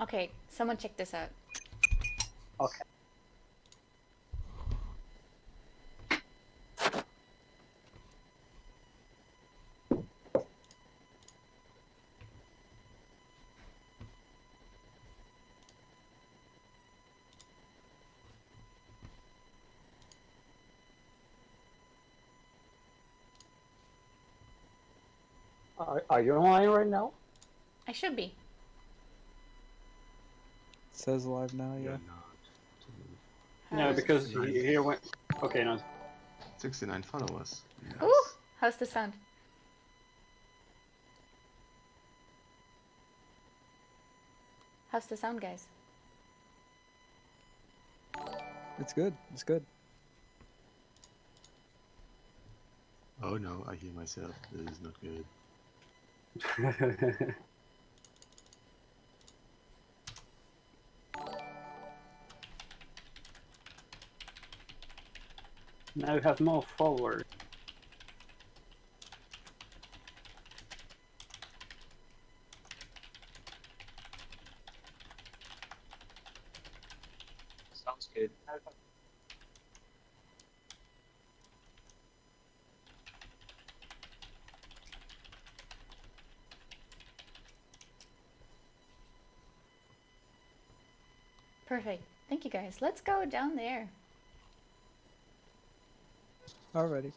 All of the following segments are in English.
Okay, someone check this out. Okay. Are you online right now? I should be. It says live now, yeah. You're not. No, How's- because here went. Okay, no. 69 followers. Nice. Ooh, how's the sound? How's the sound, guys? It's good. It's good. Oh no, I hear myself. This is not good. Now you have more followers. Sounds good. Perfect. Thank you, guys. Let's go down there. Alrighty.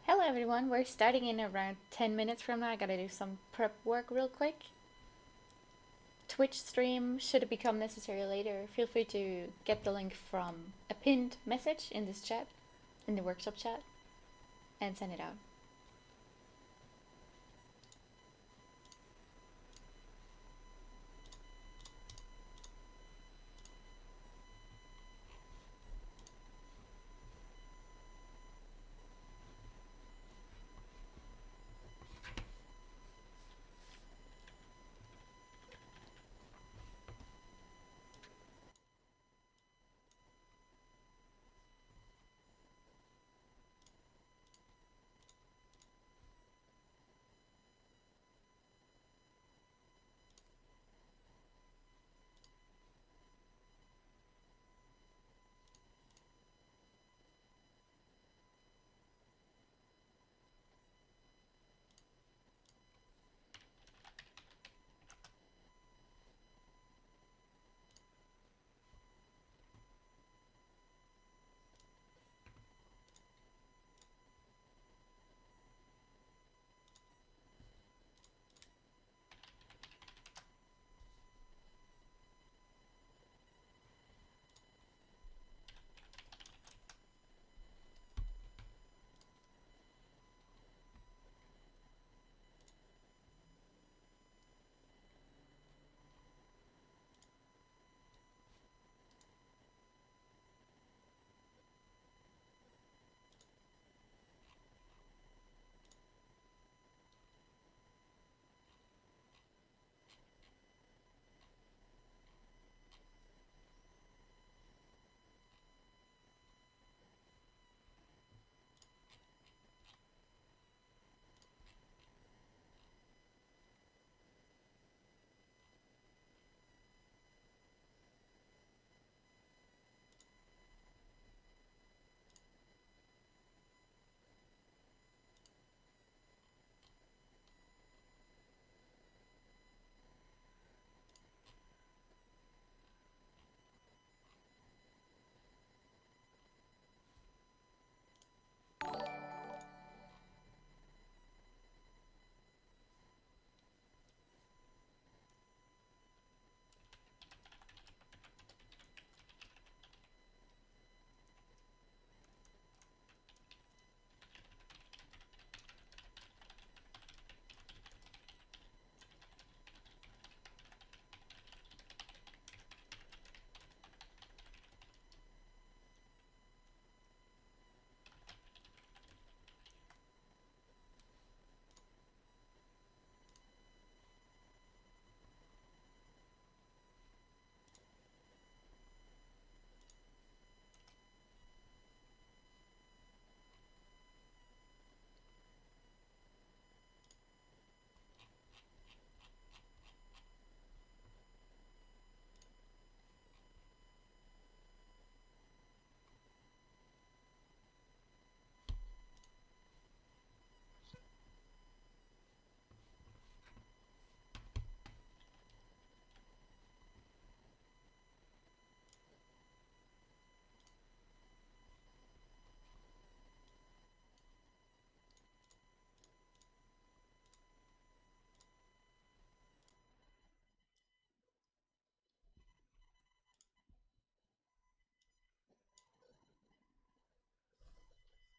Hello, everyone. We're starting in around 10 minutes from now. I gotta do some prep work real quick. Twitch stream, should it become necessary later, feel free to get the link from a pinned message in this chat, in the workshop chat, and send it out.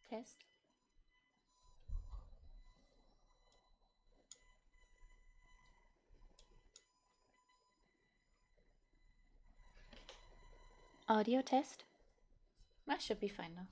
Test. Audio test. That should be fine now.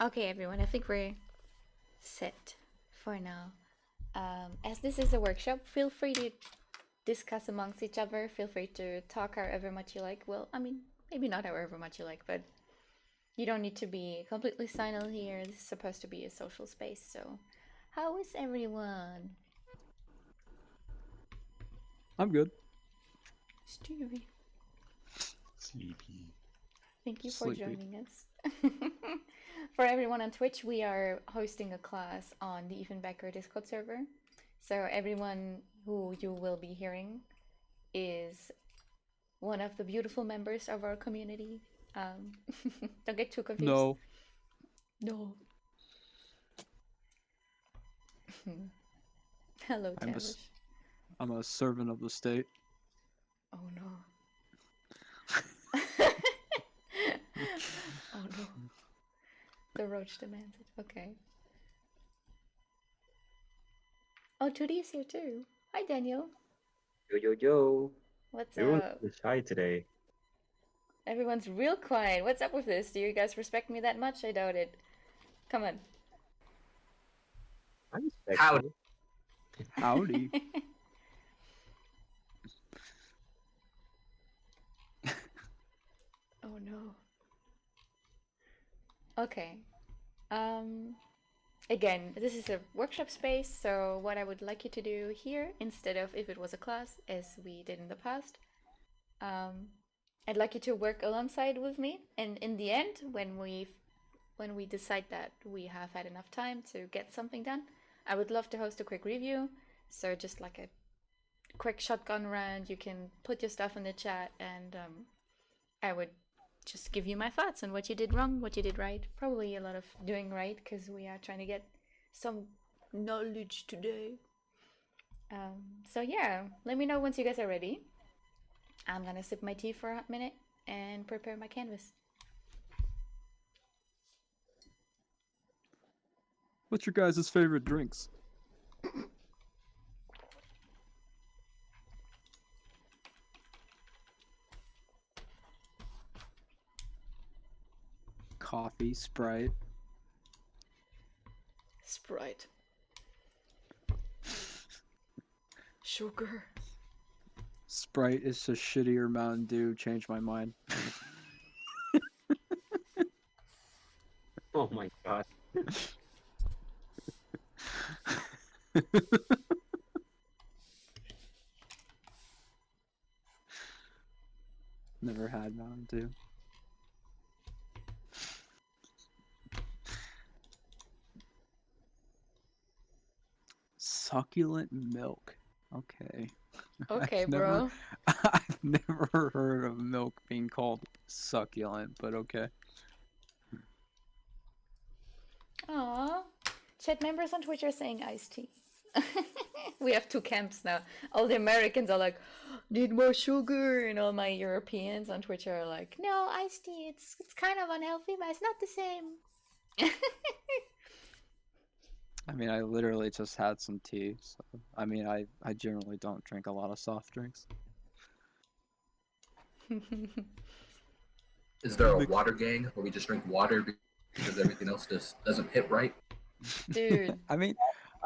Okay, everyone, I think we're set for now. As this is a workshop, feel free to discuss amongst each other. Feel free to talk however much you like. Well, I mean, maybe not however much you like, but you don't need to be completely silent here. This is supposed to be a social space, so how is everyone? I'm good. Stevie, Sleepy. thank you for Sleepy. joining us. For everyone on Twitch, we are hosting a class on the Becker Discord server. So everyone who you will be hearing is one of the beautiful members of our community. Don't get too confused. No. No. Hello, I'm a Tavish. I'm a servant of the state. Oh no. Oh no. The roach demands it. Okay. Oh, 2D is here too. Hi, Daniel. Yo, yo, yo. What's Everyone's up? shy today. Everyone's real quiet. What's up with this? Do you guys respect me that much? I doubt it. Come on. I respect Howdy. you. Howdy. Oh no. Okay. Again, this is a workshop space, so what I would like you to do here, instead of if it was a class, as we did in the past, I'd like you to work alongside with me, and in the end, when we decide that we have had enough time to get something done, I would love to host a quick review. So just like a quick shotgun round, you can put your stuff in the chat, and I would just give you my thoughts on what you did wrong, what you did right. Probably a lot of doing right, because we are trying to get some knowledge today. So yeah, let me know once you guys are ready. I'm gonna sip my tea for a minute and prepare my canvas. What's your guys' favorite drinks? Coffee, Sprite. Sprite. Sugar. Sprite is a shittier Mountain Dew. Changed my mind. Oh my god. Never had Mountain Dew. Succulent milk. Okay. Okay, I've bro. I've never heard of milk being called succulent, but okay. Aww. Chat members on Twitch are saying iced tea. We have two camps now. All the Americans are like, need more sugar, and all my Europeans on Twitch are like, no, iced tea, it's kind of unhealthy, but it's not the same. I mean, I literally just had some tea. So, I mean, I generally don't drink a lot of soft drinks. Is there a water gang where we just drink water because everything else just doesn't hit right? Dude. I mean,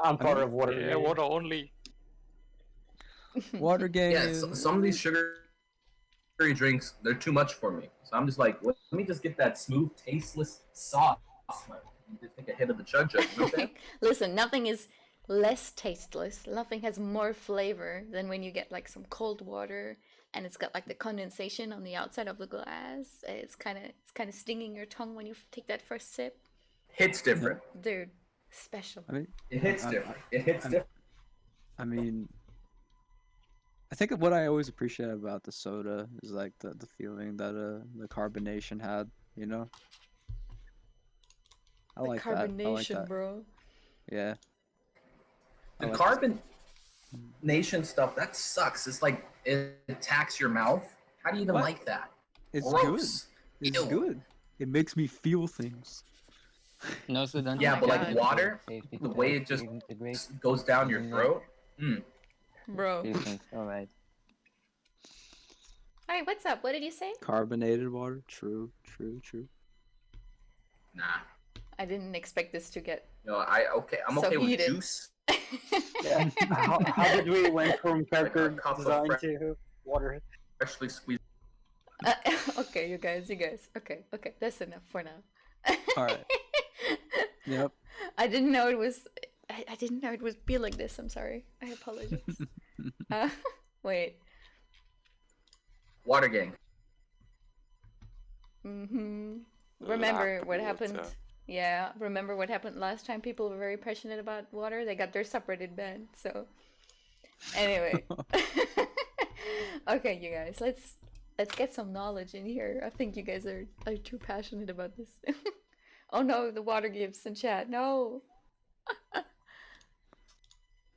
I'm part mean, of water. Yeah, water only. water gang Yeah, is some of these sugary drinks, they're too much for me. So I'm just like, let me just get that smooth, tasteless sauce. Just take a hit of the chug jug. You know what I'm saying? Listen, nothing is less tasteless. Nothing has more flavor than when you get like some cold water and it's got like the condensation on the outside of the glass. It's kind of stinging your tongue when you take that first sip. Hits different. Dude, special. I mean, It hits different. It hits different. I mean, I think what I always appreciate about the soda is like the feeling that the carbonation had, you know? I The like that. I like carbonation, that. bro. Yeah. I The like this. carbonation stuff, that sucks. It's like, it attacks your mouth. How do you even What? like that? It's Gross. good. It's Ew. good. It makes me feel things. No, so don't Yeah, my but God. like water, the way it just goes down your throat. Bro. Alright. Alright, what's up? What did you say? Carbonated water. True. Nah. I didn't expect this to get. No, I'm So okay with heated. juice. Yeah. How did we went from Like a Becker cup of design fresh- to water? Freshly squeezed. Okay, you guys. Okay, that's enough for now. All right. Yep. I didn't know it was. I didn't know it would be like this. I'm sorry. I apologize. Wait. Water gang. Remember Lack what water. happened? Yeah, remember what happened last time? People were very passionate about water. They got their subreddit banned. So, anyway. Okay, you guys, let's get some knowledge in here. I think you guys are too passionate about this. Oh no, the water gifts in chat. No.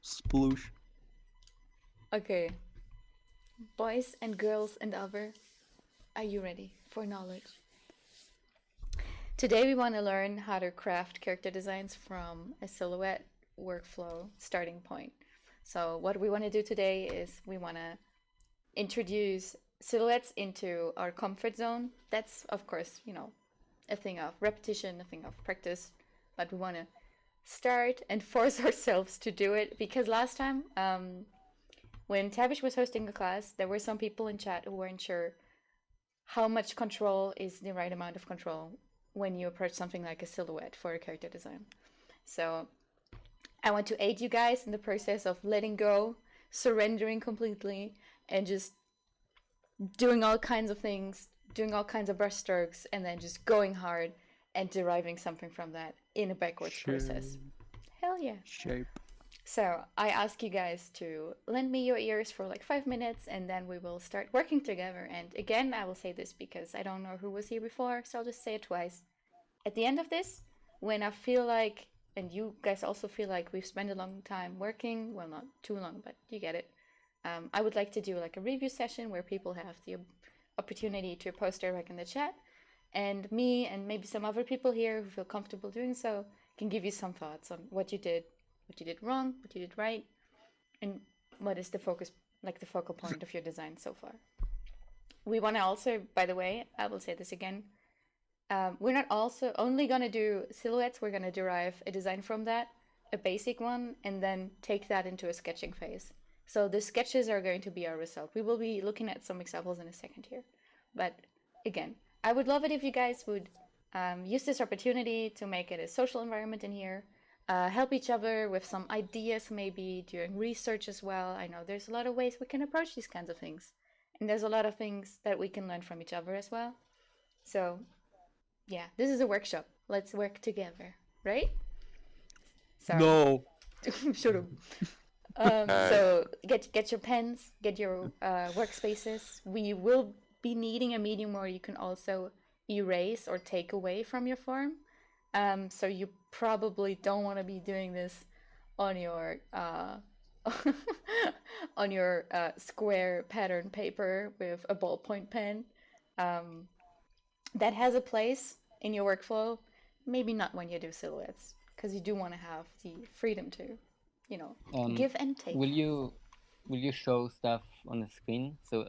Sploosh. Okay. Boys and girls and other, are you ready for knowledge? Today we want to learn how to craft character designs from a silhouette workflow starting point. So what we want to do today is we want to introduce silhouettes into our comfort zone. That's, of course, a thing of repetition, a thing of practice, but we want to start and force ourselves to do it, because last time when Tavish was hosting a class, there were some people in chat who weren't sure how much control is the right amount of control when you approach something like a silhouette for a character design. So I want to aid you guys in the process of letting go, surrendering completely, and just doing all kinds of things, doing all kinds of brushstrokes, and then just going hard and deriving something from that in a backwards process. Hell yeah. Shape. So I ask you guys to lend me your ears for like 5 minutes, and then we will start working together. And again, I will say this because I don't know who was here before, so I'll just say it twice. At the end of this, when I feel like, and you guys also feel like we've spent a long time working, well, not too long, but you get it. I would like to do like a review session where people have the opportunity to post their work in the chat, and me and maybe some other people here who feel comfortable doing so can give you some thoughts on what you did wrong, what you did right, and what is the focal point of your design so far. We want to also, by the way, I will say this again, we're not also only going to do silhouettes, we're going to derive a design from that, a basic one, and then take that into a sketching phase. So the sketches are going to be our result. We will be looking at some examples in a second here. But again, I would love it if you guys would use this opportunity to make it a social environment in here. Help each other with some ideas, maybe doing research as well. I know there's a lot of ways we can approach these kinds of things. And there's a lot of things that we can learn from each other as well. So, yeah, this is a workshop. Let's work together, right? So, No. shut up. So get your pens, get your workspaces. We will be needing a medium where you can also erase or take away from your form. So you probably don't want to be doing this on your on your square pattern paper with a ballpoint pen. That has a place in your workflow. Maybe not when you do silhouettes, because you do want to have the freedom to, give and take. Will you show stuff on the screen? So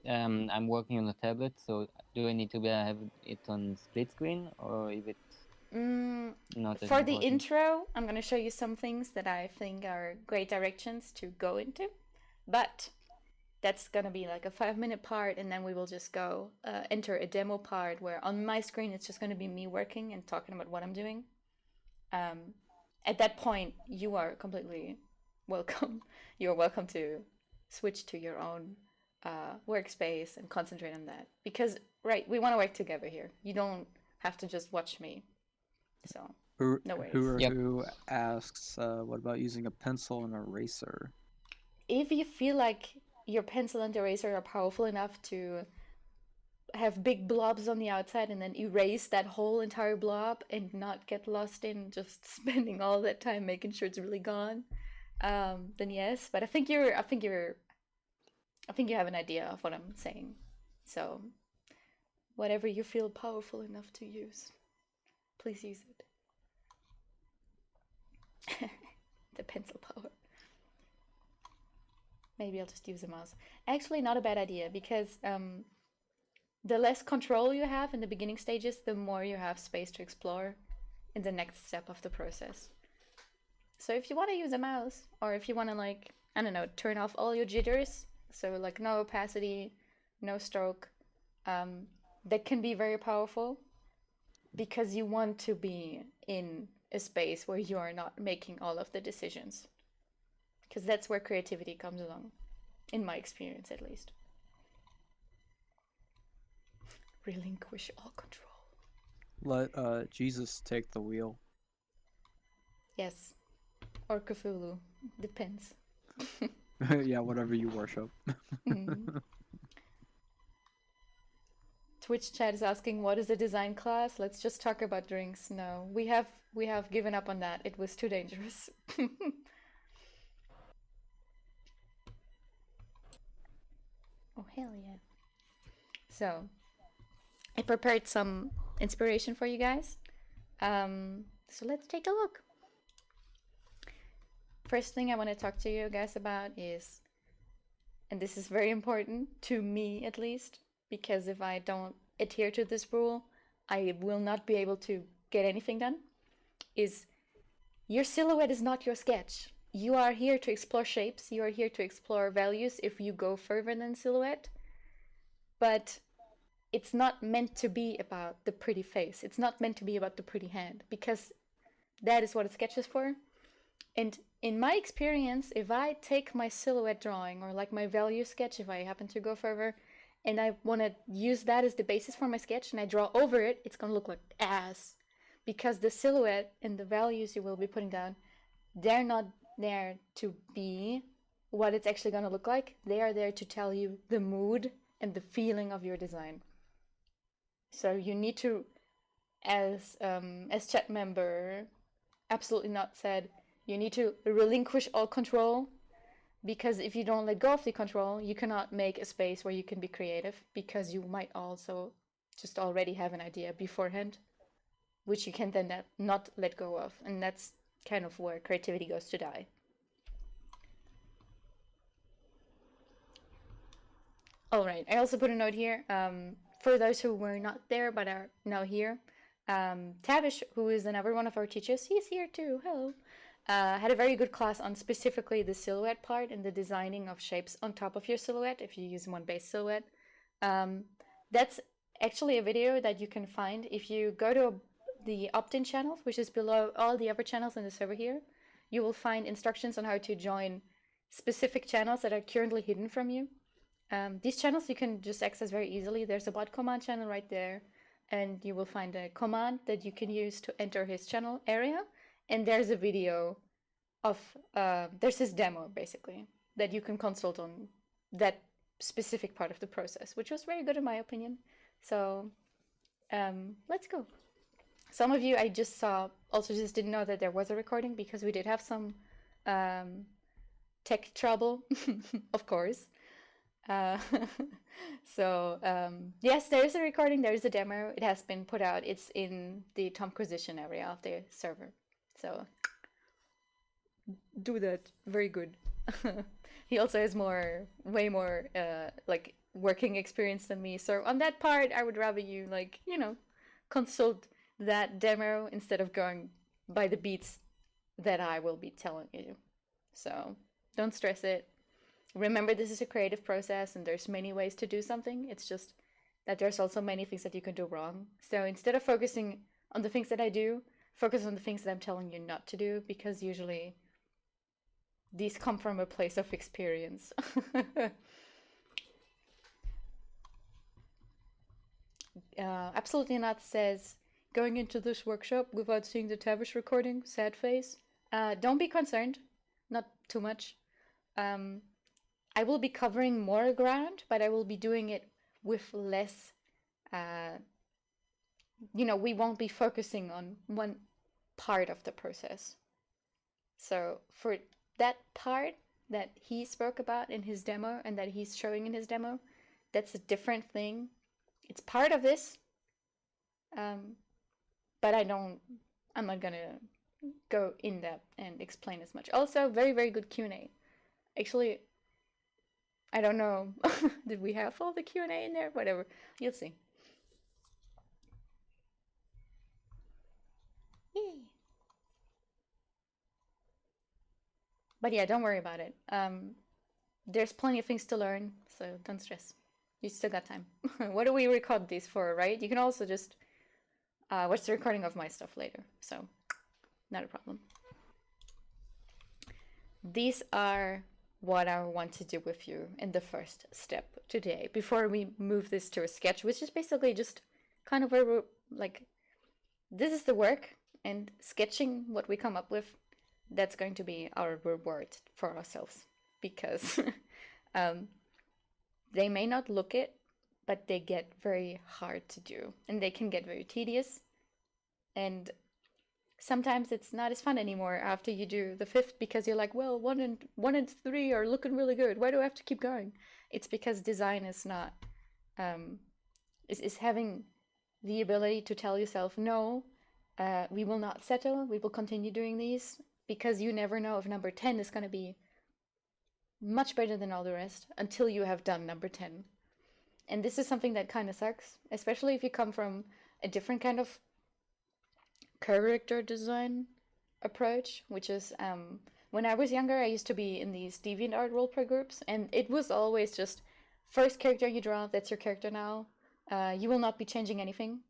I'm working on a tablet, so do I need to have it on split screen, or is it not as For the important? intro, I'm going to show you some things that I think are great directions to go into, but that's going to be like a 5-minute part, and then we will just go enter a demo part where on my screen it's just going to be me working and talking about what I'm doing. At that point, you are completely welcome. You're welcome to switch to your own workspace and concentrate on that. Because, right, we want to work together here. You don't have to just watch me. So, no worries. Who asks, what about using a pencil and eraser? If you feel like your pencil and eraser are powerful enough to have big blobs on the outside and then erase that whole entire blob and not get lost in just spending all that time making sure it's really gone, then yes. But I think you have an idea of what I'm saying. So whatever you feel powerful enough to use, please use it. The pencil power. Maybe I'll just use a mouse. Actually, not a bad idea, because the less control you have in the beginning stages, the more you have space to explore. in the next step of the process. So if you want to use a mouse, or if you want to, like, I don't know, turn off all your jitters, so like no opacity, no stroke, that can be very powerful because you want to be in a space where you are not making all of the decisions. Because that's where creativity comes along, in my experience at least. Relinquish all control. Let Jesus take the wheel. Yes. Or Cthulhu. Depends. Yeah, whatever you worship. Mhm. Twitch chat is asking, what is a design class? Let's just talk about drinks. No, we have given up on that. It was too dangerous. Oh, hell yeah. So, I prepared some inspiration for you guys. So let's take a look. First thing I want to talk to you guys about is, and this is very important to me at least, because if I don't adhere to this rule, I will not be able to get anything done, is your silhouette is not your sketch. You are here to explore shapes, you are here to explore values if you go further than silhouette, but it's not meant to be about the pretty face. It's not meant to be about the pretty hand, because that is what a sketch is for. And in my experience, if I take my silhouette drawing or like my value sketch, if I happen to go further, and I want to use that as the basis for my sketch and I draw over it, it's going to look like ass. Because the silhouette and the values you will be putting down, they're not there to be what it's actually going to look like. They are there to tell you the mood and the feeling of your design. So you need to, as chat member absolutely not said, you need to relinquish all control, because if you don't let go of the control, you cannot make a space where you can be creative, because you might also just already have an idea beforehand, which you can then not let go of, and that's kind of where creativity goes to die. All right, I also put a note here, for those who were not there but are now here. Tavish, who is another one of our teachers, he's here too, hello, had a very good class on specifically the silhouette part and the designing of shapes on top of your silhouette if you use one base silhouette. That's actually a video that you can find if you go to the opt-in channels, which is below all the other channels in the server here. You will find instructions on how to join specific channels that are currently hidden from you. These channels you can just access very easily. There's a bot command channel right there, and you will find a command that you can use to enter his channel area, and there's a video of there's his demo basically that you can consult on that specific part of the process, which was very good in my opinion. So let's go. Some of you I just saw also just didn't know that there was a recording, because we did have some tech trouble of course. So yes, there is a recording, there is a demo, it has been put out, it's in the composition area of the server, so do that. Very good. He also has way more like working experience than me, so on that part I would rather you, like, you know, consult that demo instead of going by the beats that I will be telling you. So don't stress it. Remember, this is a creative process and there's many ways to do something. It's just that there's also many things that you can do wrong. So instead of focusing on the things that I do, focus on the things that I'm telling you not to do, because usually these come from a place of experience. Absolutely Not says, going into this workshop without seeing the Tavish recording, sad face. Don't be concerned, not too much. I will be covering more ground, but I will be doing it with less, we won't be focusing on one part of the process. So for that part that he spoke about in his demo and that he's showing in his demo, that's a different thing. It's part of this, but I'm not gonna go in depth and explain as much. Also, very, very good Q&A. Actually, I don't know. Did we have all the Q&A in there? Whatever. You'll see. Yeah. But yeah, don't worry about it. There's plenty of things to learn, so don't stress. You still got time. What do we record these for, right? You can also just watch the recording of my stuff later, so not a problem. These are what I want to do with you in the first step today, before we move this to a sketch, which is basically just kind of where we're like, this is the work, and sketching what we come up with, that's going to be our reward for ourselves, because they may not look it, but they get very hard to do, and they can get very tedious, and sometimes it's not as fun anymore after you do the fifth, because you're like, well, one and three are looking really good. Why do I have to keep going? It's because design is not is having the ability to tell yourself, no, we will not settle. We will continue doing these, because you never know if number 10 is going to be much better than all the rest until you have done number 10. And this is something that kind of sucks, especially if you come from a different kind of character design approach, which is when I was younger, I used to be in these DeviantArt roleplay groups, and it was always just first character you draw, that's your character now. You will not be changing anything,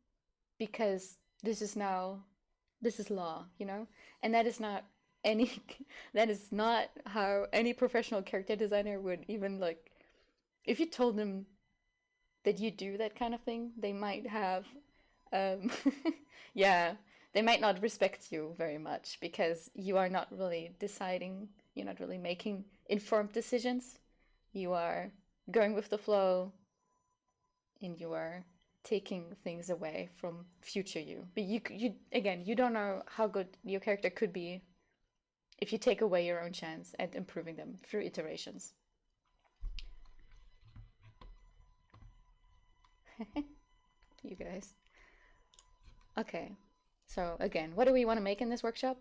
because this is law, you know? And that is not how any professional character designer would even, like, if you told them that you do that kind of thing, they might have yeah, they might not respect you very much, because you are not really deciding, you're not really making informed decisions. You are going with the flow, and you are taking things away from future you. But you don't know how good your character could be if you take away your own chance at improving them through iterations. You guys. Okay, so again, what do we want to make in this workshop?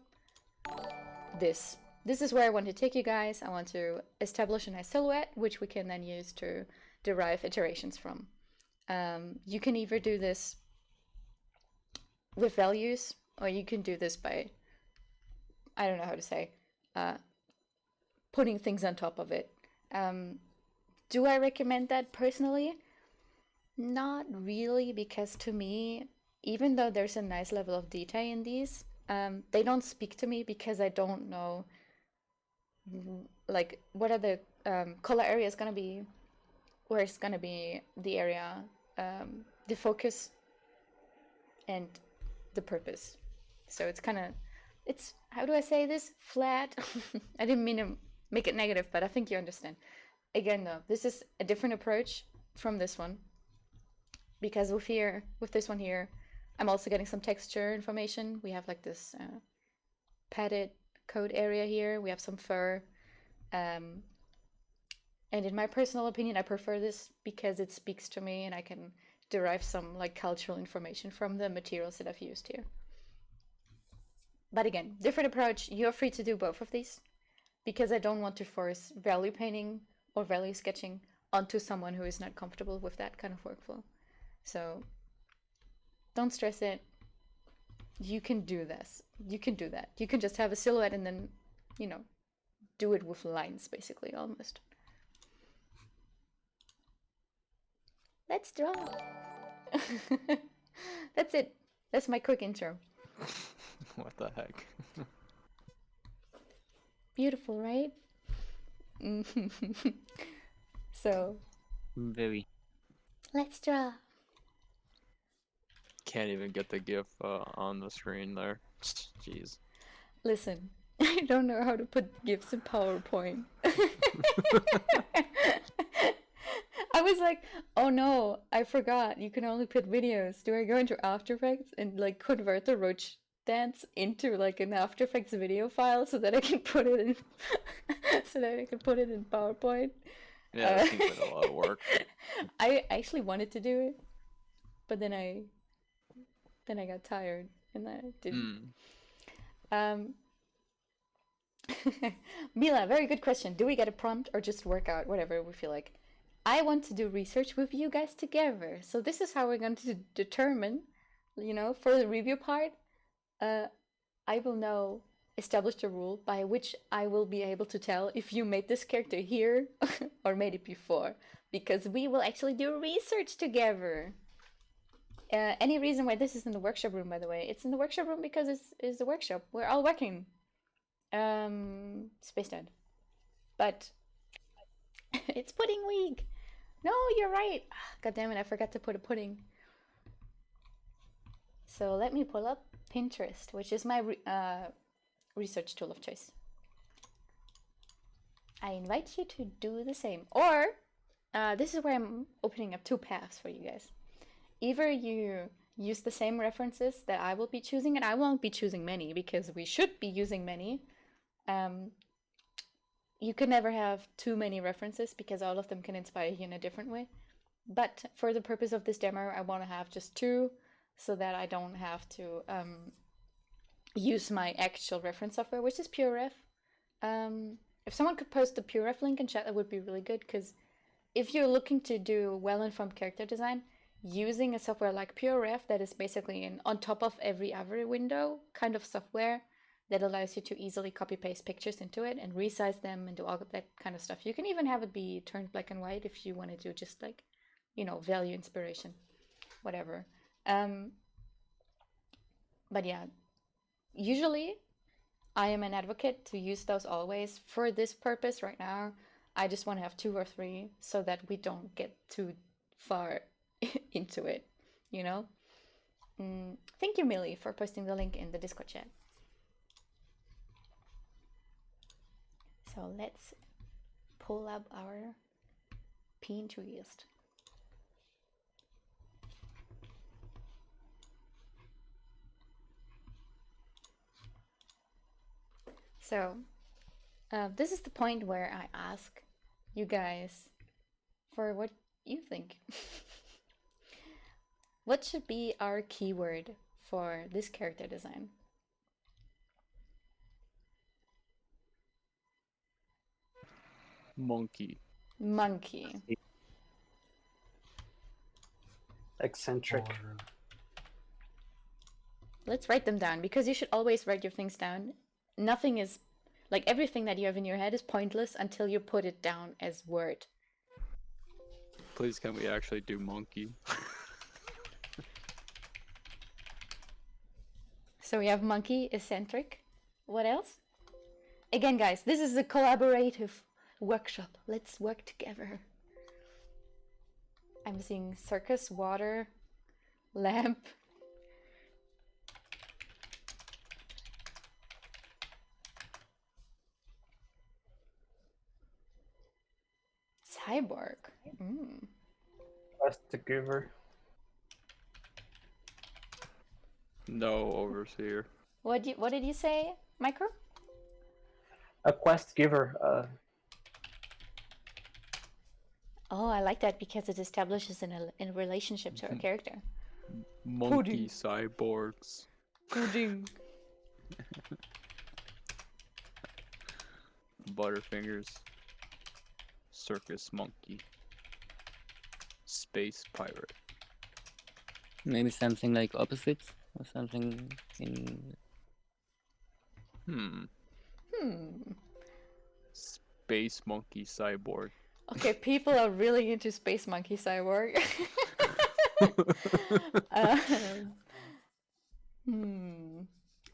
This is where I want to take you guys. I want to establish a nice silhouette, which we can then use to derive iterations from. You can either do this with values, or you can do this by, I don't know how to say, putting things on top of it. Do I recommend that personally? Not really, because to me, even though there's a nice level of detail in these, they don't speak to me, because I don't know, like, what are the color areas gonna be, where it's gonna be the area, the focus, and the purpose. So it's kind of, it's, how do I say this? Flat. I didn't mean to make it negative, but I think you understand. Again, though, this is a different approach from this one, because with this one here, I'm also getting some texture information. We have like this padded coat area here. We have some fur. And in my personal opinion, I prefer this because it speaks to me, and I can derive some like cultural information from the materials that I've used here. But again, different approach. You're free to do both of these, because I don't want to force value painting or value sketching onto someone who is not comfortable with that kind of workflow. So don't stress it. You can do this. You can do that. You can just have a silhouette and then, you know, do it with lines, basically, almost. Let's draw. That's it. That's my quick intro. What the heck? Beautiful, right? So, Very. let's draw. Can't even get the GIF on the screen there. Jeez. Listen, I don't know how to put GIFs in PowerPoint. I was like, oh no, I forgot. You can only put videos. Do I go into After Effects and like convert the roach dance into like an After Effects video file so that I can put it in PowerPoint? Yeah, that seems like a lot of work. I actually wanted to do it, but then I got tired and I didn't. Mila, very good question. Do we get a prompt or just work out whatever we feel like? I want to do research with you guys together. So this is how we're going to determine, you know, for the review part, I will know established a rule by which I will be able to tell if you made this character here or made it before, because we will actually do research together. Any reason why this is in the workshop room, by the way? It's in the workshop room because it's the workshop. We're all working. Space Dad. But it's pudding week. No, you're right. God damn it, I forgot to put a pudding. So let me pull up Pinterest, which is my research tool of choice. I invite you to do the same. Or, this is where I'm opening up two paths for you guys. Either you use the same references that I will be choosing, and I won't be choosing many because we should be using many. You can never have too many references because all of them can inspire you in a different way. But for the purpose of this demo, I want to have just two so that I don't have to use my actual reference software, which is PureRef. If someone could post the PureRef link in chat, that would be really good, because if you're looking to do well-informed character design, using a software like PureRef that is basically on top of every other window kind of software that allows you to easily copy-paste pictures into it and resize them and do all of that kind of stuff. You can even have it be turned black and white if you want to do just like, you know, value inspiration, whatever. But yeah, usually I am an advocate to use those always. For this purpose right now, I just want to have 2 or 3 so that we don't get too far into it, you know? Thank you, Millie, for posting the link in the Discord chat. So let's pull up our Pinterest. So this is the point where I ask you guys for what you think. What should be our keyword for this character design? Monkey. Monkey. Eccentric. Or, Let's write them down, because you should always write your things down. Nothing is, like, everything that you have in your head is pointless until you put it down as word. Please, can we actually do monkey? So we have monkey, eccentric. What else? Again, guys, this is a collaborative workshop. Let's work together. I'm seeing circus, water, lamp. Cyborg. Quest giver. No, overseer. What did you say, Micro? A quest giver. Oh, I like that because it establishes in a relationship to our character. Monkey Pudding. cyborgs. Pudding. Butterfingers. Circus monkey. Space pirate. Maybe something like opposites or something in. Space monkey cyborg. Okay, people are really into Space Monkey Cyborg.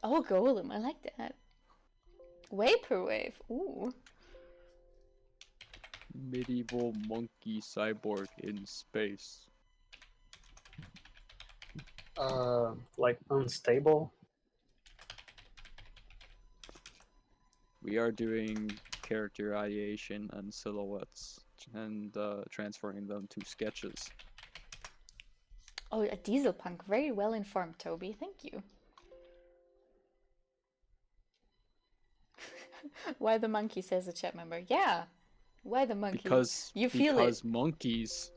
Oh, Golem, I like that. Vaporwave, ooh. Medieval monkey cyborg in space. Like unstable. We are doing character ideation and silhouettes and transferring them to sketches. Oh, a diesel punk. Very well informed, Toby. Thank you. Why the monkey, says a chat member. Yeah. Why the monkey? Because you feel it. Monkeys.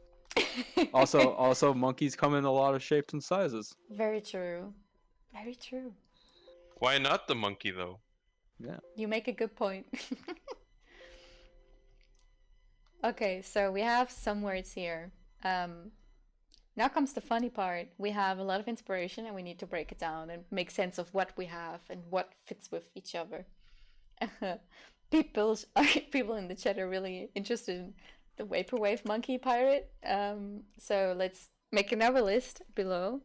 also monkeys come in a lot of shapes and sizes. Very true. Very true. Why not the monkey though? Yeah. You make a good point. Okay, so we have some words here. Now comes the funny part. We have a lot of inspiration and we need to break it down and make sense of what we have and what fits with each other. people people in the chat are really interested in the vaporwave monkey pirate. So let's make another list below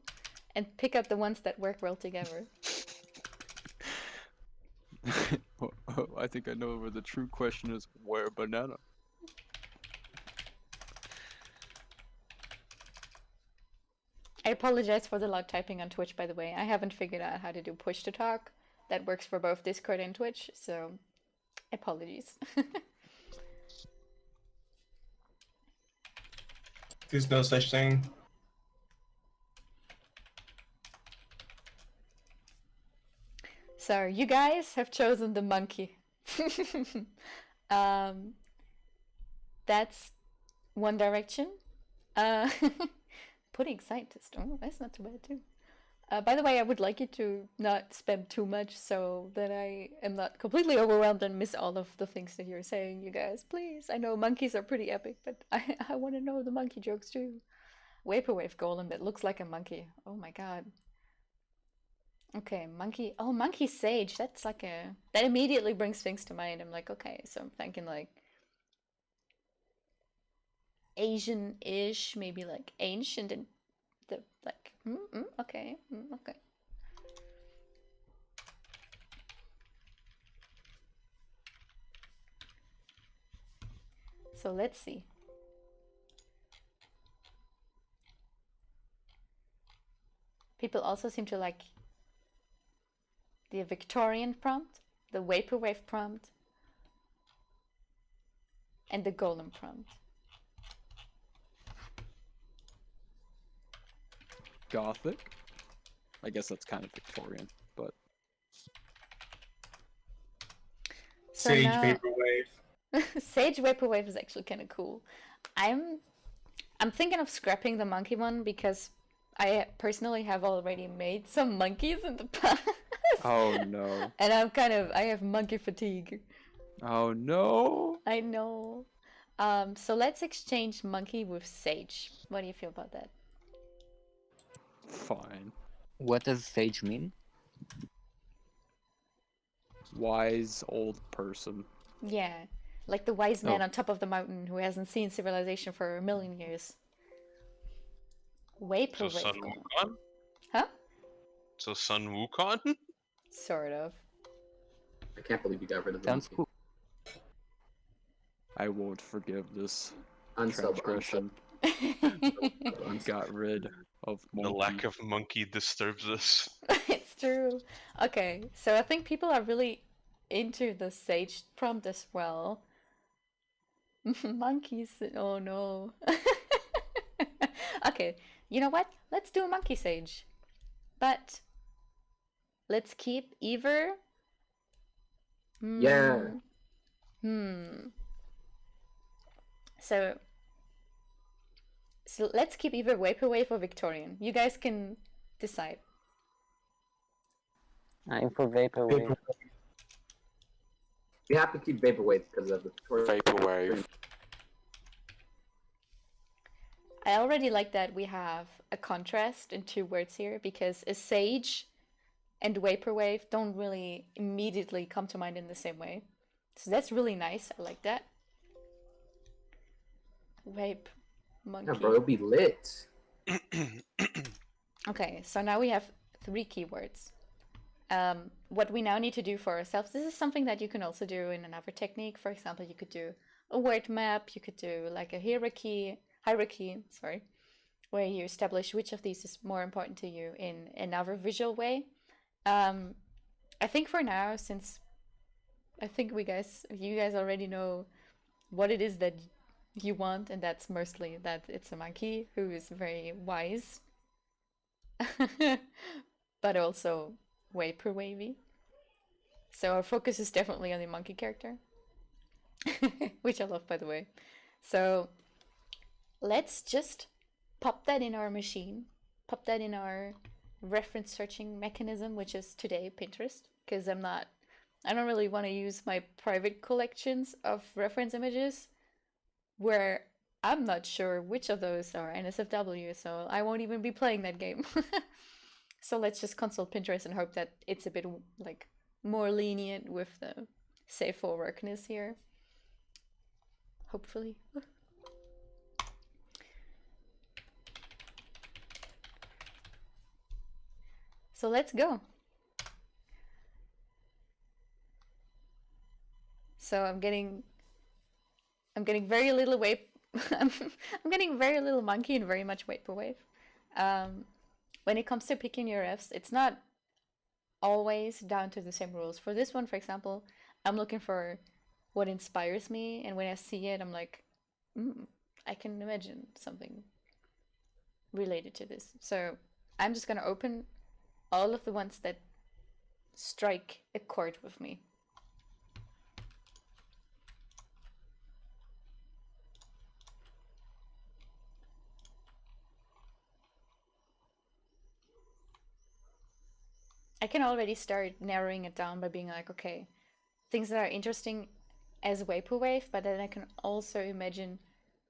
and pick up the ones that work well together. I think I know where the true question is. Where banana? I apologize for the loud typing on Twitch, by the way. I haven't figured out how to do push to talk. That works for both Discord and Twitch, so apologies. There's no such thing. So you guys have chosen the monkey. That's one direction. Pudding scientist. Oh, that's not too bad too. By the way, I would like you to not spam too much so that I am not completely overwhelmed and miss all of the things that you're saying, you guys. Please. I know monkeys are pretty epic, but I want to know the monkey jokes too. Vaporwave golem that looks like a monkey. Oh my god. Okay, monkey. Oh, monkey sage. That's like a... That immediately brings things to mind. I'm like, okay, so I'm thinking like... Asian-ish, maybe like ancient and the like... okay, okay. So let's see. People also seem to like the Victorian prompt, the vaporwave prompt, and the golem prompt. Gothic? I guess that's kind of Victorian, but... So Sage now... vaporwave. Sage vaporwave is actually kind of cool. I'm thinking of scrapping the monkey one because I personally have already made some monkeys in the past. Oh no. And I have monkey fatigue. Oh no. I know. So let's exchange monkey with sage. What do you feel about that? Fine. What does sage mean? Wise old person. Yeah, like the wise man Oh. on top of the mountain who hasn't seen civilization for a million years. So Vaporwave. Sun Wukong? Huh? So Sun Wukong? Sort of. I can't believe you got rid of the Sounds monkey. cool. I won't forgive this Unsub, transgression. unsub. Got rid of The monkey. lack of monkey disturbs us. It's true. Okay, so I think people are really into the sage prompt as well. Monkeys. Oh no. Okay, you know what? Let's do a monkey sage. But let's keep either. Yeah. So let's keep either vaporwave or Victorian. You guys can decide. I'm for vaporwave. We have to keep vaporwave because of the Vaporwave. I already like that we have a contrast in two words here because a sage and vaporwave don't really immediately come to mind in the same way. So that's really nice. I like that. Vape monkey. Yeah, bro, it'll be lit. Okay, so now we have 3 keywords. What we now need to do for ourselves, this is something that you can also do in another technique. For example, you could do a word map, you could do like a hierarchy, where you establish which of these is more important to you in another visual way. I think for now, since I think you guys already know what it is that you want, and that's mostly that it's a monkey who is very wise, but also vaporwavy. So our focus is definitely on the monkey character, which I love, by the way. So let's just pop that in our machine, pop that in our reference searching mechanism, which is today Pinterest, because I don't really want to use my private collections of reference images where I'm not sure which of those are NSFW, so I won't even be playing that game. So let's just consult Pinterest and hope that it's a bit like more lenient with the safe for workness here. Hopefully. So let's go. So I'm getting very little wave. I'm getting very little monkey and very much vaporwave. When it comes to picking your refs, it's not always down to the same rules. For this one, for example, I'm looking for what inspires me, and when I see it, I'm like, I can imagine something related to this. So I'm just gonna open all of the ones that strike a chord with me. I can already start narrowing it down by being like, okay, things that are interesting as vaporwave, but then I can also imagine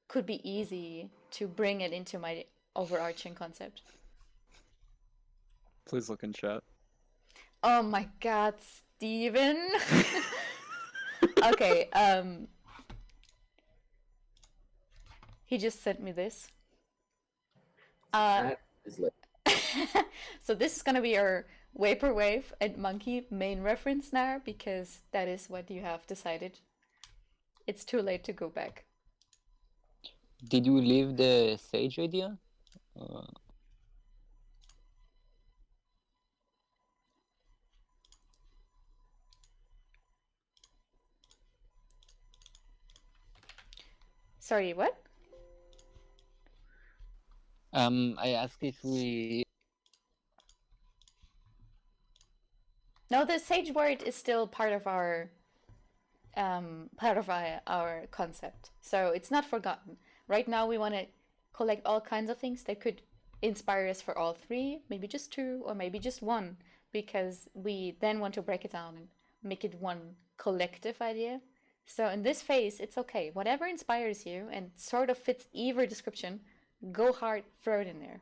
could be easy to bring it into my overarching concept. Please look in chat. Oh my god, Steven! Okay, he just sent me this. That is lit. So this is gonna be our vaporwave and monkey main reference now, because that is what you have decided. It's too late to go back. Did you leave the sage idea? Sorry, what? I asked if we. No, the sage word is still part of our concept, so it's not forgotten. Right now, we want to collect all kinds of things that could inspire us for all three, maybe just two, or maybe just one, because we then want to break it down and make it one collective idea. So in this phase, it's okay. Whatever inspires you and sort of fits either description, go hard, throw it in there.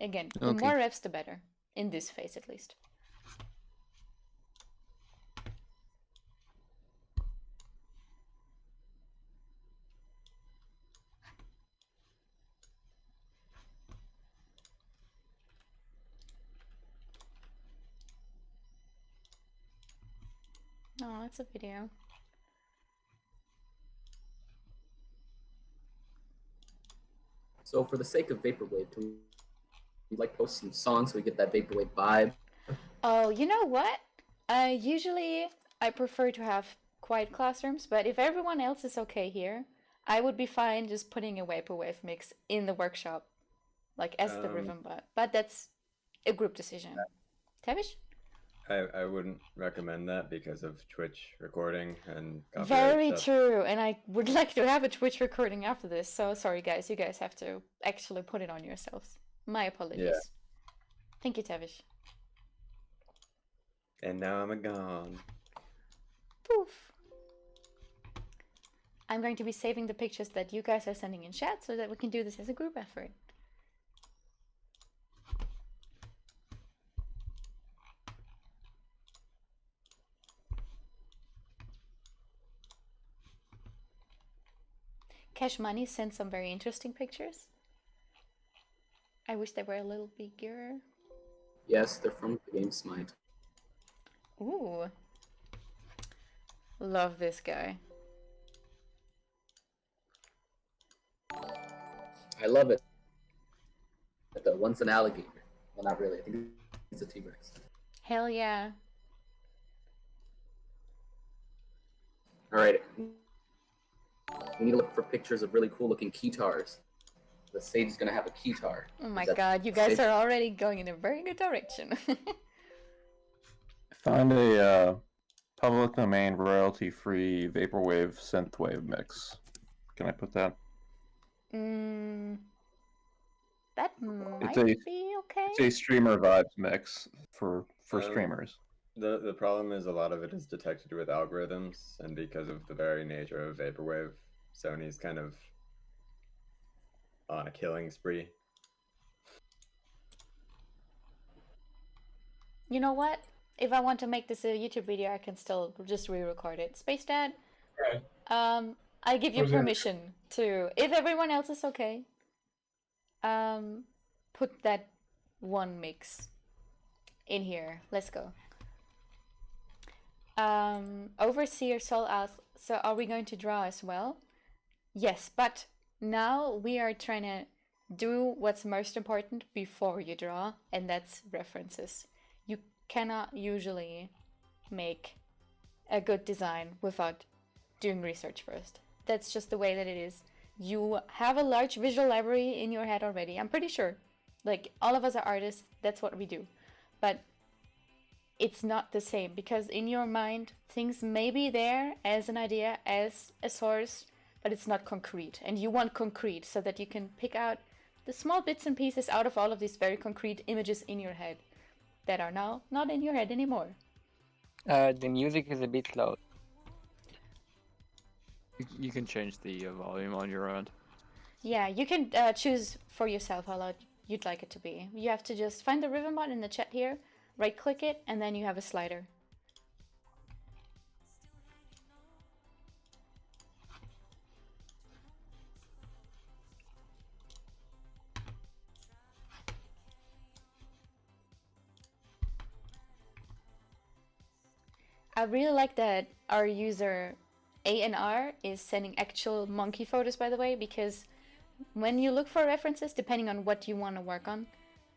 Again, the Okay. more refs, the better. In this phase, at least. Oh, that's a video. So for the sake of vaporwave, do we like post some songs so we get that vaporwave vibe? Oh, you know what? Usually I prefer to have quiet classrooms, but if everyone else is okay here, I would be fine just putting a vaporwave mix in the workshop, like as the rhythm, but that's a group decision. Tavish? I wouldn't recommend that because of Twitch recording and copyright Very stuff. true, and I would like to have a Twitch recording after this, so sorry guys, you guys have to actually put it on yourselves. My apologies. Yeah. Thank you, Tavish. And now I'm gone. Poof. I'm going to be saving the pictures that you guys are sending in chat so that we can do this as a group effort. Cash Money sent some very interesting pictures. I wish they were a little bigger. Yes, they're from the game Smite. Ooh. Love this guy. I love it. But one's an alligator. Well, not really. I think it's a T-Rex. Hell yeah. All right. We need to look for pictures of really cool-looking guitars. The sage is gonna have a guitar. Oh my Is that god, you the guys sage? are already going in a very good direction. Find a public domain royalty-free vaporwave synthwave mix. Can I put that? That might a- be okay. It's a streamer vibes mix for Um, streamers. The problem is a lot of it is detected with algorithms, and because of the very nature of vaporwave, Sony's kind of on a killing spree. You know what? If I want to make this a YouTube video, I can still just re-record it. Space Dad, Right. I give you Was there- permission to, if everyone else is okay, put that one mix in here. Let's go. Overseer Soul asks, so are we going to draw as well? Yes, but now we are trying to do what's most important before you draw, and that's references. You cannot usually make a good design without doing research first. That's just the way that it is. You have a large visual library in your head already, I'm pretty sure. Like, all of us are artists, that's what we do. But it's not the same, because in your mind, things may be there as an idea, as a source, but it's not concrete. And you want concrete so that you can pick out the small bits and pieces out of all of these very concrete images in your head that are now not in your head anymore. The music is a bit loud. You can change the volume on your end. Yeah, you can choose for yourself how loud you'd like it to be. You have to just find the ribbon button in the chat here, right click it, and then you have a slider. I really like that our user ANR is sending actual monkey photos, by the way, because when you look for references, depending on what you want to work on,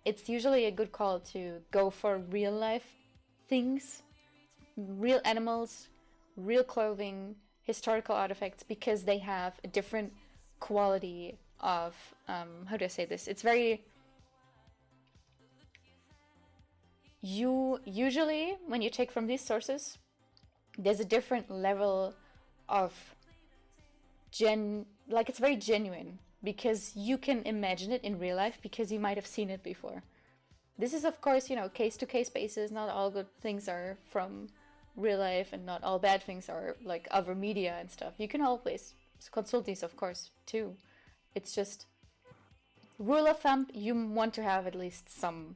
it's usually a good call to go for real life things, real animals, real clothing, historical artifacts, because they have a different quality of, how do I say this? It's very... You usually, when you take from these sources, there's a different level of like, it's very genuine, because you can imagine it in real life because you might have seen it before. This is, of course, you know, case-to-case basis. Not all good things are from real life, and not all bad things are like other media and stuff. You can always consult these, of course, too. It's just rule of thumb, you want to have at least some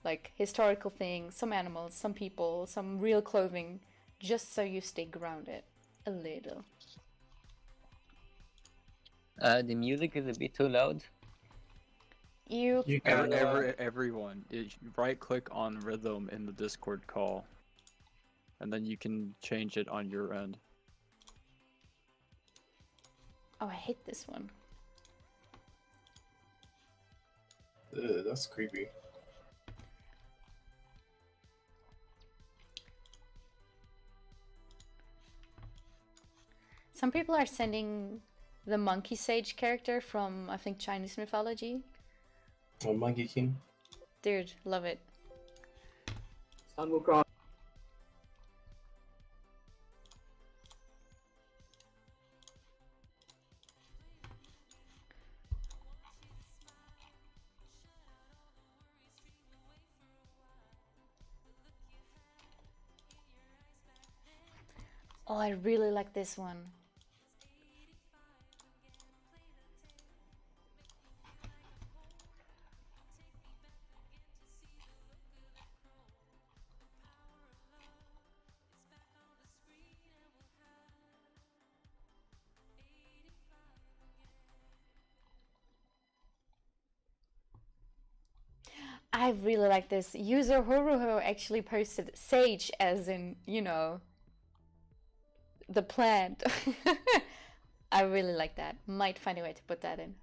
like historical things, some animals, some people, some real clothing, just so you stay grounded a little. The music is a bit too loud. You can Everyone, right click on rhythm in the Discord call, and then you can change it on your end. Oh, I hate this one. Ugh, that's creepy. Some people are sending the monkey sage character from, I think, Chinese mythology. Oh, Monkey King. Dude, love it. Sun Wukong. Oh, I really like this one. I really like this. User Horuho actually posted sage as in, you know, the plant. I really like that. Might find a way to put that in.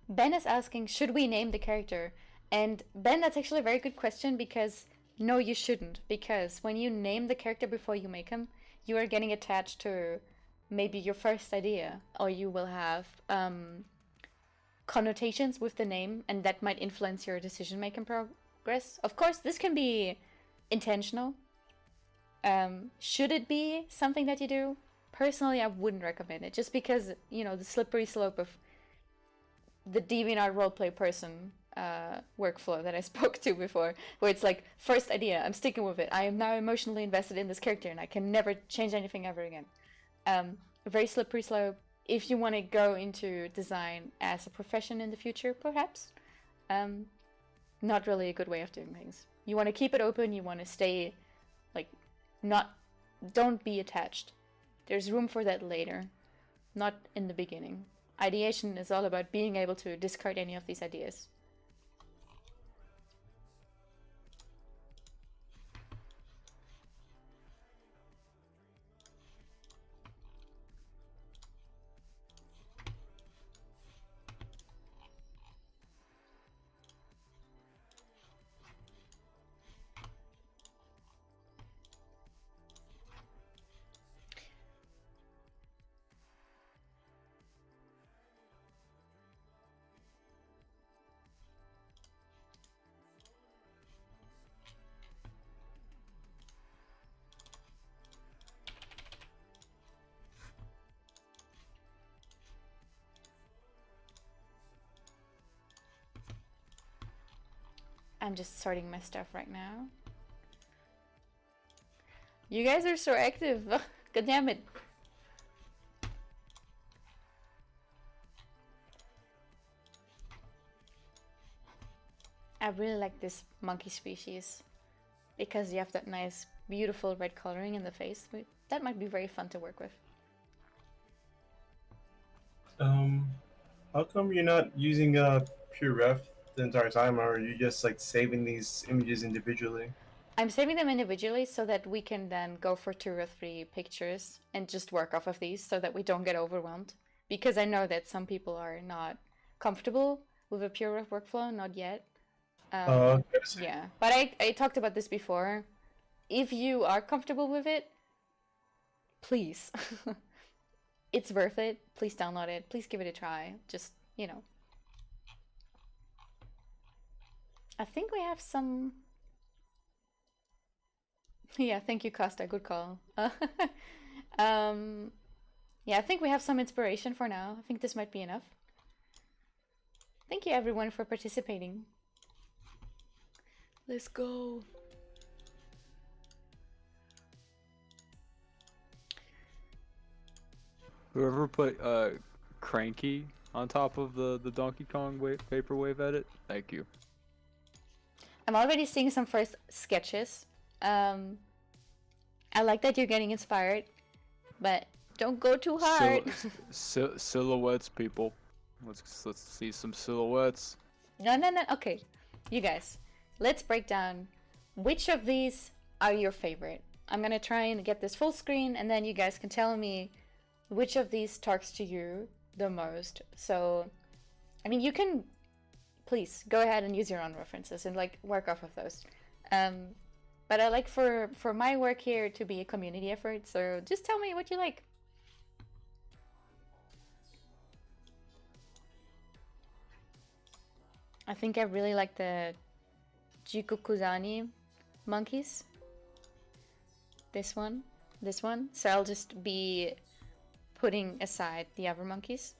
Ben is asking, should we name the character? And Ben, that's actually a very good question, because no, you shouldn't. Because when you name the character before you make him, you are getting attached to maybe your first idea, or you will have connotations with the name, and that might influence your decision-making progress. Of course, this can be intentional. Should it be something that you do? Personally, I wouldn't recommend it, just because, you know, the slippery slope of the DeviantArt roleplay person workflow that I spoke to before, where it's like, first idea, I'm sticking with it. I am now emotionally invested in this character and I can never change anything ever again. A very slippery slope. If you want to go into design as a profession in the future, perhaps, not really a good way of doing things. You want to keep it open, you want to stay, like, don't be attached. There's room for that later, not in the beginning. Ideation is all about being able to discard any of these ideas. I'm just sorting my stuff right now. You guys are so active. God damn it. I really like this monkey species because you have that nice, beautiful red coloring in the face. That might be very fun to work with. How come you're not using pure ref the entire time, or are you just like saving these images individually? I'm saving them individually so that we can then go for 2 or 3 pictures and just work off of these so that we don't get overwhelmed. Because I know that some people are not comfortable with a pure ref workflow, not yet. Okay. Yeah, but I talked about this before. If you are comfortable with it, please. It's worth it. Please download it. Please give it a try. Just, you know. I think we have some... Yeah, thank you, Costa. Good call. Yeah, I think we have some inspiration for now. I think this might be enough. Thank you, everyone, for participating. Let's go. Whoever put Cranky on top of the Donkey Kong Vaporwave edit, thank you. I'm already seeing some first sketches. I like that you're getting inspired, but don't go too hard. Silhouettes, people. Let's see some silhouettes. No. Okay, you guys, let's break down which of these are your favorite. I'm gonna try and get this full screen, and then you guys can tell me which of these talks to you the most. So, I mean, you can please go ahead and use your own references and like work off of those. But I like for my work here to be a community effort, so just tell me what you like. I think I really like the Jikokuzani monkeys. This one. So I'll just be putting aside the other monkeys.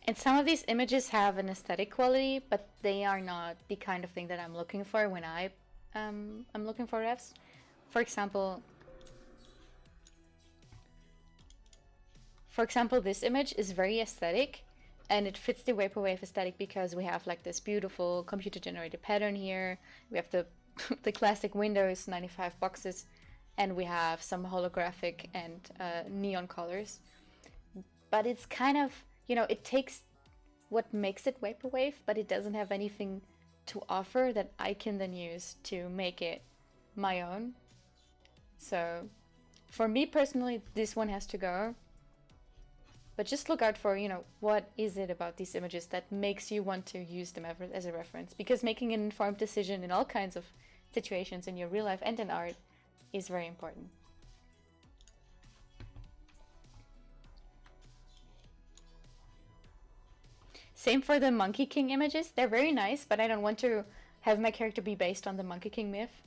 And some of these images have an aesthetic quality, but they are not the kind of thing that I'm looking for when I'm looking for refs. For example, this image is very aesthetic, and it fits the vaporwave aesthetic because we have like this beautiful computer-generated pattern here. We have the the classic Windows 95 boxes, and we have some holographic and neon colors. But it's kind of, you know, it takes what makes it vaporwave, but it doesn't have anything to offer that I can then use to make it my own. So for me personally, this one has to go. But just look out for, you know, what is it about these images that makes you want to use them as a reference? Because making an informed decision in all kinds of situations in your real life and in art is very important. Same for the Monkey King images. They're very nice, but I don't want to have my character be based on the Monkey King myth.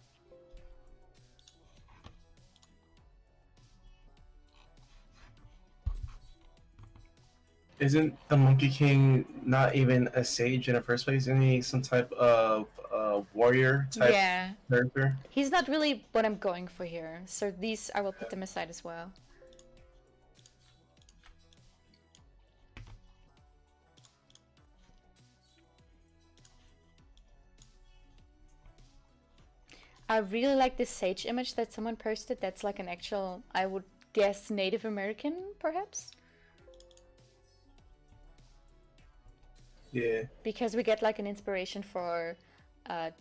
Isn't the Monkey King not even a sage in the first place? Isn't he some type of warrior type character? He's not really what I'm going for here, so these I will put them aside as well. I really like this sage image that someone posted. That's like an actual, I would guess, Native American, perhaps? Yeah. Because we get like an inspiration for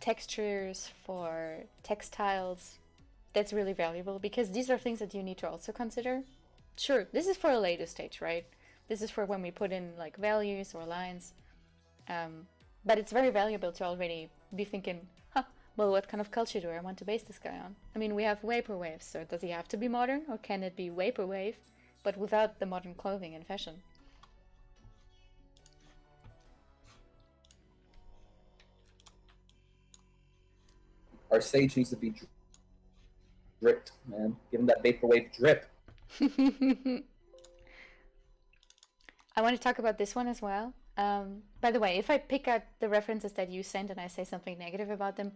textures, for textiles. That's really valuable because these are things that you need to also consider. Sure, this is for a later stage, right? This is for when we put in like values or lines. But it's very valuable to already be thinking, well, what kind of culture do I want to base this guy on? I mean, we have vaporwave, so does he have to be modern, or can it be vaporwave, but without the modern clothing and fashion? Our sage needs to be dripped, man. Give him that vaporwave drip. I want to talk about this one as well. By the way, if I pick out the references that you sent and I say something negative about them,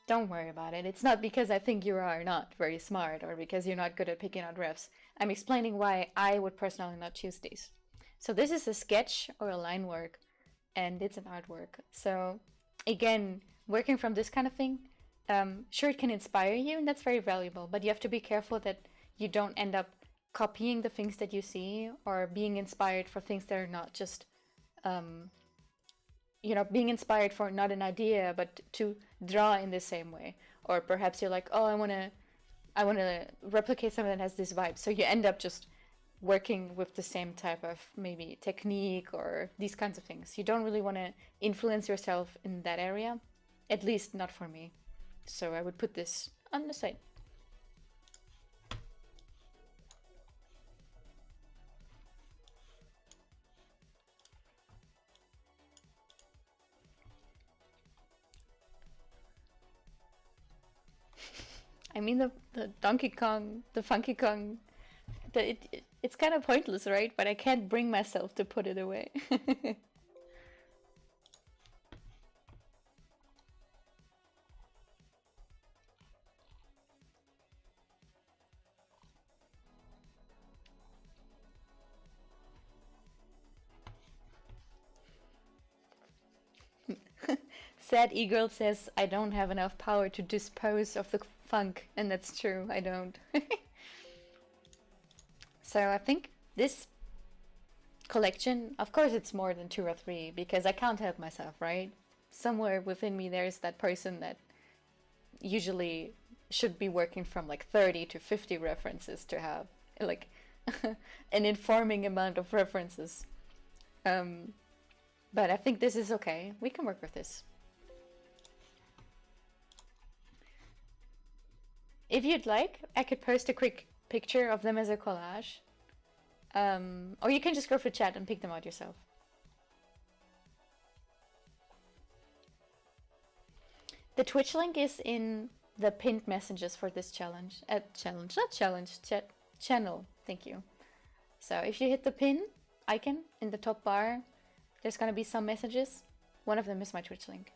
don't worry about it. It's not because I think you are not very smart or because you're not good at picking out refs. I'm explaining why I would personally not choose these. So this is a sketch or a line work, and it's an artwork. So again, working from this kind of thing, sure, it can inspire you, and that's very valuable, but you have to be careful that you don't end up copying the things that you see or being inspired for things that are not just being inspired for not an idea but to draw in the same way. Or perhaps you're like, oh, I want to replicate something that has this vibe, so you end up just working with the same type of maybe technique or these kinds of things. You don't really want to influence yourself in that area, at least not for me. So I would put this on the side. I mean, the Donkey Kong, the Funky Kong, it's kind of pointless, right? But I can't bring myself to put it away. Sad E-Girl says, I don't have enough power to dispose of the funk, and that's true, I don't. So I think this collection, of course it's more than 2 or 3, because I can't help myself, right? Somewhere within me there's that person that usually should be working from like 30 to 50 references to have like an informing amount of references. But I think this is okay. We can work with this. If you'd like, I could post a quick picture of them as a collage. Or you can just go for chat and pick them out yourself. The Twitch link is in the pinned messages for this challenge. Channel. Thank you. So if you hit the pin icon in the top bar, there's gonna be some messages. One of them is my Twitch link.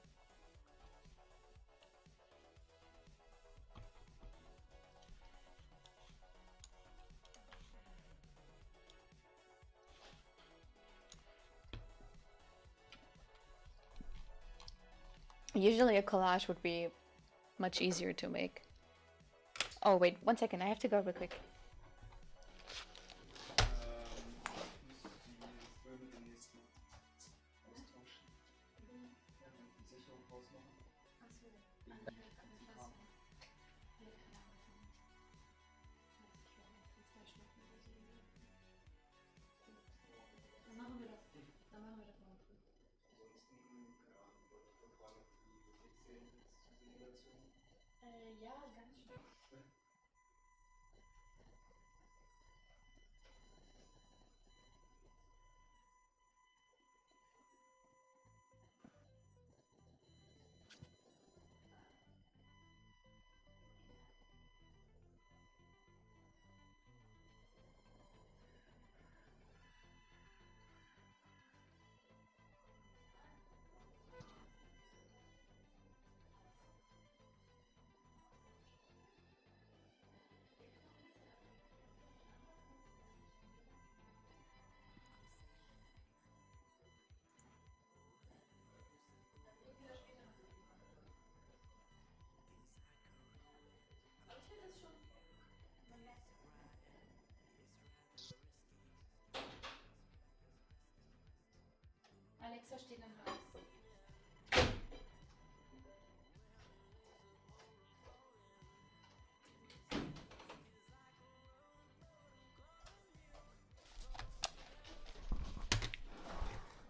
Usually a collage would be much easier to make. Oh wait, 1 second, I have to go real quick.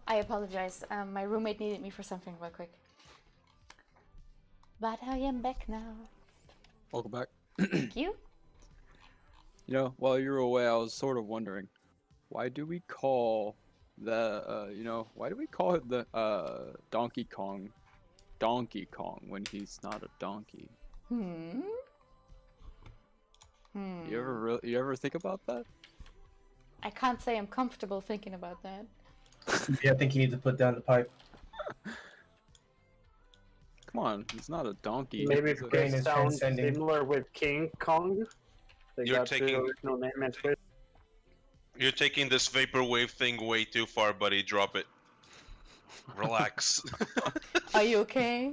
I apologize. My roommate needed me for something real quick. But I am back now. Welcome back. Thank you. You know, while you were away, I was sort of wondering, why do we call why do we call it the Donkey Kong when he's not a donkey? You ever think about that? I can't say I'm comfortable thinking about that. Yeah, I think you need to put down the pipe. Come on, he's not a donkey. Maybe He's it a- Brain could is sound transcending. similar with King Kong. They You're got the taking- original name and twist. You're taking this vaporwave thing way too far, buddy. Drop it. Relax. Are you okay?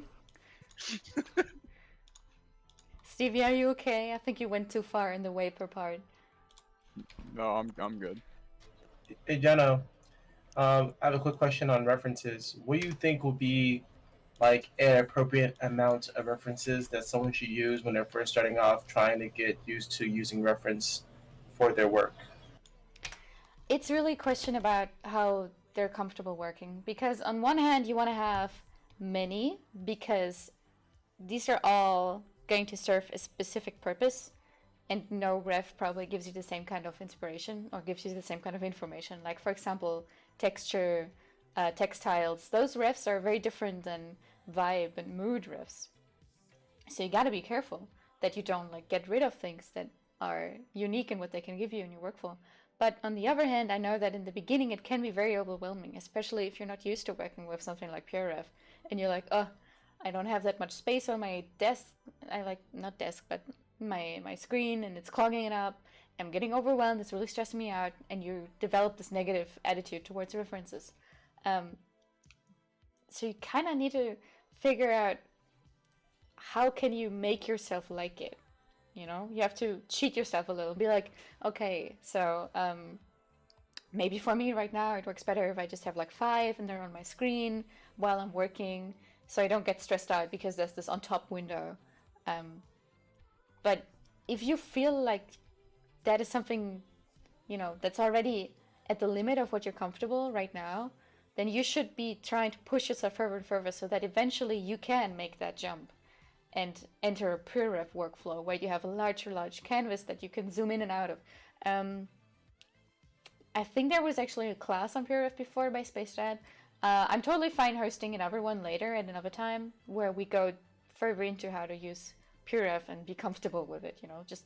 Stevie, are you okay? I think you went too far in the vapor part. No, I'm good. Hey, Jano, I have a quick question on references. What do you think will be like an appropriate amount of references that someone should use when they're first starting off trying to get used to using reference for their work? It's really a question about how they're comfortable working. Because on one hand, you want to have many, because these are all going to serve a specific purpose, and no ref probably gives you the same kind of inspiration or gives you the same kind of information. Like, for example, texture, textiles, those refs are very different than vibe and mood refs. So you gotta be careful that you don't like get rid of things that are unique in what they can give you in your workflow. But on the other hand, I know that in the beginning it can be very overwhelming, especially if you're not used to working with something like PureRef, and you're like, oh, I don't have that much space on my desk. I like not desk, but my screen, and it's clogging it up. I'm getting overwhelmed. It's really stressing me out, and you develop this negative attitude towards references. So you kind of need to figure out how can you make yourself like it. You know, you have to cheat yourself a little. Be like, okay, so maybe for me right now it works better if I just have like 5 and they're on my screen while I'm working, so I don't get stressed out because there's this on top window. But if you feel like that is something, you know, that's already at the limit of what you're comfortable right now, then you should be trying to push yourself further and further so that eventually you can make that jump and enter a PureRef workflow where you have a large canvas that you can zoom in and out of. I think there was actually a class on PureRef before by Space Dad. I'm totally fine hosting another one later at another time where we go further into how to use PureRef and be comfortable with it, you know, just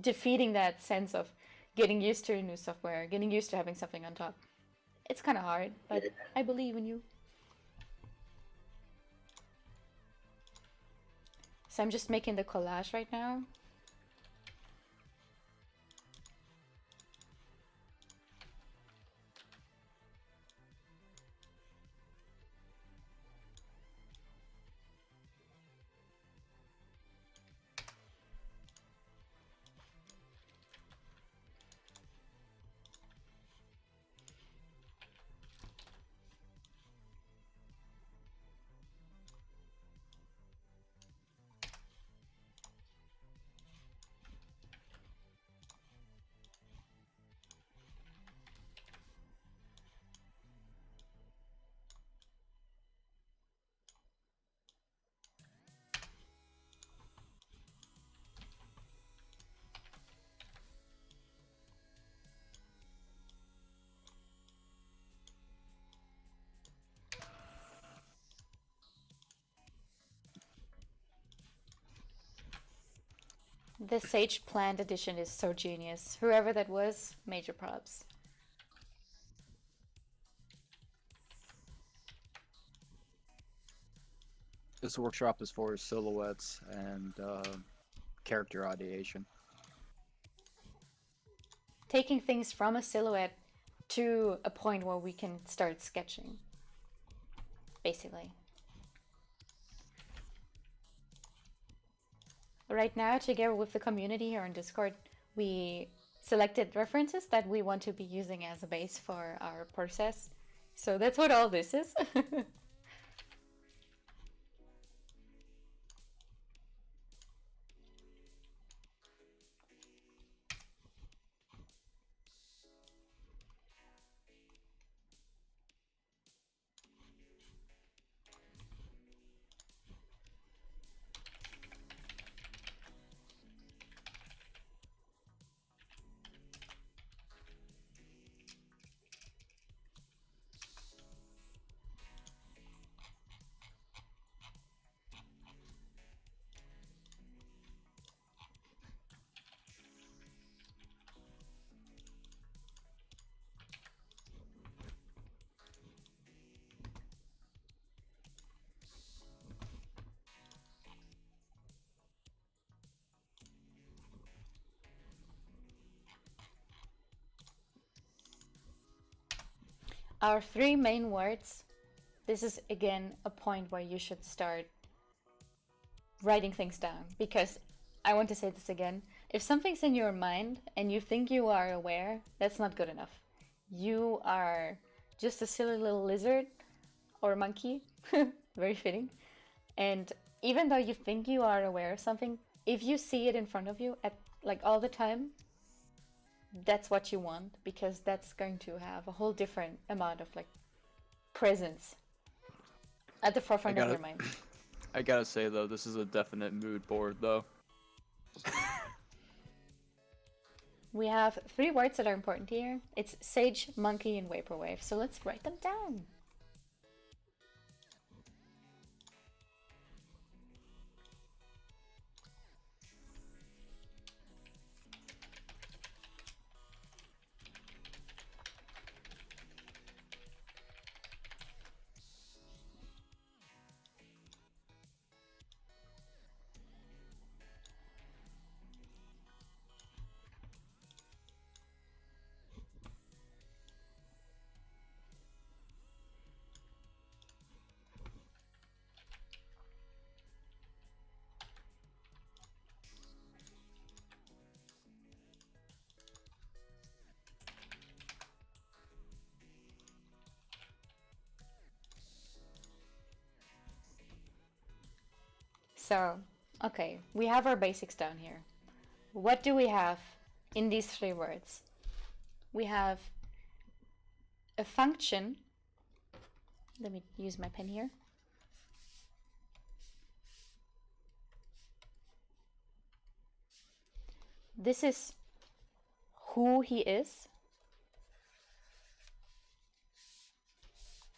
defeating that sense of getting used to new software, getting used to having something on top. It's kind of hard, but I believe in you. So I'm just making the collage right now. The Sage Plant edition is so genius. Whoever that was, major props. This workshop is for silhouettes and character ideation. Taking things from a silhouette to a point where we can start sketching, basically. Right now, together with the community here on Discord, we selected references that we want to be using as a base for our process. So that's what all this is. Our three main words. This is again a point where you should start writing things down, because I want to say this again. If something's in your mind and you think you are aware, that's not good enough. You are just a silly little lizard or monkey, very fitting. And even though you think you are aware of something, if you see it in front of you at like all the time, that's what you want, because that's going to have a whole different amount of like presence at the forefront of your mind. I gotta say though, this is a definite mood board though. We have three words that are important here. It's sage, monkey, and vaporwave. So let's write them down. So, okay, we have our basics down here. What do we have in these three words? We have a function. Let me use my pen here. This is who he is.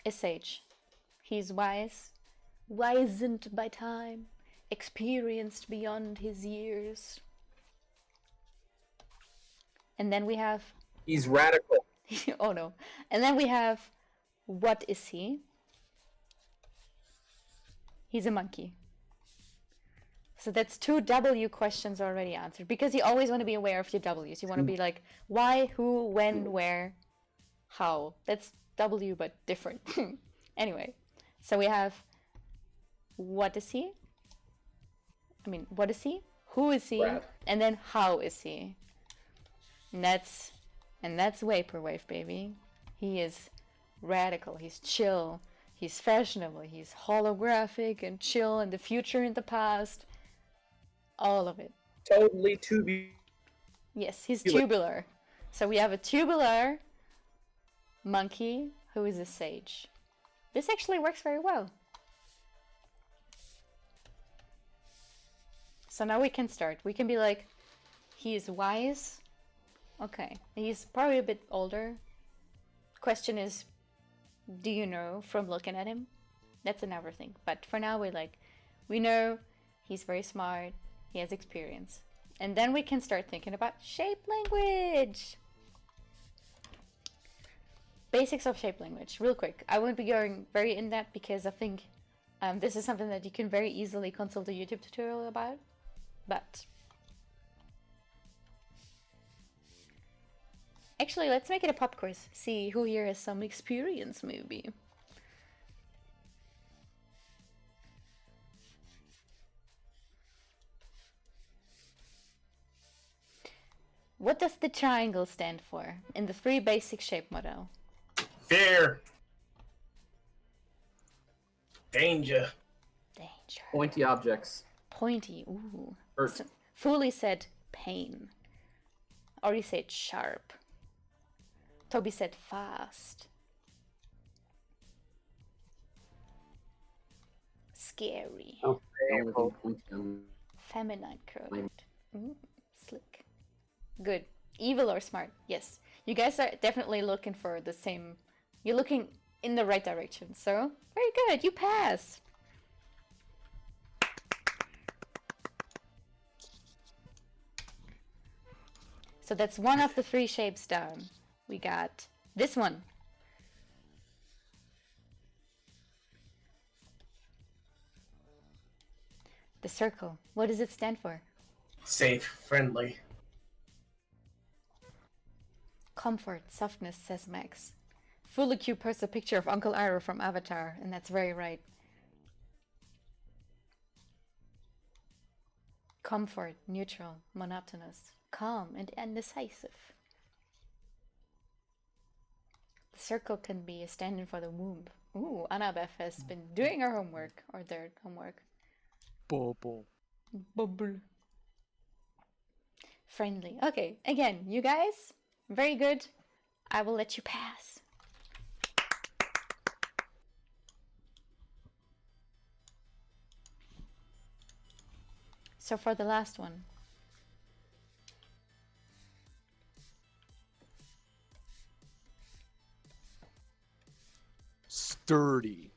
A sage. He's wise, wizened by time, experienced beyond his years. And then we have... He's radical. Oh no. And then we have, what is he? He's a monkey. So that's two W questions already answered, because you always want to be aware of your W's. You want to be like, why, who, when, where, how. That's W, but different. Anyway, so we have, what is he? I mean, what is he? Who is he? Rad. And then how is he? And that's vaporwave, baby. He is radical. He's chill. He's fashionable. He's holographic and chill in the future and the past. All of it. Totally tubular. Yes, he's tubular. So we have a tubular monkey who is a sage. This actually works very well. So now we can start. We can be like, he is wise. Okay, he's probably a bit older. Question is, do you know from looking at him? That's another thing. But for now, we know he's very smart. He has experience. And then we can start thinking about shape language. Basics of shape language, real quick. I won't be going very in depth because I think this is something that you can very easily consult a YouTube tutorial about. But actually, let's make it a pop quiz. See who here has some experience, maybe. What does the triangle stand for in the three basic shape model? Fear. Danger. Danger. Pointy objects. Pointy. Ooh. Hurt. So, Fully said pain. Ori said sharp. Toby said fast. Scary. Oh, Only thing pointy on Feminine code. Ooh, slick. Good. Evil or smart? Yes. You guys are definitely looking for the same. You're looking in the right direction. So, very good. You pass. So that's one of the 3 shapes down. We got this one. The circle. What does it stand for? Safe, friendly. Comfort, softness, says Max. Fully Q posts a picture of Uncle Iroh from Avatar, and that's very right. Comfort, neutral, monotonous, calm, and indecisive. The circle can be a stand-in for the womb. Ooh, Annabeth has been doing her homework, or their homework. Bubble. Bubble. Friendly. Okay, again, you guys, very good. I will let you pass. So for the last one. Sturdy.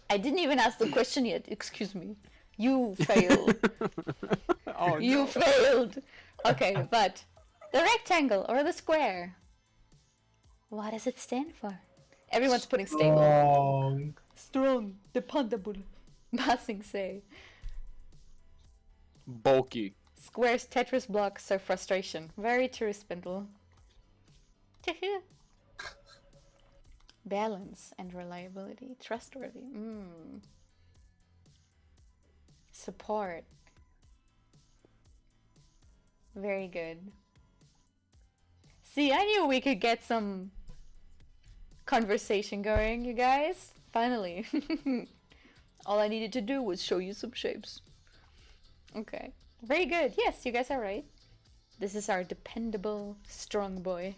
I didn't even ask the question yet, excuse me. You failed. Oh, You no. failed. Okay, but the rectangle or the square. What does it stand for? Everyone's putting stable. Strong. Strong, dependable. Passing say. Bulky. Squares Tetris blocks are frustration. Very true, Spindle. Balance and reliability. Trustworthy. Support. Very good. See, I knew we could get some conversation going, you guys. Finally. All I needed to do was show you some shapes. Okay. Very good. Yes, you guys are right. This is our dependable, strong boy.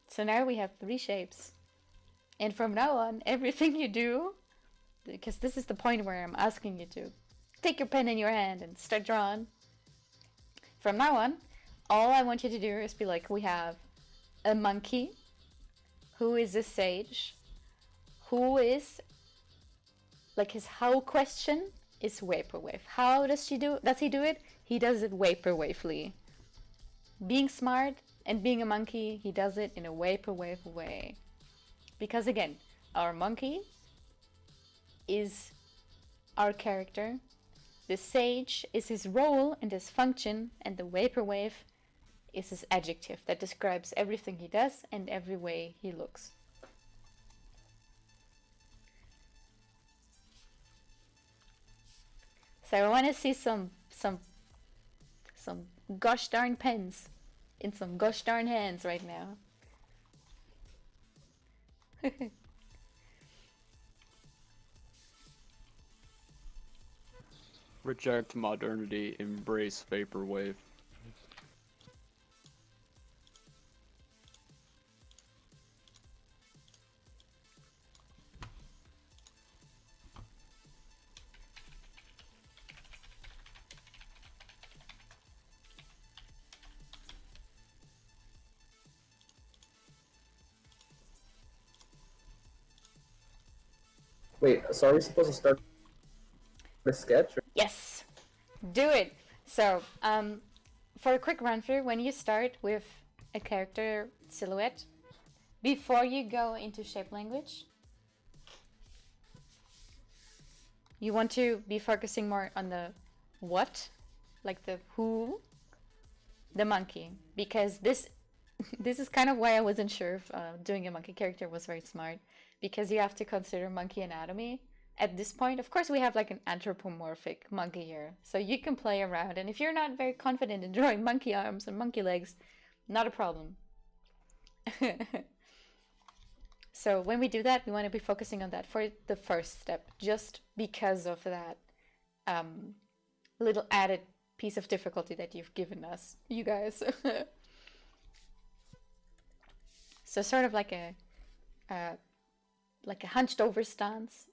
So now we have 3 shapes. And from now on, everything you do, because this is the point where I'm asking you to take your pen in your hand and start drawing. From now on, all I want you to do is be like, we have a monkey, who is a sage, who is, like his how question is vaporwave. How does he do it? He does it vaporwavely. Being smart and being a monkey, he does it in a vaporwave way. Because again, our monkey is our character, the sage is his role and his function, and the vaporwave is his adjective that describes everything he does and every way he looks. So I want to see some gosh darn pens in some gosh darn hands right now. Reject modernity, embrace vaporwave. Wait, so are we supposed to start the sketch? Or... Yes, do it. So, for a quick run through, when you start with a character silhouette, before you go into shape language, you want to be focusing more on the what, like the who, the monkey, because this is kind of why I wasn't sure if doing a monkey character was very smart, because you have to consider monkey anatomy. At this point, of course, we have like an anthropomorphic monkey here, so you can play around, and if you're not very confident in drawing monkey arms and monkey legs, not a problem. So when we do that, we want to be focusing on that for the first step, just because of that little added piece of difficulty that you've given us, you guys. So sort of like a hunched over stance,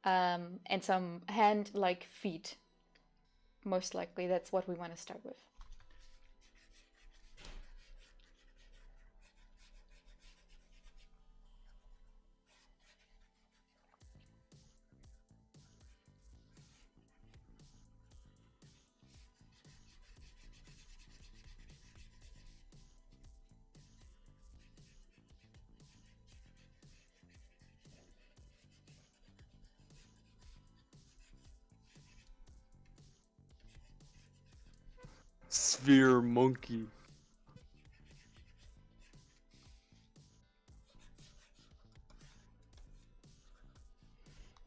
and some hand-like feet. Most likely, that's what we want to start with. Sphere monkey.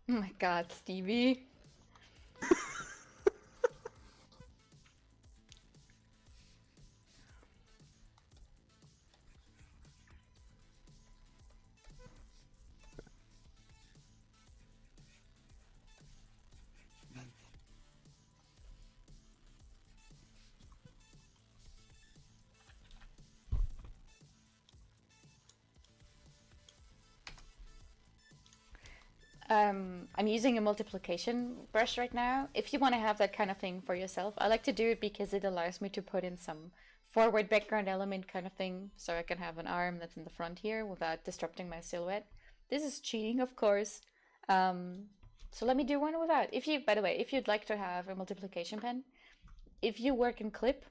Oh my god, Stevie. I'm using a multiplication brush right now. If you want to have that kind of thing for yourself, I like to do it because it allows me to put in some forward background element kind of thing, so I can have an arm that's in the front here without disrupting my silhouette. This is cheating, of course. So let me do one without. If you, by the way, if you'd like to have a multiplication pen, if you work in clip,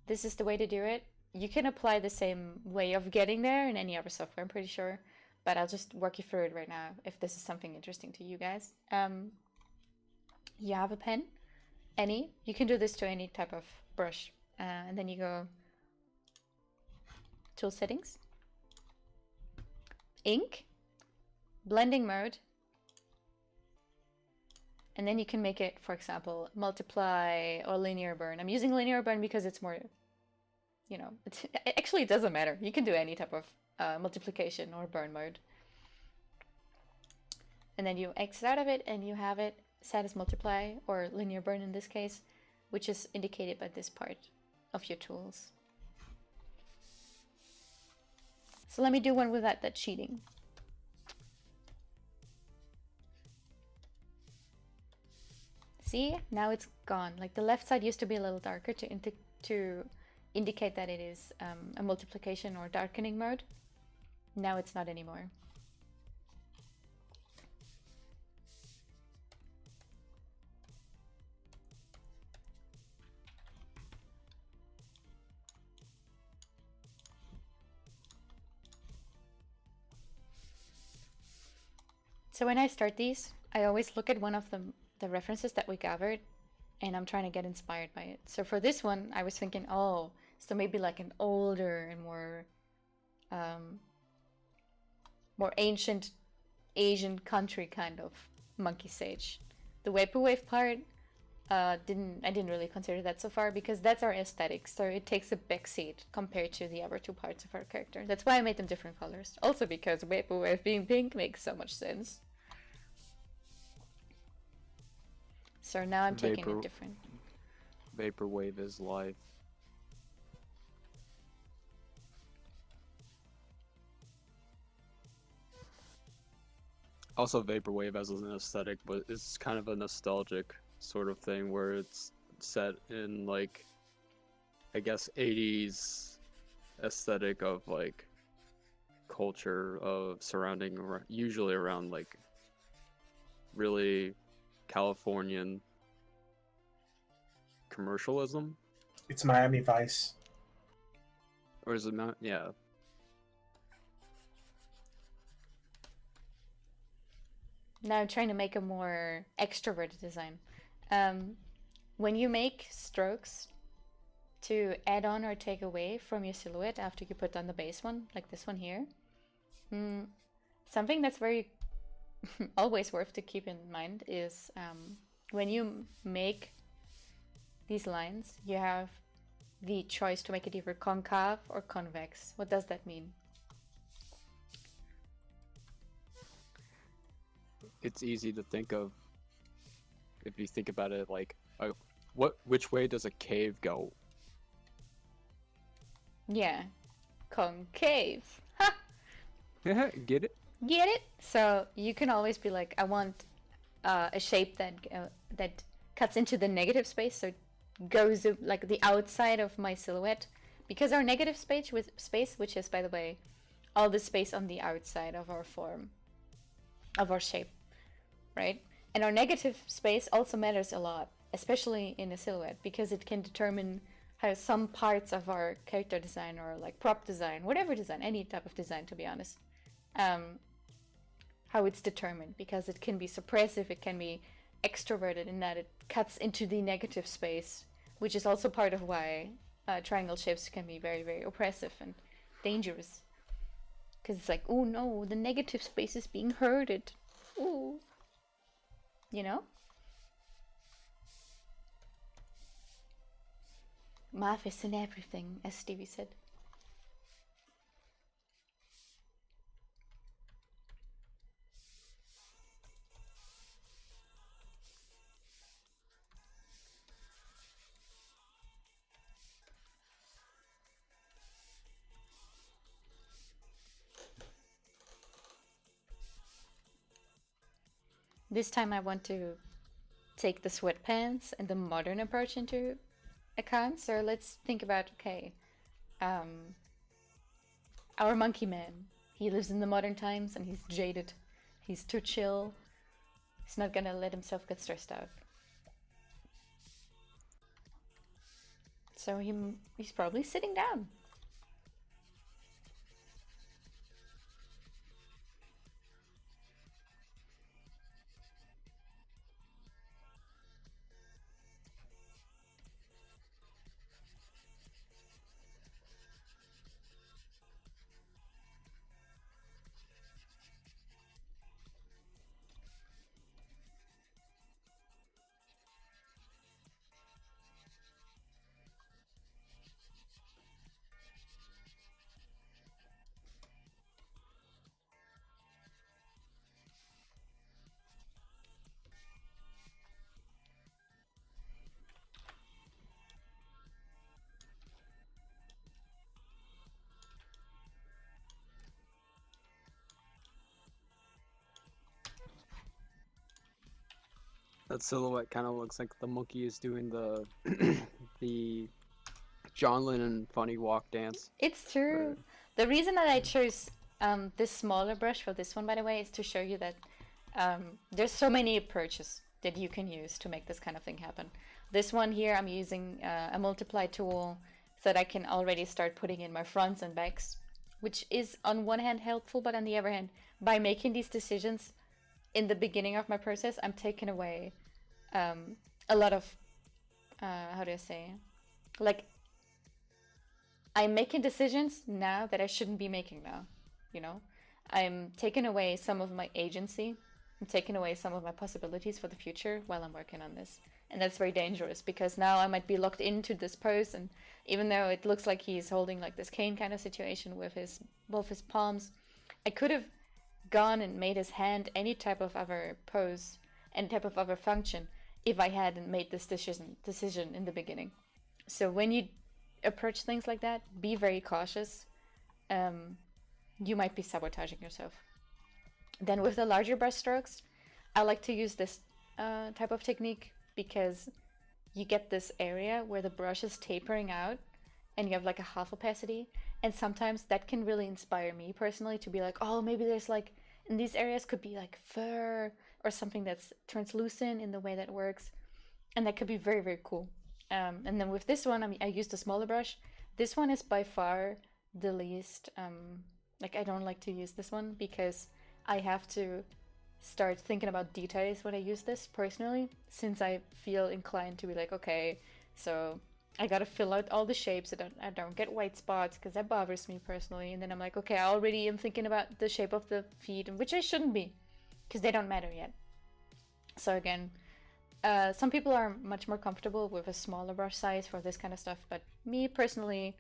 this is the way to do it. You can apply the same way of getting there in any other software, I'm pretty sure. But I'll just walk you through it right now if this is something interesting to you guys. You have a pen, any. You can do this to any type of brush. And then you go Tool Settings, Ink, Blending Mode, and then you can make it, for example, multiply or linear burn. I'm using linear burn because it's more, you know, it doesn't matter. You can do any type of multiplication or burn mode. And then you exit out of it and you have it set as multiply or linear burn in this case, which is indicated by this part of your tools. So let me do one without that cheating. See, now it's gone. Like the left side used to be a little darker to indicate that it is a multiplication or darkening mode. Now it's not anymore. So when I start these, I always look at one of the references that we gathered, and I'm trying to get inspired by it. So for this one, I was thinking, oh, so maybe like an older and more ancient Asian country kind of monkey sage. The vaporwave part, I didn't really consider that so far because that's our aesthetic, so it takes a backseat compared to the other two parts of our character. That's why I made them different colors. Also because vaporwave being pink makes so much sense. So now I'm taking it different. Vaporwave is life. Also, vaporwave as an aesthetic, but it's kind of a nostalgic sort of thing where it's set in like, I guess, 80s aesthetic of like culture of surrounding, usually around like really Californian commercialism. It's Miami Vice. Or is it not? Yeah. Now I'm trying to make a more extroverted design. When you make strokes to add on or take away from your silhouette after you put on the base one, like this one here, something that's very always worth to keep in mind is when you make these lines, you have the choice to make it either concave or convex. What does that mean? It's easy to think of if you think about it like, which way does a cave go? Yeah, concave. Ha! Yeah, get it? Get it? So you can always be like, I want a shape that cuts into the negative space, so it goes like the outside of my silhouette, because our negative space, which is, by the way, all the space on the outside of our form, of our shape, right? And our negative space also matters a lot, especially in a silhouette, because it can determine how some parts of our character design or like prop design, whatever design, any type of design, to be honest, how it's determined, because it can be suppressive, it can be extroverted in that it cuts into the negative space, which is also part of why triangle shapes can be very, very oppressive and dangerous. Because it's like, oh no, the negative space is being hurted. Ooh. You know? Math is in everything, as Stevie said. This time I want to take the sweatpants and the modern approach into account. So let's think about, okay, our monkey man. He lives in the modern times and he's jaded. He's too chill. He's not gonna let himself get stressed out. So he's probably sitting down. That silhouette kind of looks like the monkey is doing the the John Lennon funny walk dance. It's true. Or- The reason that I chose this smaller brush for this one, by the way, is to show you that there's so many approaches that you can use to make this kind of thing happen. This one here, I'm using a multiply tool so that I can already start putting in my fronts and backs, which is on one hand helpful, but on the other hand, by making these decisions in the beginning of my process, I'm taking away a lot of, how do I say, like, I'm making decisions now that I shouldn't be making now, you know? I'm taking away some of my agency. I'm taking away some of my possibilities for the future while I'm working on this. And that's very dangerous, because now I might be locked into this pose, and even though it looks like he's holding like this cane kind of situation with both his palms, I could have gone and made his hand any type of other pose, any type of other function, if I hadn't made this decision in the beginning. So when you approach things like that, be very cautious. You might be sabotaging yourself. Then with the larger brush strokes, I like to use this type of technique, because you get this area where the brush is tapering out and you have like a half opacity, and sometimes that can really inspire me personally to be like, oh, maybe there's like, in these areas could be like fur or something that's translucent in the way that works, and that could be very, very cool. And then with this one, I used a smaller brush. This one is by far the least, like, I don't like to use this one because I have to start thinking about details when I use this personally, since I feel inclined to be like, okay, so I gotta fill out all the shapes so that I don't get white spots, because that bothers me personally. And then I'm like, okay, I already am thinking about the shape of the feet, which I shouldn't be, because they don't matter yet. So again, Some people are much more comfortable with a smaller brush size for this kind of stuff, but me personally,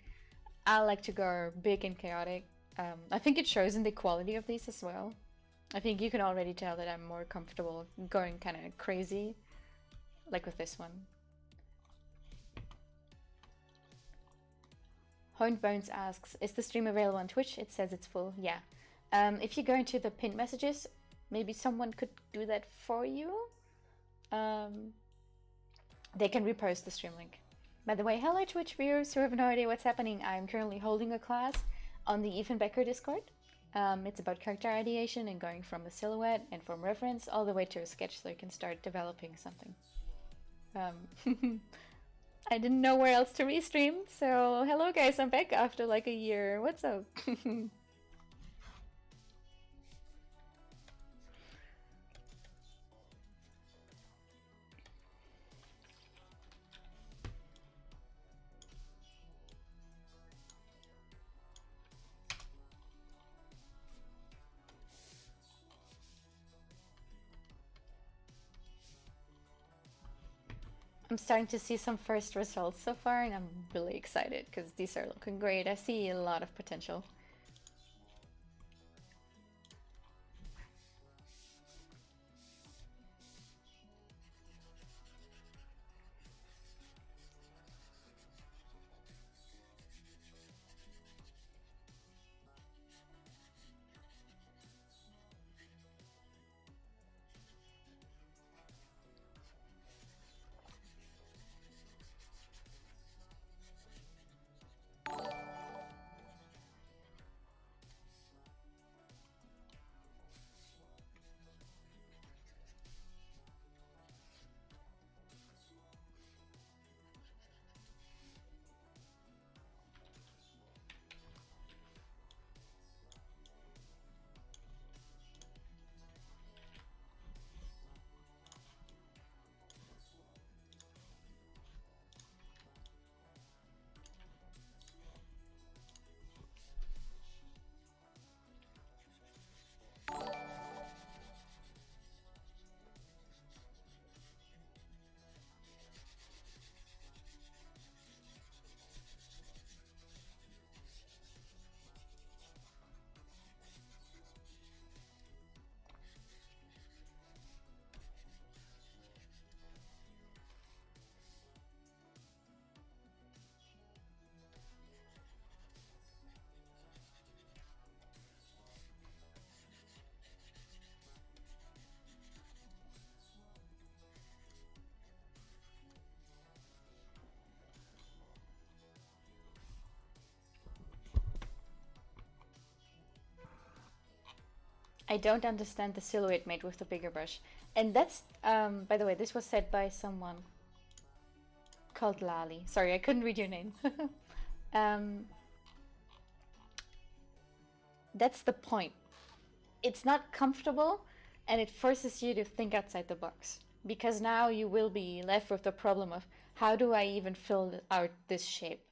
I like to go big and chaotic. I think it shows in the quality of these as well. I think you can already tell that I'm more comfortable going kind of crazy, like with this one. Honed Bones asks, is the stream available on Twitch? It says it's full. Yeah. If you go into the pinned messages, maybe someone could do that for you. They can repost the stream link. By the way, hello Twitch viewers who have no idea what's happening. I'm currently holding a class on the Becker Discord. It's about character ideation and going from a silhouette and from reference all the way to a sketch so you can start developing something. I didn't know where else to restream, so hello guys, I'm back after like a year. What's up? I'm starting to see some first results so far, and I'm really excited because these are looking great. I see a lot of potential. I don't understand the silhouette made with the bigger brush. And that's, by the way, this was said by someone called Lali. Sorry, I couldn't read your name. That's the point. It's not comfortable, and it forces you to think outside the box. Because now you will be left with the problem of, how do I even fill out this shape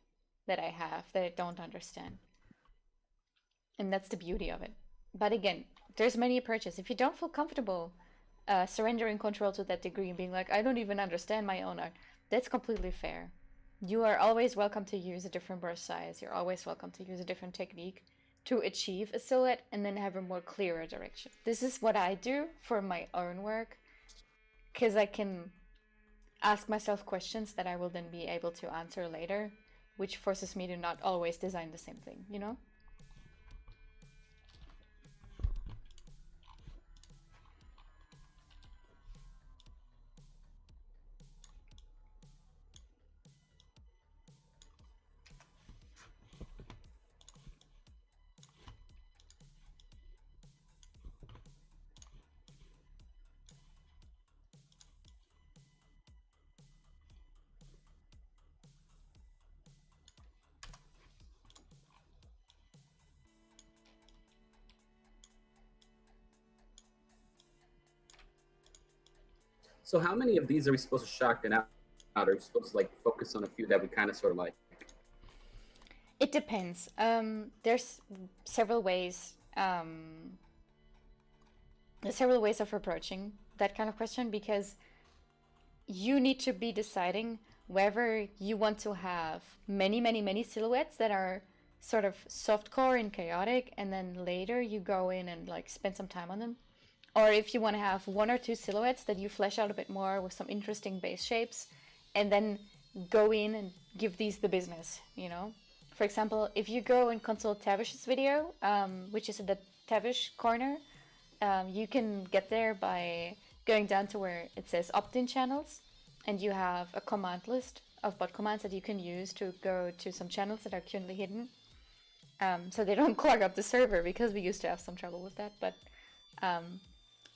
that I have, that I don't understand? And that's the beauty of it. But again, there's many approaches. If you don't feel comfortable surrendering control to that degree and being like, I don't even understand my own art, that's completely fair. You are always welcome to use a different brush size. You're always welcome to use a different technique to achieve a silhouette and then have a more clearer direction. This is what I do for my own work, because I can ask myself questions that I will then be able to answer later, which forces me to not always design the same thing, you know? So how many of these are we supposed to shotgun out? Are we supposed to like focus on a few that we kind of sort of like? It depends. There's several ways. There's several ways of approaching that kind of question, because you need to be deciding whether you want to have many silhouettes that are sort of softcore and chaotic, and then later you go in and like spend some time on them, or if you want to have one or two silhouettes that you flesh out a bit more with some interesting base shapes, and then go in and give these the business, you know? For example, if you go and consult Tavish's video, which is in the Tavish corner, you can get there by going down to where it says opt-in channels, and you have a command list of bot commands that you can use to go to some channels that are currently hidden. So they don't clog up the server, because we used to have some trouble with that, but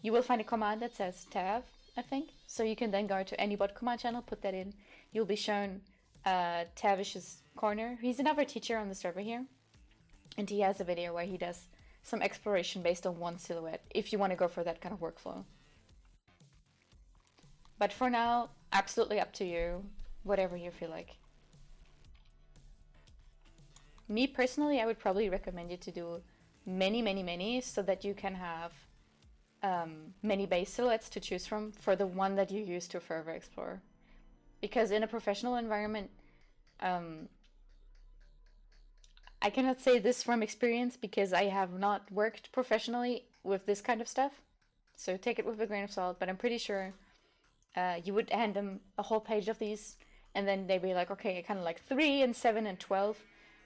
you will find a command that says tav, I think. So you can then go to any bot command channel, put that in. You'll be shown Tavish's corner. He's another teacher on the server here, and he has a video where he does some exploration based on one silhouette, if you want to go for that kind of workflow. But for now, absolutely up to you, whatever you feel like. Me personally, I would probably recommend you to do many, so that you can have many base silhouettes to choose from for the one that you use to further explore. Because in a professional environment, I cannot say this from experience because I have not worked professionally with this kind of stuff, so take it with a grain of salt, but I'm pretty sure you would hand them a whole page of these, and then they'd be like, okay, I kind of like 3 and 7 and 12.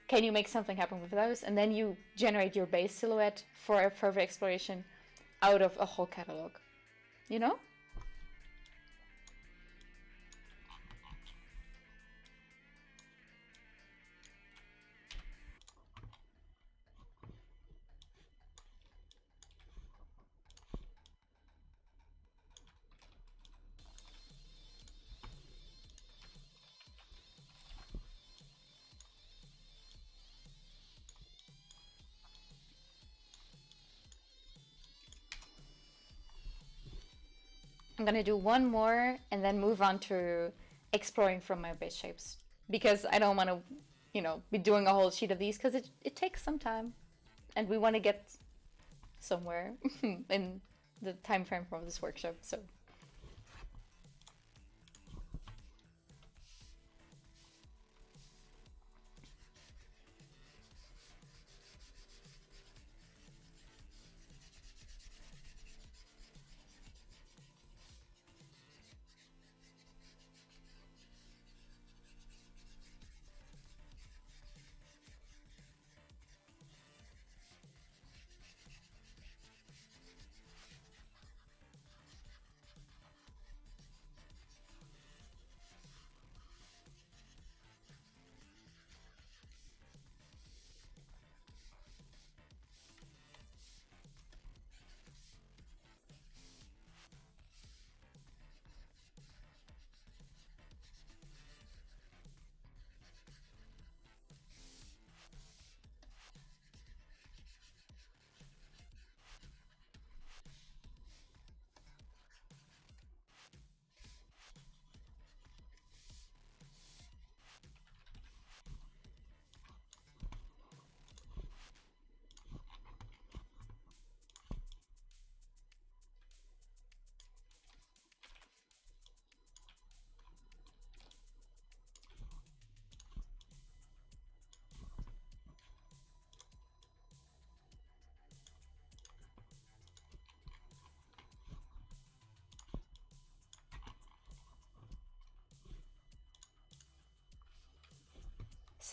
Can you make something happen with those? And then you generate your base silhouette for a further exploration out of a whole catalog. You know? I'm gonna do one more and then move on to exploring from my base shapes, because I don't want to, you know, be doing a whole sheet of these, because it takes some time, and we want to get somewhere in the time frame for this workshop. So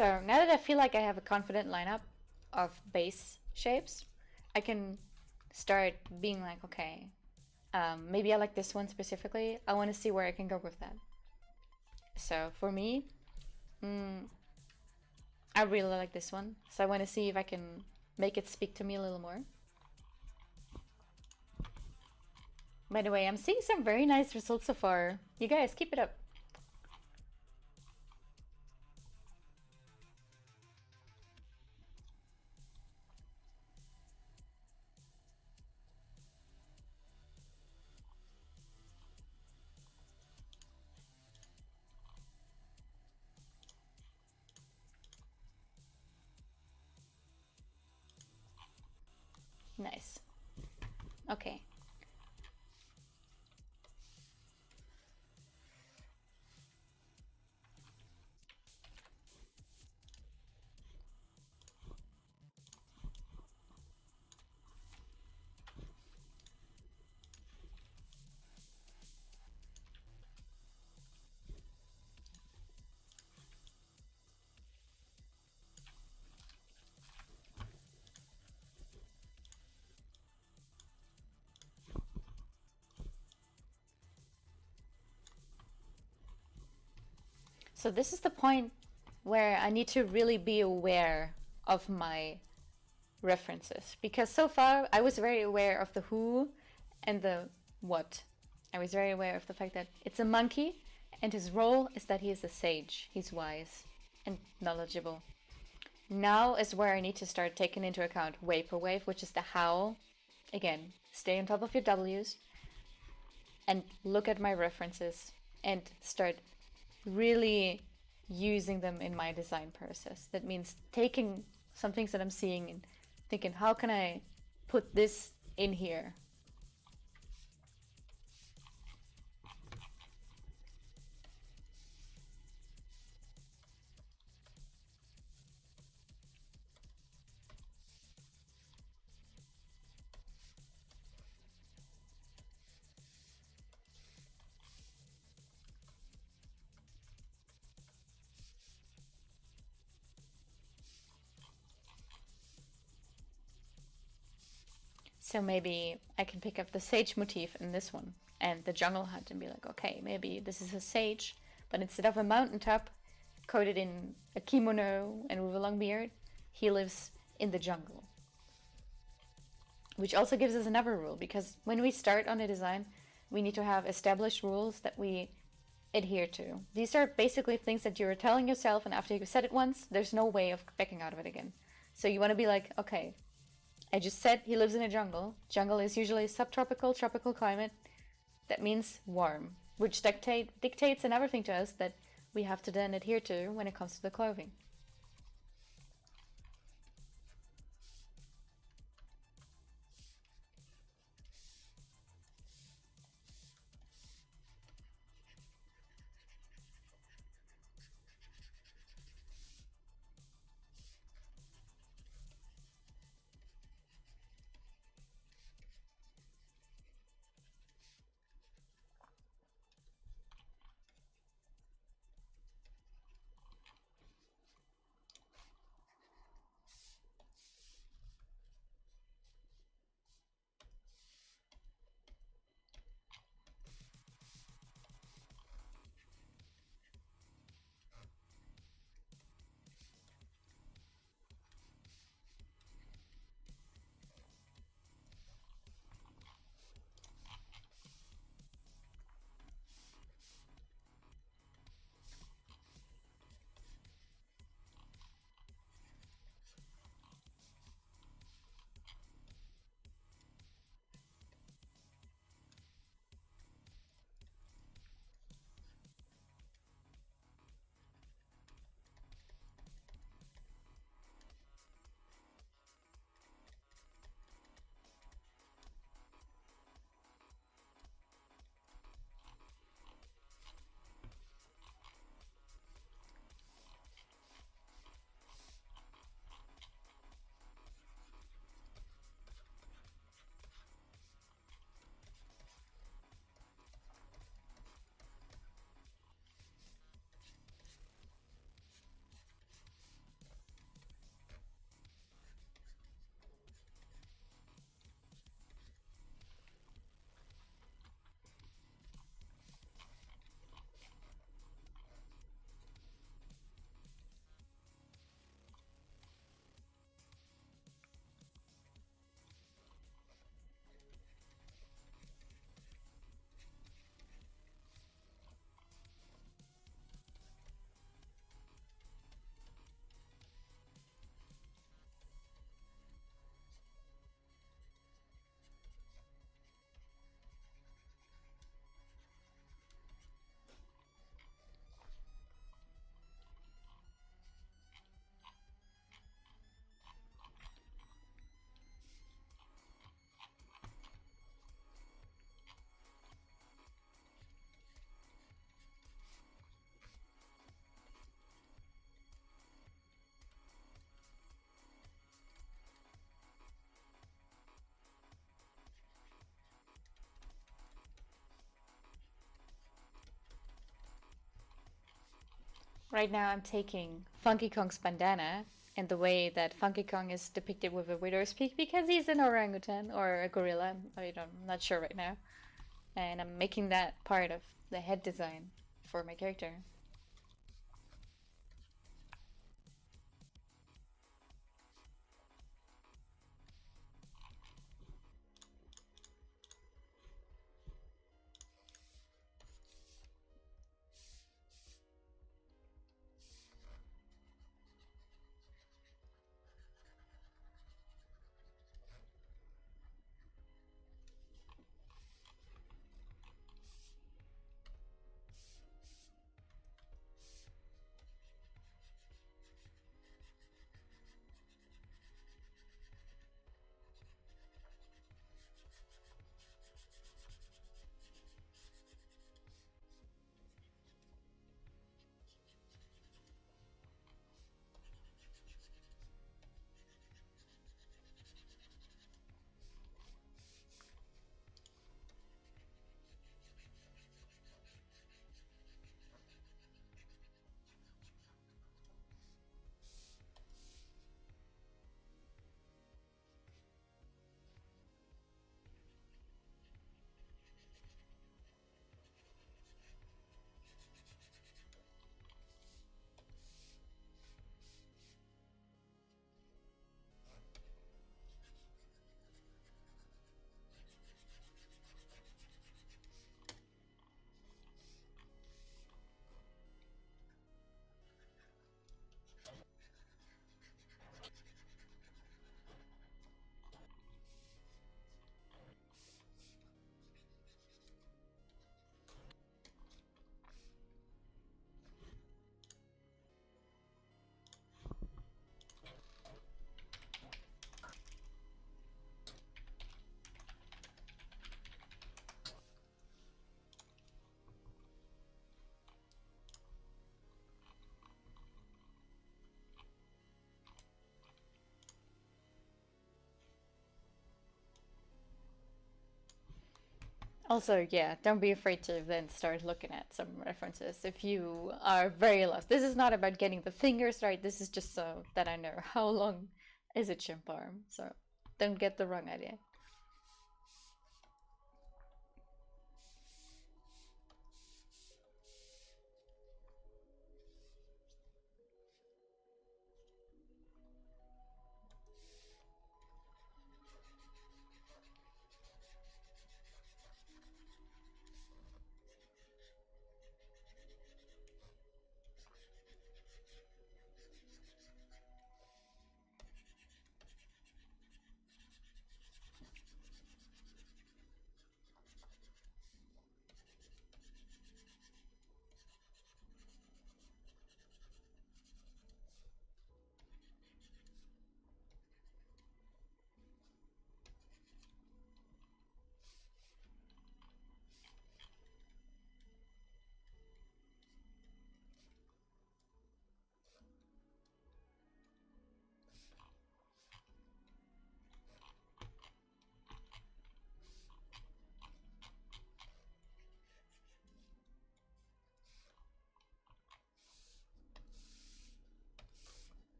So now that I feel like I have a confident lineup of base shapes, I can start being like, okay, maybe I like this one specifically. I want to see where I can go with that. So for me, I really like this one. So I want to see if I can make it speak to me a little more. By the way, I'm seeing some very nice results so far. You guys, keep it up. Nice. Okay. So this is the point where I need to really be aware of my references, because so far I was very aware of the who and the what. I was very aware of the fact that it's a monkey and his role is that he is a sage. He's wise and knowledgeable. Now is where I need to start taking into account vaporwave, which is the how. Again, stay on top of your W's and look at my references and start really using them in my design process. That means taking some things that I'm seeing and thinking, how can I put this in here? So maybe I can pick up the sage motif in this one and the jungle hut and be like, okay, maybe this is a sage, but instead of a mountaintop coated in a kimono and with a long beard, he lives in the jungle. Which also gives us another rule, because when we start on a design, we need to have established rules that we adhere to. These are basically things that you're telling yourself, and after you've said it once, there's no way of backing out of it again. So you want to be like, okay, I just said he lives in a jungle. Jungle is usually a subtropical, tropical climate. That means warm, which dictates another thing to us that we have to then adhere to when it comes to the clothing. Right now I'm taking Funky Kong's bandana and the way that Funky Kong is depicted with a widow's peak, because he's an orangutan or a gorilla. I'm not sure right now. And I'm making that part of the head design for my character. Also, yeah, don't be afraid to then start looking at some references if you are very lost. This is not about getting the fingers right, this is just so that I know how long is a chimp arm, so don't get the wrong idea.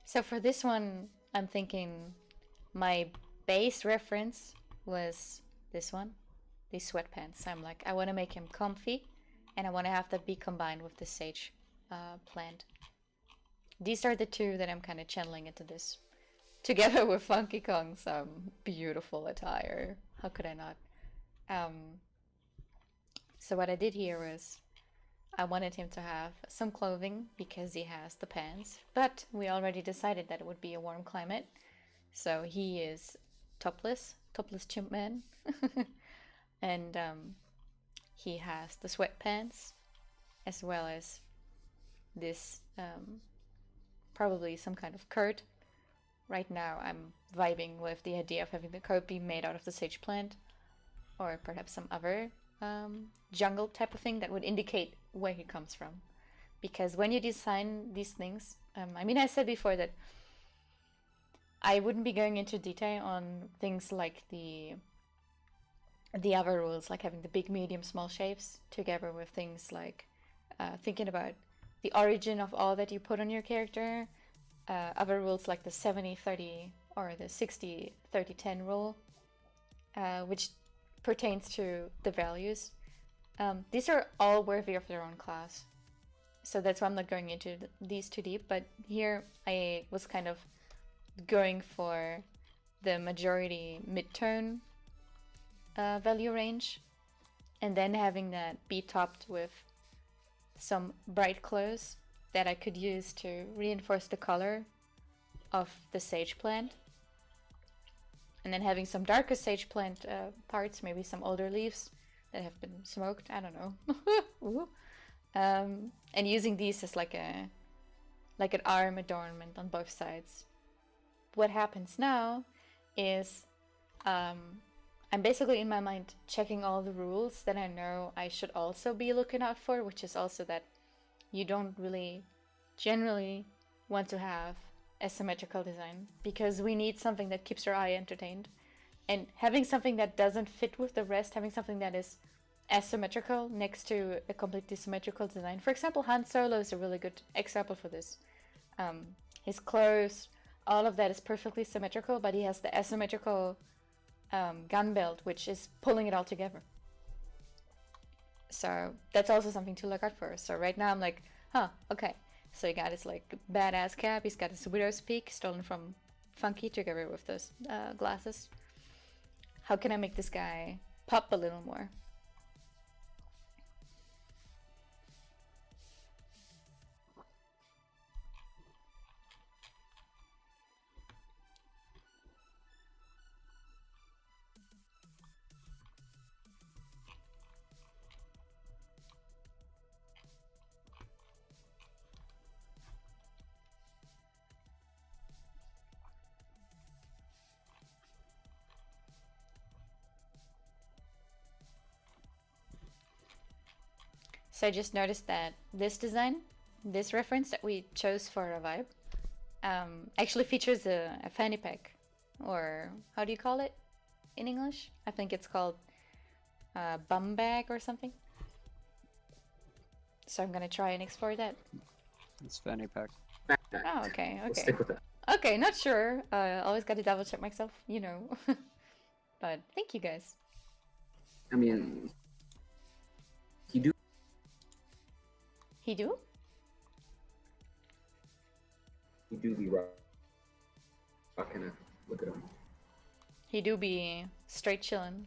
So for this one, I'm thinking my base reference was this one, these sweatpants. I'm like, I want to make him comfy, and I want to have that be combined with the sage plant. These are the two that I'm kind of channeling into this, together with Funky Kong's beautiful attire. How could I not? So what I did here was I wanted him to have some clothing because he has the pants, but we already decided that it would be a warm climate, so he is topless chimp man, and he has the sweatpants as well as this probably some kind of coat. Right now I'm vibing with the idea of having the coat be made out of the sage plant, or perhaps some other jungle type of thing that would indicate where he comes from. Because when you design these things, I mean, I said before that I wouldn't be going into detail on things like the other rules, like having the big, medium, small shapes, together with things like thinking about the origin of all that you put on your character. Other rules like the 70-30 or the 60-30-10 rule, which pertains to the values. These are all worthy of their own class. So that's why I'm not going into these too deep, but here I was kind of going for the majority mid-tone value range, and then having that be topped with some bright clothes that I could use to reinforce the color of the sage plant, and then having some darker sage plant parts, maybe some older leaves that have been smoked, I don't know. And using these as like an arm adornment on both sides. What happens now is I'm basically in my mind checking all the rules that I know I should also be looking out for, which is also that you don't really generally want to have asymmetrical design because we need something that keeps our eye entertained. And having something that doesn't fit with the rest, having something that is asymmetrical next to a completely symmetrical design. For example, Han Solo is a really good example for this. His clothes, all of that is perfectly symmetrical, but he has the asymmetrical gun belt, which is pulling it all together. So that's also something to look out for. So right now I'm like, huh, okay. So he got his like badass cap, he's got his widow's peak stolen from Funky together with those glasses. How can I make this guy pop a little more? So I just noticed that this design, this reference that we chose for a vibe, actually features a fanny pack, or how do you call it in English? I think it's called bum bag or something. So I'm gonna try and explore that. It's fanny pack. Oh, okay, We'll okay. stick with it. Okay, not sure. Always gotta double check myself, you know. But thank you guys. I mean, he do He do? be rocking it. Look at him. He do be straight chillin'.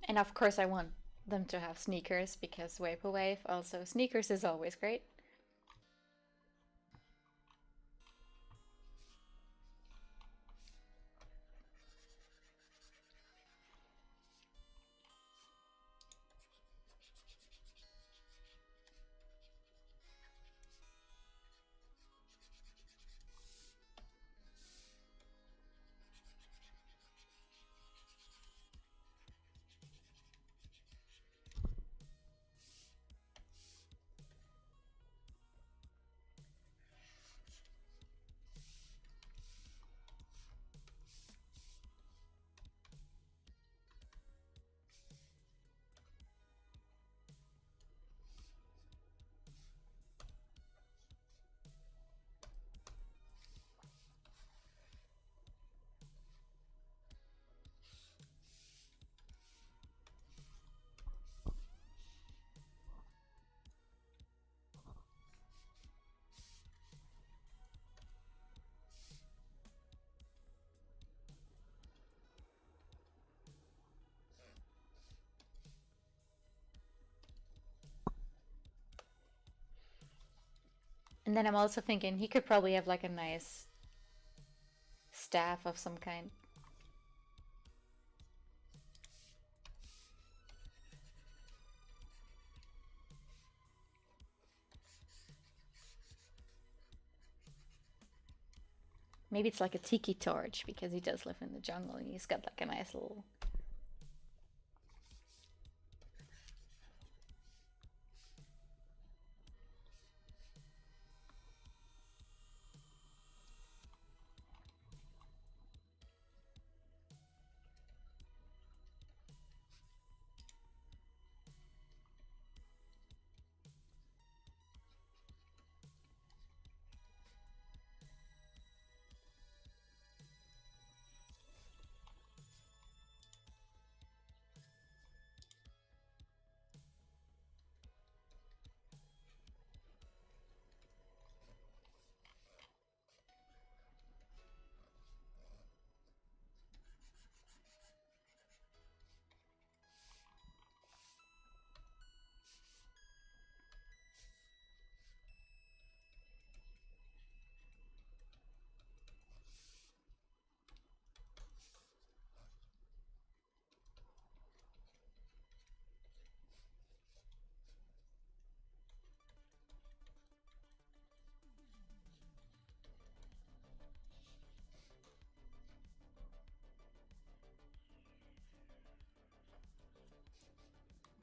And of course I want them to have sneakers because Vaporwave, also sneakers is always great. And then I'm also thinking he could probably have like a nice staff of some kind. Maybe it's like a tiki torch because he does live in the jungle and he's got like a nice little...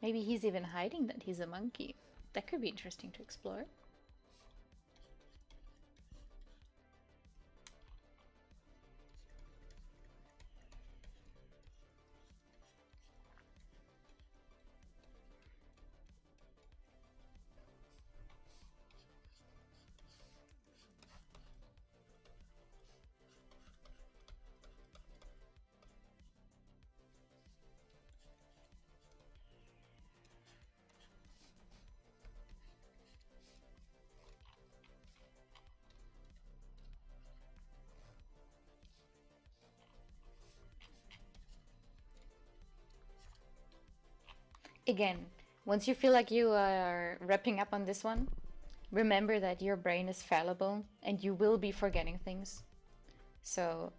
Maybe he's even hiding that he's a monkey. That could be interesting to explore. Again, once you feel like you are wrapping up on this one, remember that your brain is fallible and you will be forgetting things. So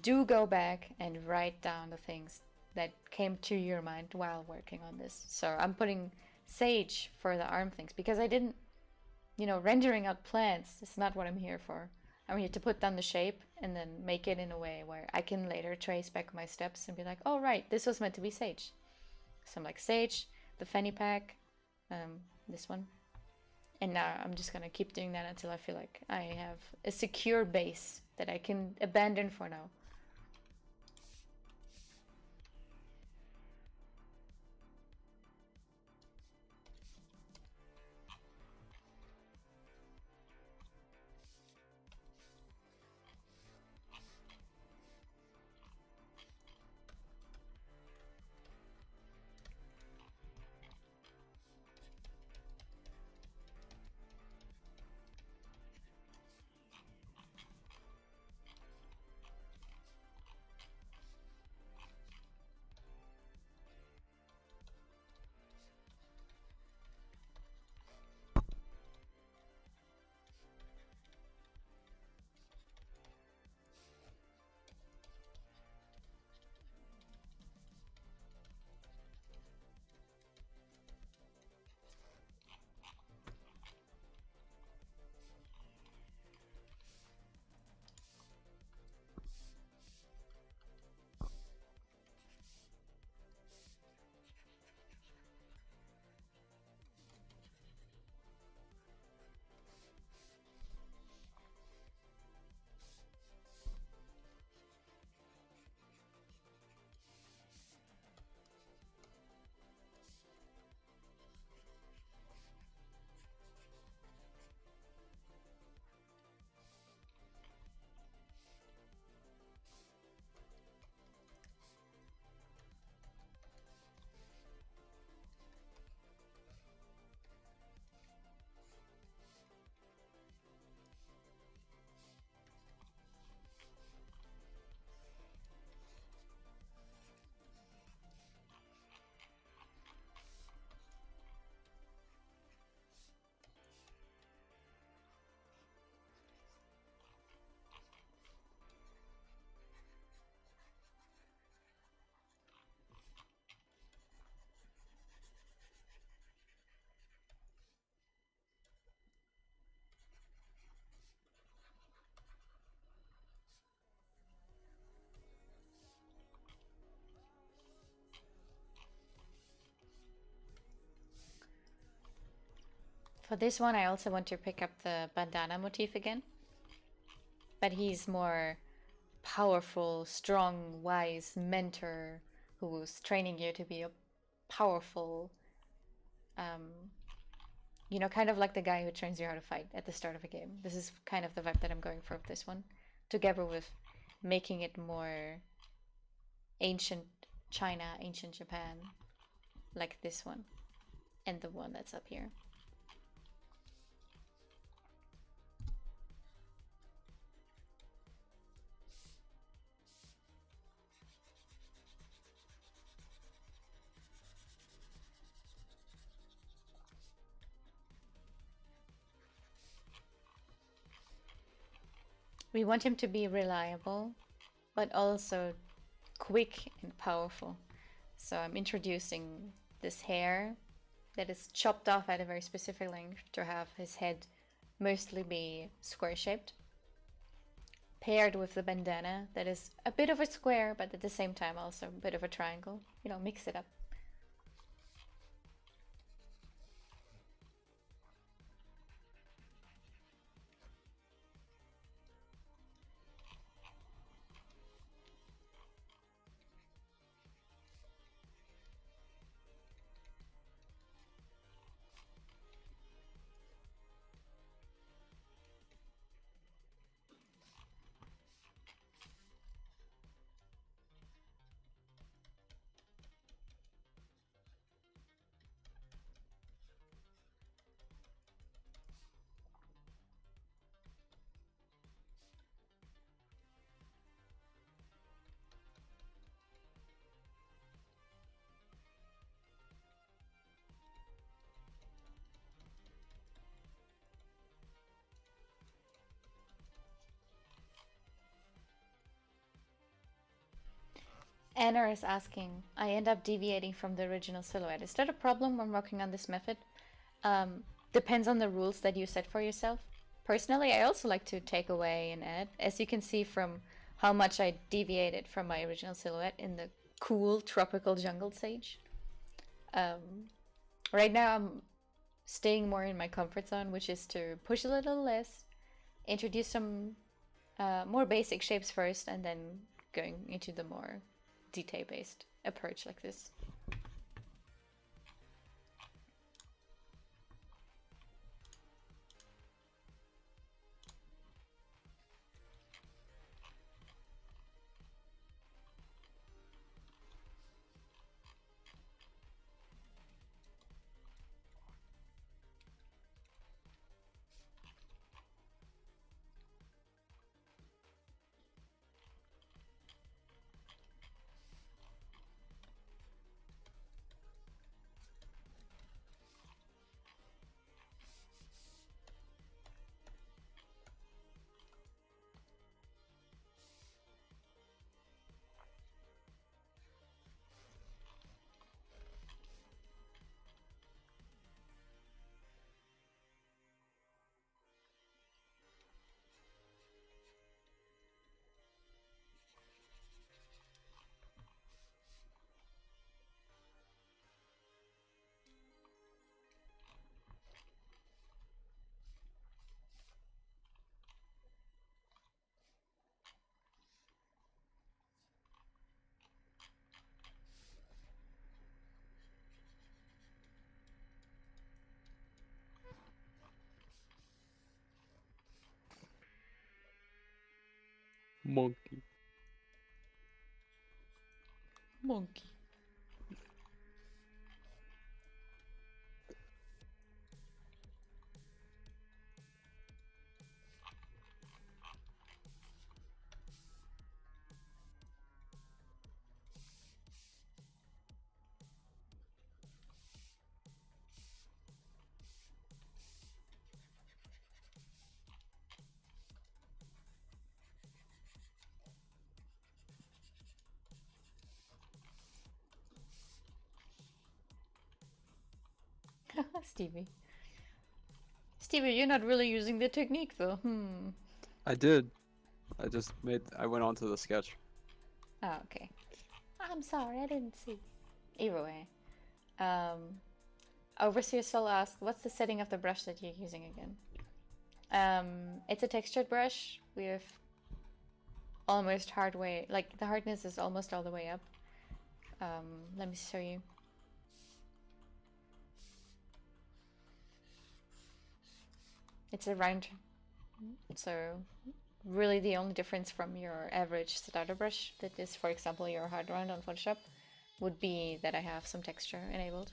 do go back and write down the things that came to your mind while working on this. So I'm putting Sage for the arm things because I didn't, rendering out plants is not what I'm here for. I'm here to put down the shape and then make it in a way where I can later trace back my steps and be like, oh right, this was meant to be Sage. Some like Sage, the fanny pack, this one. And now I'm just gonna keep doing that until I feel like I have a secure base that I can abandon for now. For this one, I also want to pick up the bandana motif again. But he's more powerful, strong, wise mentor who's training you to be a powerful, kind of like the guy who trains you how to fight at the start of a game. This is kind of the vibe that I'm going for with this one, together with making it more ancient China, ancient Japan, like this one, and the one that's up here. We want him to be reliable, but also quick and powerful. So I'm introducing this hair that is chopped off at a very specific length to have his head mostly be square-shaped, paired with the bandana that is a bit of a square, but at the same time also a bit of a triangle. Mix it up. Anna is asking, I end up deviating from the original silhouette. Is that a problem when working on this method? Depends on the rules that you set for yourself. Personally, I also like to take away and add, as you can see from how much I deviated from my original silhouette in the cool tropical jungle stage. Right now I'm staying more in my comfort zone, which is to push a little less, introduce some more basic shapes first, and then going into the more detail-based approach like this. Monkey. Monkey. Stevie. Stevie, you're not really using the technique though. I did. I went on to the sketch. Oh, okay. I'm sorry, I didn't see. Either way. Overseer Soul asks, what's the setting of the brush that you're using again? It's a textured brush with almost like the hardness is almost all the way up. Let me show you. It's a round, so really the only difference from your average starter brush that is, for example, your hard round on Photoshop would be that I have some texture enabled.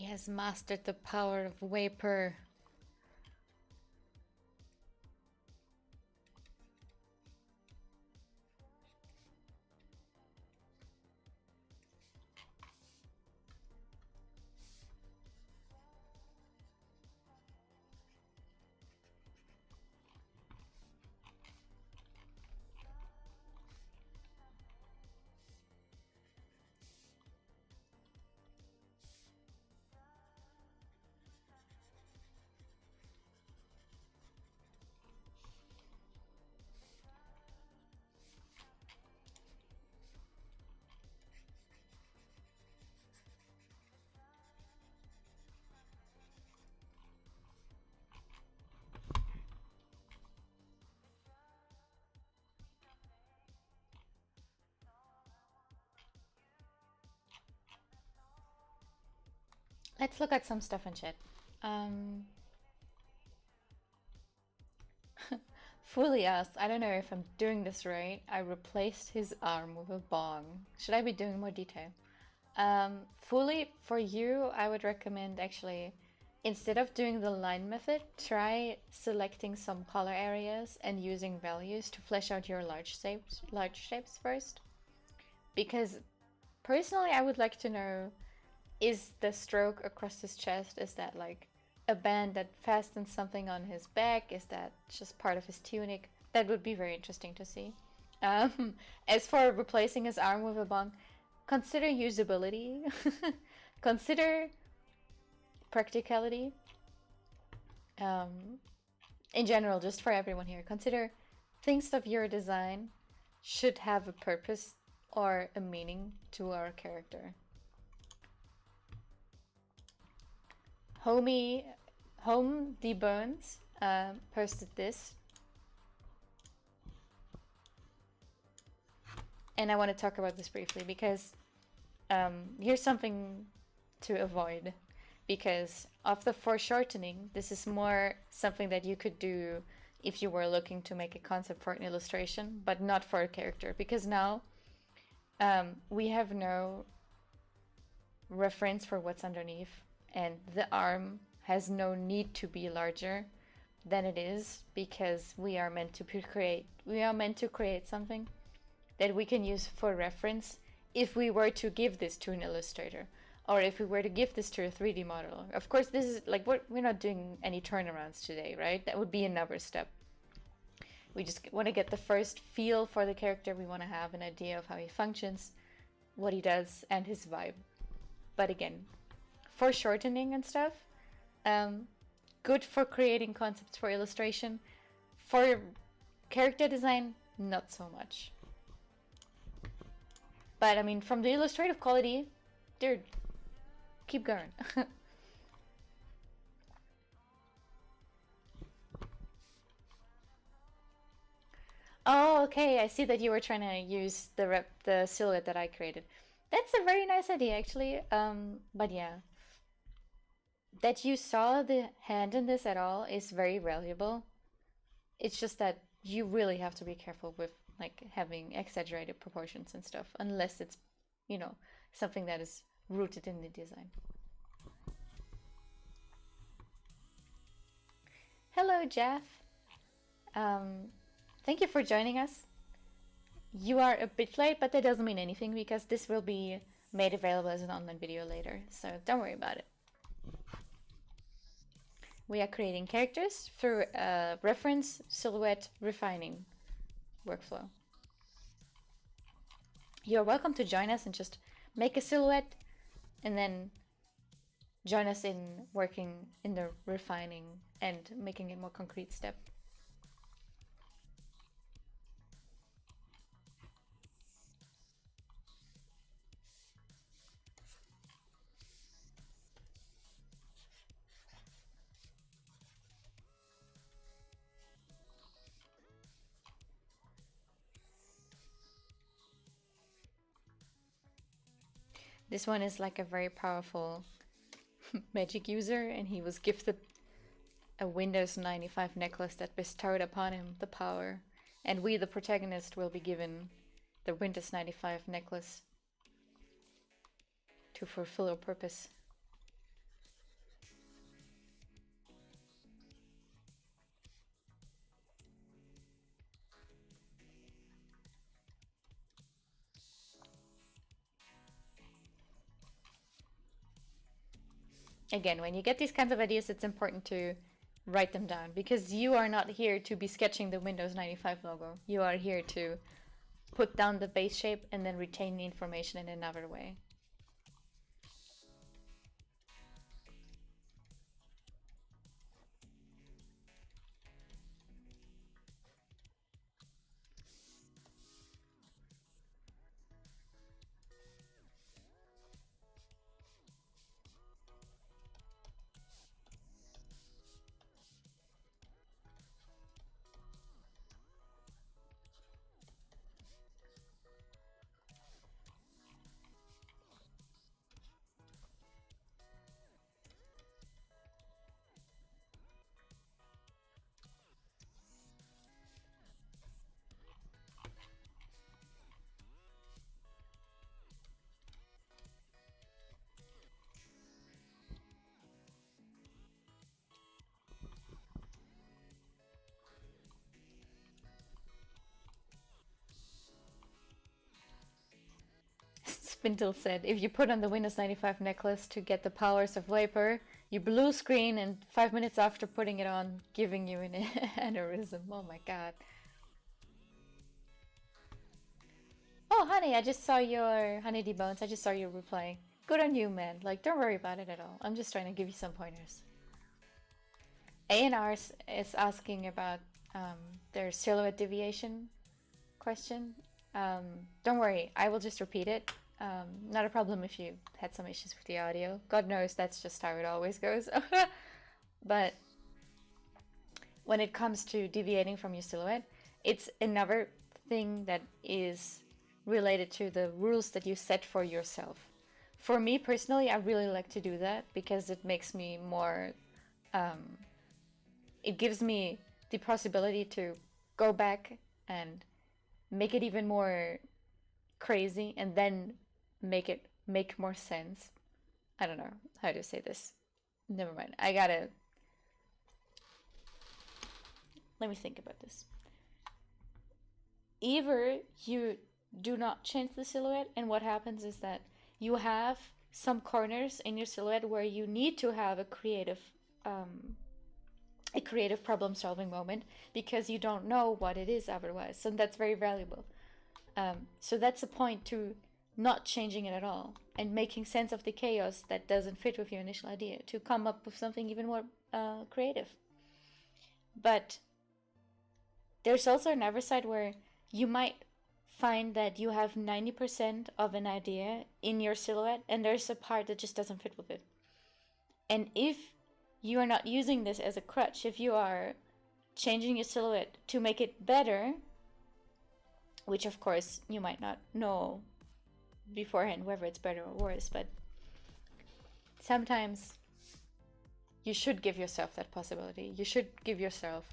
has mastered the power of vapor. Let's look at some stuff in chat. Fully asked, I don't know if I'm doing this right. I replaced his arm with a bong. Should I be doing more detail? Fully, for you, I would recommend actually, instead of doing the line method, try selecting some color areas and using values to flesh out your large shapes first. Because personally, I would like to know, is the stroke across his chest, is that like a band that fastens something on his back? Is that just part of his tunic? That would be very interesting to see. As for replacing his arm with a bong, consider usability. Consider practicality. In general, just for everyone here, consider things of your design should have a purpose or a meaning to our character. Home D Bones posted this, and I want to talk about this briefly because here's something to avoid. Because of the foreshortening, this is more something that you could do if you were looking to make a concept for an illustration, but not for a character. Because now we have no reference for what's underneath, and the arm has no need to be larger than it is, because we are meant to create something that we can use for reference if we were to give this to an illustrator, or if we were to give this to a 3D modeler. Of course, this is like, we're not doing any turnarounds today, right? That would be another step. We just want to get the first feel for the character. We want to have an idea of how he functions, what he does, and his vibe. But again, foreshortening and stuff, good for creating concepts for illustration. For character design, not so much. But I mean, from the illustrative quality, dude, keep going. Oh, okay, I see that you were trying to use the silhouette that I created. That's a very nice idea, actually. But yeah, that you saw the hand in this at all is very valuable. It's just that you really have to be careful with like having exaggerated proportions and stuff, unless it's, you know, something that is rooted in the design. Hello, Jeff. Thank you for joining us. You are a bit late, but that doesn't mean anything because this will be made available as an online video later, so don't worry about it. We are creating characters through a reference, silhouette, refining workflow. You're welcome to join us and just make a silhouette and then join us in working in the refining and making it more concrete step. This one is like a very powerful magic user, and he was gifted a Windows 95 necklace that bestowed upon him the power. And we, the protagonist, will be given the Windows 95 necklace to fulfill our purpose. again, when you get these kinds of ideas, it's important to write them down, because you are not here to be sketching the Windows 95 logo. You are here to put down the base shape and then retain the information in another way. Spindle said, if you put on the Windows 95 necklace to get the powers of Vapor, you blue screen and 5 minutes after putting it on, giving you an aneurysm. Oh my god. Oh, honey, I just saw your Honey D Bones. I just saw your reply. Good on you, man. Like, don't worry about it at all. I'm just trying to give you some pointers. A&R is asking about their silhouette deviation question. Don't worry, I will just repeat it. Not a problem if you had some issues with the audio. God knows that's just how it always goes. But when it comes to deviating from your silhouette, it's another thing that is related to the rules that you set for yourself. For me personally, I really like to do that because it makes me more... it gives me the possibility to go back and make it even more crazy and then make it make more sense. I don't know how to say this. Never mind. Let me think about this. Either you do not change the silhouette, and what happens is that you have some corners in your silhouette where you need to have a creative problem-solving moment because you don't know what it is otherwise. So that's very valuable. So that's the point to not changing it at all and making sense of the chaos that doesn't fit with your initial idea to come up with something even more creative. But there's also another side where you might find that you have 90% of an idea in your silhouette and there's a part that just doesn't fit with it. And if you are not using this as a crutch, if you are changing your silhouette to make it better, which of course you might not know beforehand whether it's better or worse, but sometimes you should give yourself that possibility. You should give yourself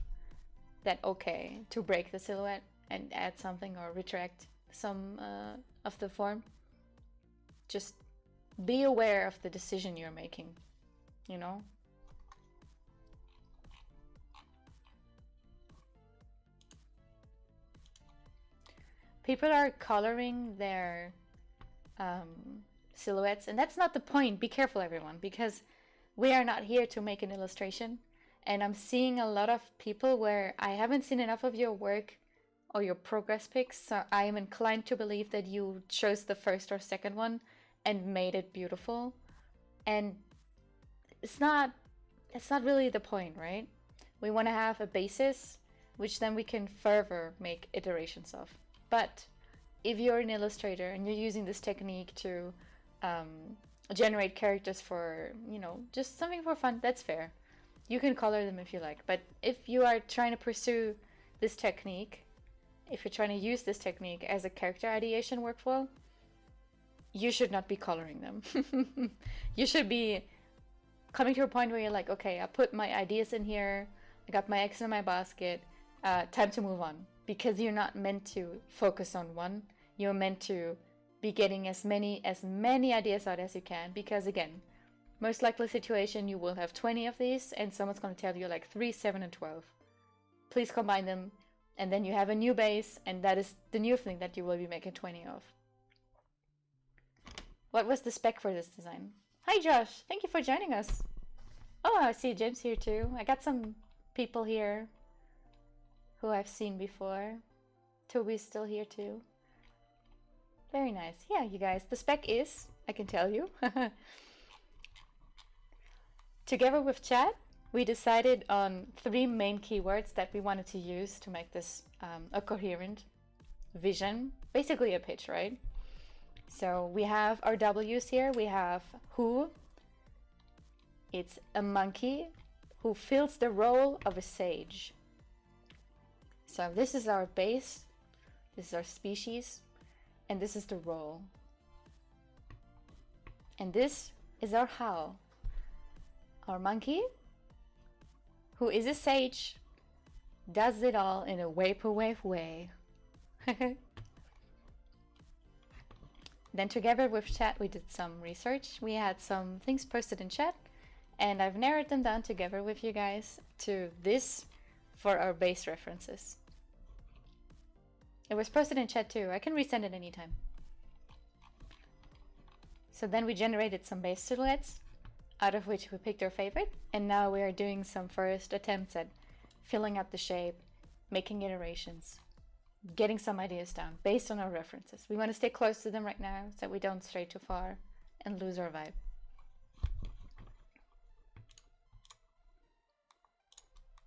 that okay to break the silhouette and add something or retract some of the form. Just be aware of the decision you're making, you know? People are coloring their silhouettes, and that's not the point. Be careful, everyone, because we are not here to make an illustration. And I'm seeing a lot of people where I haven't seen enough of your work or your progress pics, so I am inclined to believe that you chose the first or second one and made it beautiful. And it's not really the point, right? We want to have a basis, which then we can further make iterations of. But if you're an illustrator and you're using this technique to generate characters for, you know, just something for fun, that's fair. You can color them if you like. But if you are trying to pursue this technique, if you're trying to use this technique as a character ideation workflow, you should not be coloring them. You should be coming to a point where you're like, okay, I put my ideas in here, I got my eggs in my basket, time to move on. Because you're not meant to focus on one. You're meant to be getting as many ideas out as you can. Because again, most likely situation, you will have 20 of these and someone's going to tell you like 3, 7, and 12. Please combine them and then you have a new base, and that is the new thing that you will be making 20 of. What was the spec for this design? Hi Josh, thank you for joining us. Oh, I see James here too. I got some people here who I've seen before. Toby's still here too. Very nice. Yeah, you guys, the spec is, I can tell you. Together with chat, we decided on 3 main keywords that we wanted to use to make this a coherent vision, basically a pitch, right? So we have our W's here. We have who. It's a monkey who fills the role of a sage. So this is our base, this is our species, and this is the role. And this is our how. Our monkey, who is a sage, does it all in a vaporwave way. Then together with chat we did some research. We had some things posted in chat, and I've narrowed them down together with you guys to this for our base references. It was posted in chat too. I can resend it anytime. So then we generated some base silhouettes, out of which we picked our favorite, and now we are doing some first attempts at filling out the shape, making iterations, getting some ideas down based on our references. We want to stay close to them right now so that we don't stray too far and lose our vibe.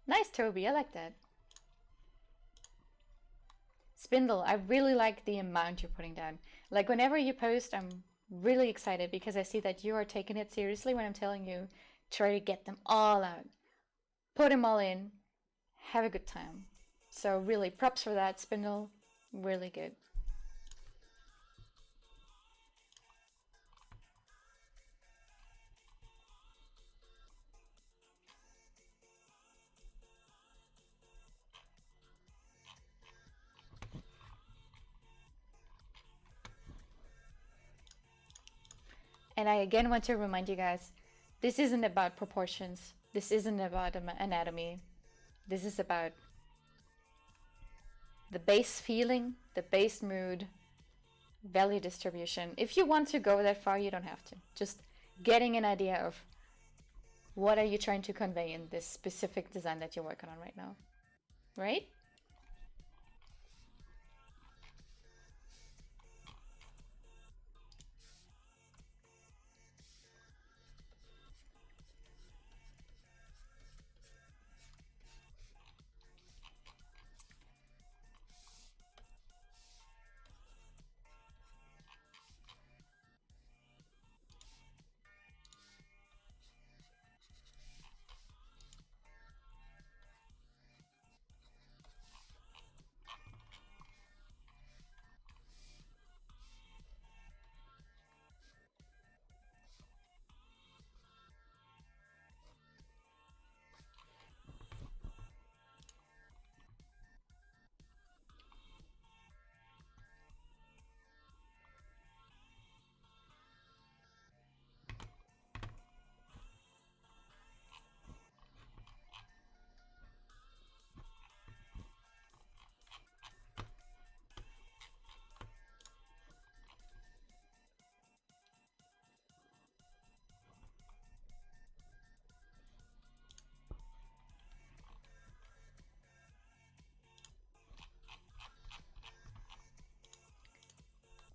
Nice, Toby, I like that. Spindle, I really like the amount you're putting down. Like whenever you post, I'm really excited because I see that you are taking it seriously when I'm telling you, try to get them all out. Put them all in, have a good time. So really, props for that, Spindle. Really good. And I again want to remind you guys, this isn't about proportions. This isn't about anatomy. This is about the base feeling, the base mood, value distribution. If you want to go that far, you don't have to. Just getting an idea of what are you trying to convey in this specific design that you're working on right now, right?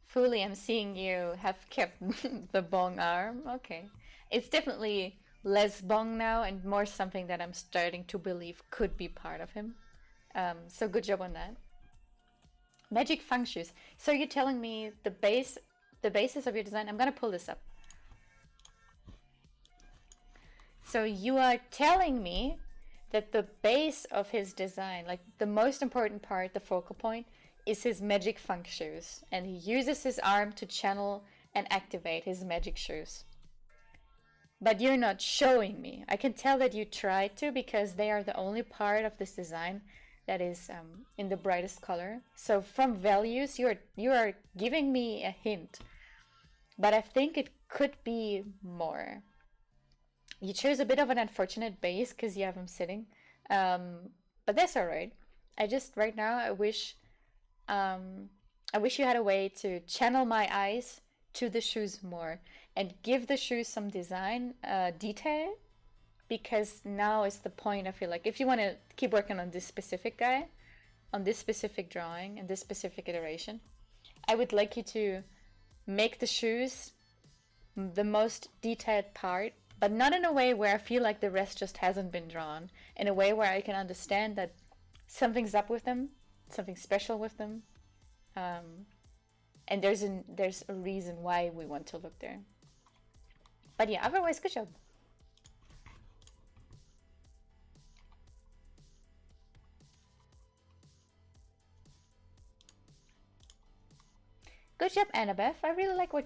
Fully, I'm seeing you have kept the bong arm. Okay. It's definitely less bong now and more something that I'm starting to believe could be part of him. So good job on that. Magic functions. So you're telling me the basis of your design, I'm gonna pull this up. So you are telling me that the base of his design, like the most important part, the focal point, is his magic funk shoes, and he uses his arm to channel and activate his magic shoes. But you're not showing me. I can tell that you tried to because they are the only part of this design that is in the brightest color. So from values, you are giving me a hint, but I think it could be more. You chose a bit of an unfortunate base because you have him sitting, but that's all right. I just right now I wish you had a way to channel my eyes to the shoes more. and give the shoes some design detail, because now is the point. I feel like if you want to keep working on this specific guy, on this specific drawing and this specific iteration, I would like you to make the shoes the most detailed part, but not in a way where I feel like the rest just hasn't been drawn, in a way where I can understand that something's up with them, something special with them, and there's a reason why we want to look there. But yeah, otherwise, good job. Good job, Annabeth. I really like where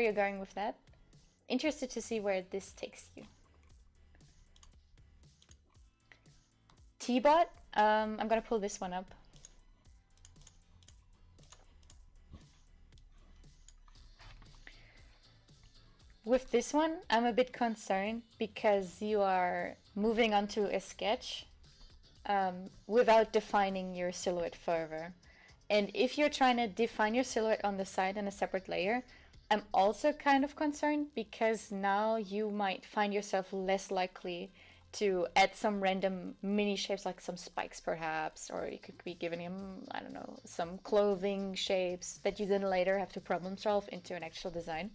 you're going with that. Interested to see where this takes you. T-Bot, I'm gonna pull this one up. With this one, I'm a bit concerned because you are moving onto a sketch without defining your silhouette further. And if you're trying to define your silhouette on the side in a separate layer, I'm also kind of concerned because now you might find yourself less likely to add some random mini shapes, like some spikes perhaps, or you could be giving him, I don't know, some clothing shapes that you then later have to problem solve into an actual design.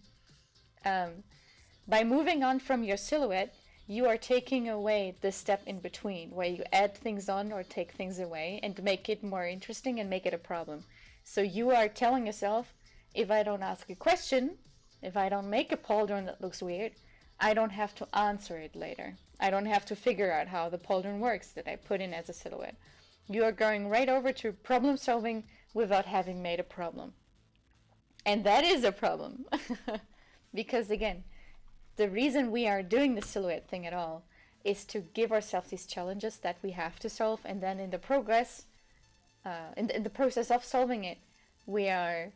By moving on from your silhouette, you are taking away the step in between where you add things on or take things away and make it more interesting and make it a problem. So you are telling yourself, if I don't ask a question, if I don't make a pauldron that looks weird, I don't have to answer it later. I don't have to figure out how the pauldron works that I put in as a silhouette. You are going right over to problem solving without having made a problem. And that is a problem. Because again, the reason we are doing the silhouette thing at all is to give ourselves these challenges that we have to solve, and then in the progress, in the process of solving it, we are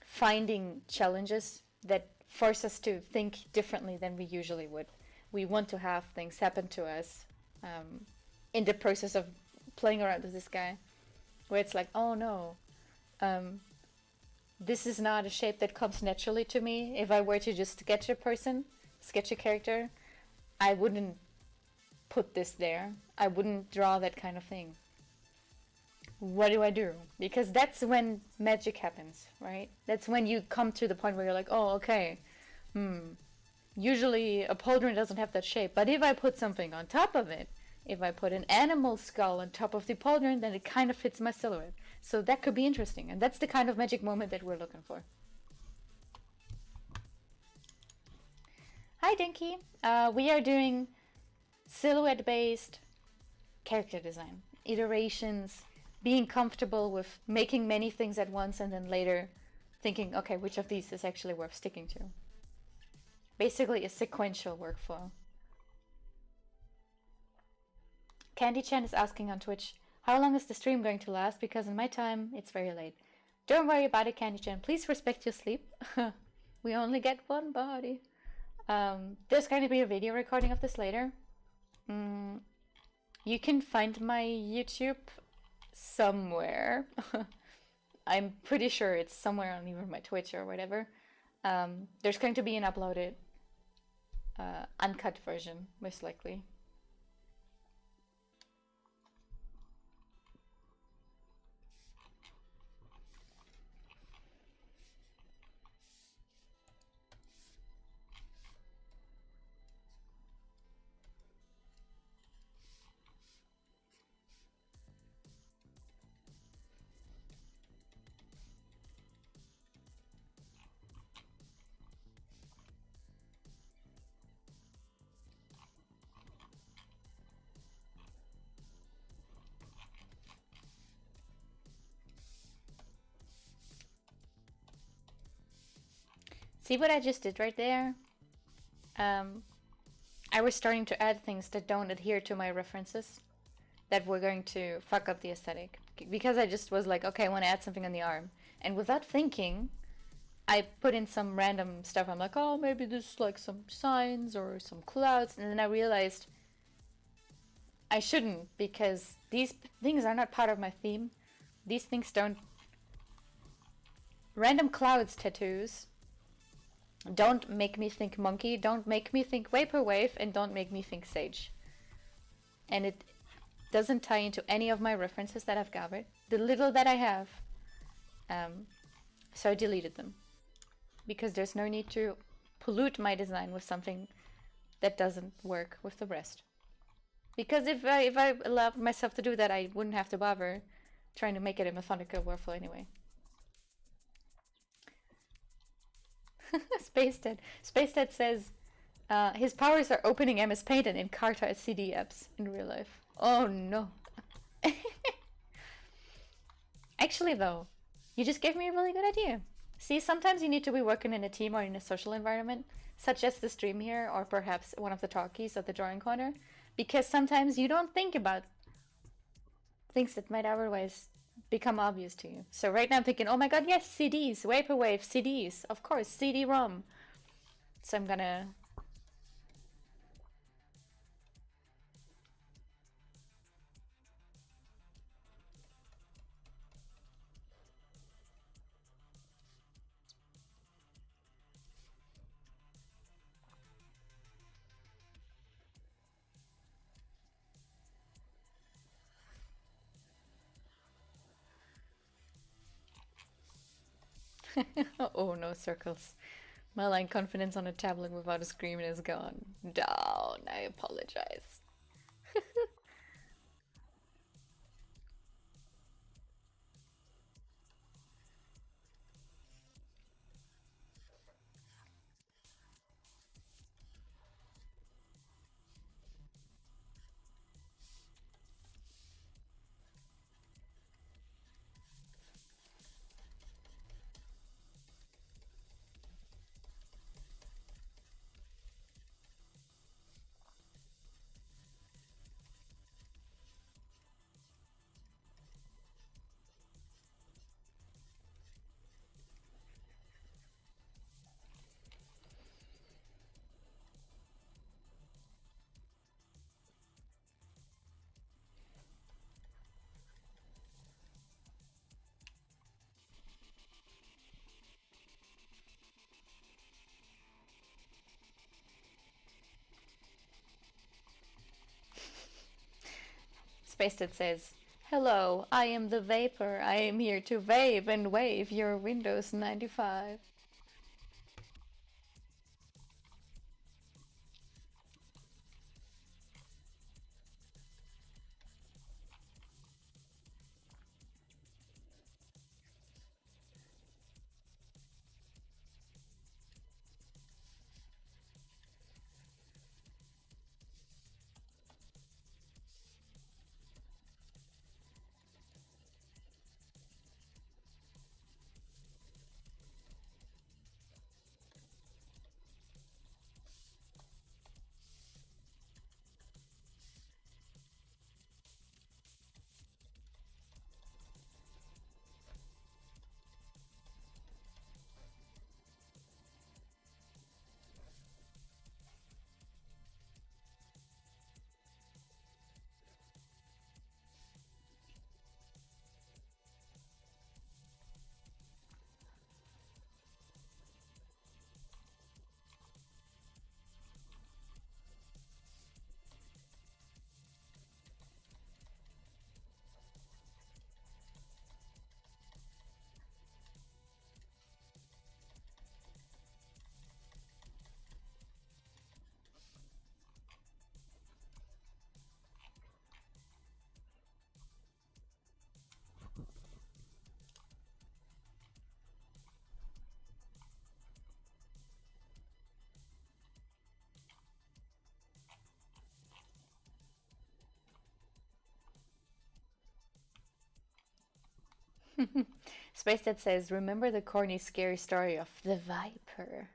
finding challenges that force us to think differently than we usually would. We want to have things happen to us in the process of playing around with this guy, where it's like, oh no, this is not a shape that comes naturally to me. If I were to just sketch a person, sketch a character, I wouldn't put this there. I wouldn't draw that kind of thing. What do I do? Because that's when magic happens, right? That's when you come to the point where you're like, oh, okay, usually a pauldron doesn't have that shape, but if I put something on top of it, if I put an animal skull on top of the pauldron, then it kind of fits my silhouette. So that could be interesting, and that's the kind of magic moment that we're looking for. Hi, Dinky. We are doing silhouette-based character design, iterations, being comfortable with making many things at once and then later thinking, okay, which of these is actually worth sticking to? Basically a sequential workflow. Candy Chan is asking on Twitch, how long is the stream going to last? Because in my time, it's very late. Don't worry about it, Candy Chan. Please respect your sleep. We only get one body. There's going to be a video recording of this later. You can find my YouTube somewhere. I'm pretty sure it's somewhere on either my Twitch or whatever. There's going to be an uploaded uncut version, most likely. See what I just did right there? I was starting to add things that don't adhere to my references, that were going to fuck up the aesthetic. Because I just was like, okay, I want to add something on the arm. And without thinking, I put in some random stuff. I'm like, oh, maybe this is like some signs or some clouds. And then I realized I shouldn't, because these things are not part of my theme. These things don't... Random clouds tattoos Don't make me think monkey, don't make me think vaporwave, and don't make me think sage. And it doesn't tie into any of my references that I've gathered. The little that I have. So I deleted them. Because there's no need to pollute my design with something that doesn't work with the rest. Because if I allowed myself to do that, I wouldn't have to bother trying to make it a methodical workflow anyway. Space Dad says his powers are opening MS Paint and Encarta as CD apps in real life. Oh no. Actually though, you just gave me a really good idea. See, sometimes you need to be working in a team or in a social environment, such as the stream here, or perhaps one of the talkies at the drawing corner, because sometimes you don't think about things that might otherwise become obvious to you. So right now I'm thinking, oh my god, yes, CDs, Vaporwave, CDs, of course, CD-ROM. So I'm gonna... Oh no, circles. My line confidence on a tablet without a screen is gone. Down, I apologize. Spaced says, hello, I am the Vapor. I am here to vape and wave your Windows 95. Space Dad says, remember the corny, scary story of the Viper.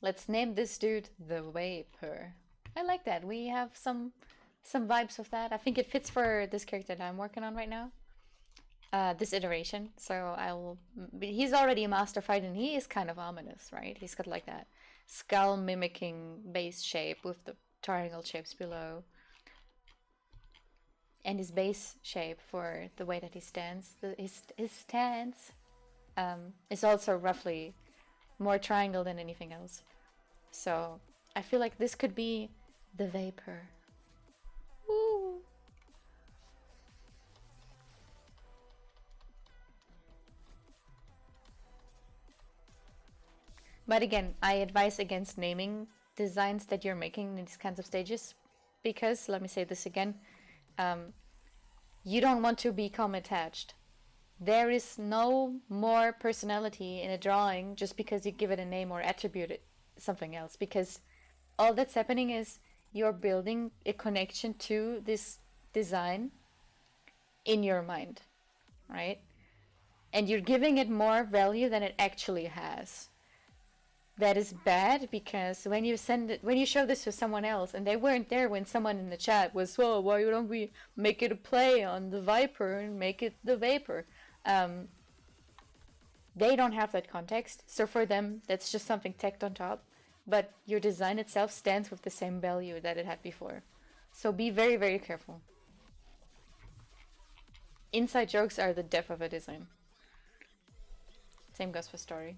Let's name this dude the Vapor. I like that. We have some vibes with that. I think it fits for this character that I'm working on right now. This iteration. So he's already a master fight and he is kind of ominous, right? He's got like that skull mimicking base shape with the triangle shapes below. And his base shape for the way that he stands, his stance, is also roughly more triangle than anything else. So I feel like this could be the vapor. Woo! But again, I advise against naming designs that you're making in these kinds of stages, because, let me say this again, you don't want to become attached. There is no more personality in a drawing just because you give it a name or attribute it something else, because all that's happening is you're building a connection to this design in your mind, right? And you're giving it more value than it actually has. That is bad, because when you show this to someone else and they weren't there when someone in the chat was, well, why don't we make it a play on the Viper and make it the Vapor? They don't have that context, so for them that's just something tacked on top, but your design itself stands with the same value that it had before. So be very, very careful. Inside jokes are the death of a design. Same goes for story.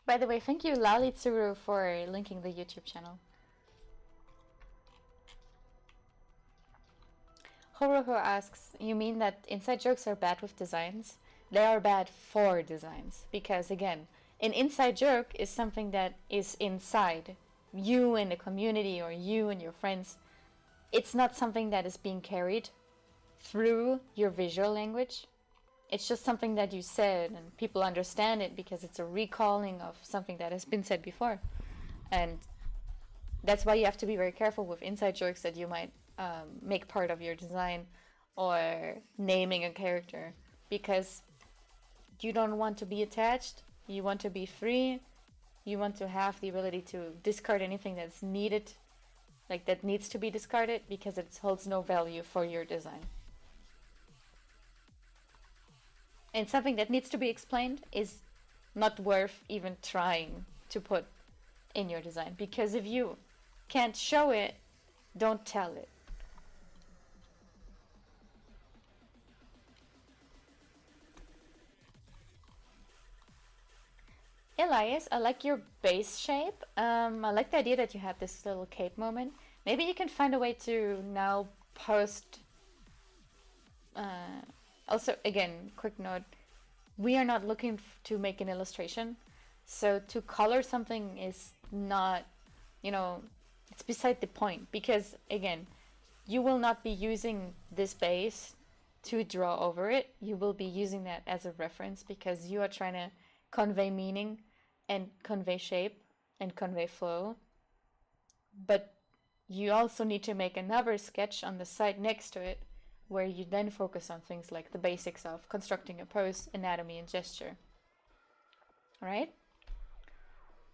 By the way, thank you Lalitsuru for linking the YouTube channel. Horoho asks, you mean that inside jokes are bad with designs? They are bad for designs, because again, an inside joke is something that is inside you and the community or you and your friends. It's not something that is being carried through your visual language. It's just something that you said and people understand it because it's a recalling of something that has been said before. And that's why you have to be very careful with inside jokes that you might make part of your design or naming a character, because you don't want to be attached, you want to be free, you want to have the ability to discard anything that's needed, like that needs to be discarded, because it holds no value for your design. And something that needs to be explained is not worth even trying to put in your design, because if you can't show it, don't tell it. Elias, I like your base shape. I like the idea that you had this little cape moment. Maybe you can find a way to now post. Also, again, quick note, we are not looking to make an illustration. So to color something is not, it's beside the point. Because, again, you will not be using this base to draw over it. You will be using that as a reference because you are trying to convey meaning and convey shape and convey flow. But you also need to make another sketch on the side next to it where you then focus on things like the basics of constructing a pose, anatomy, and gesture. Right?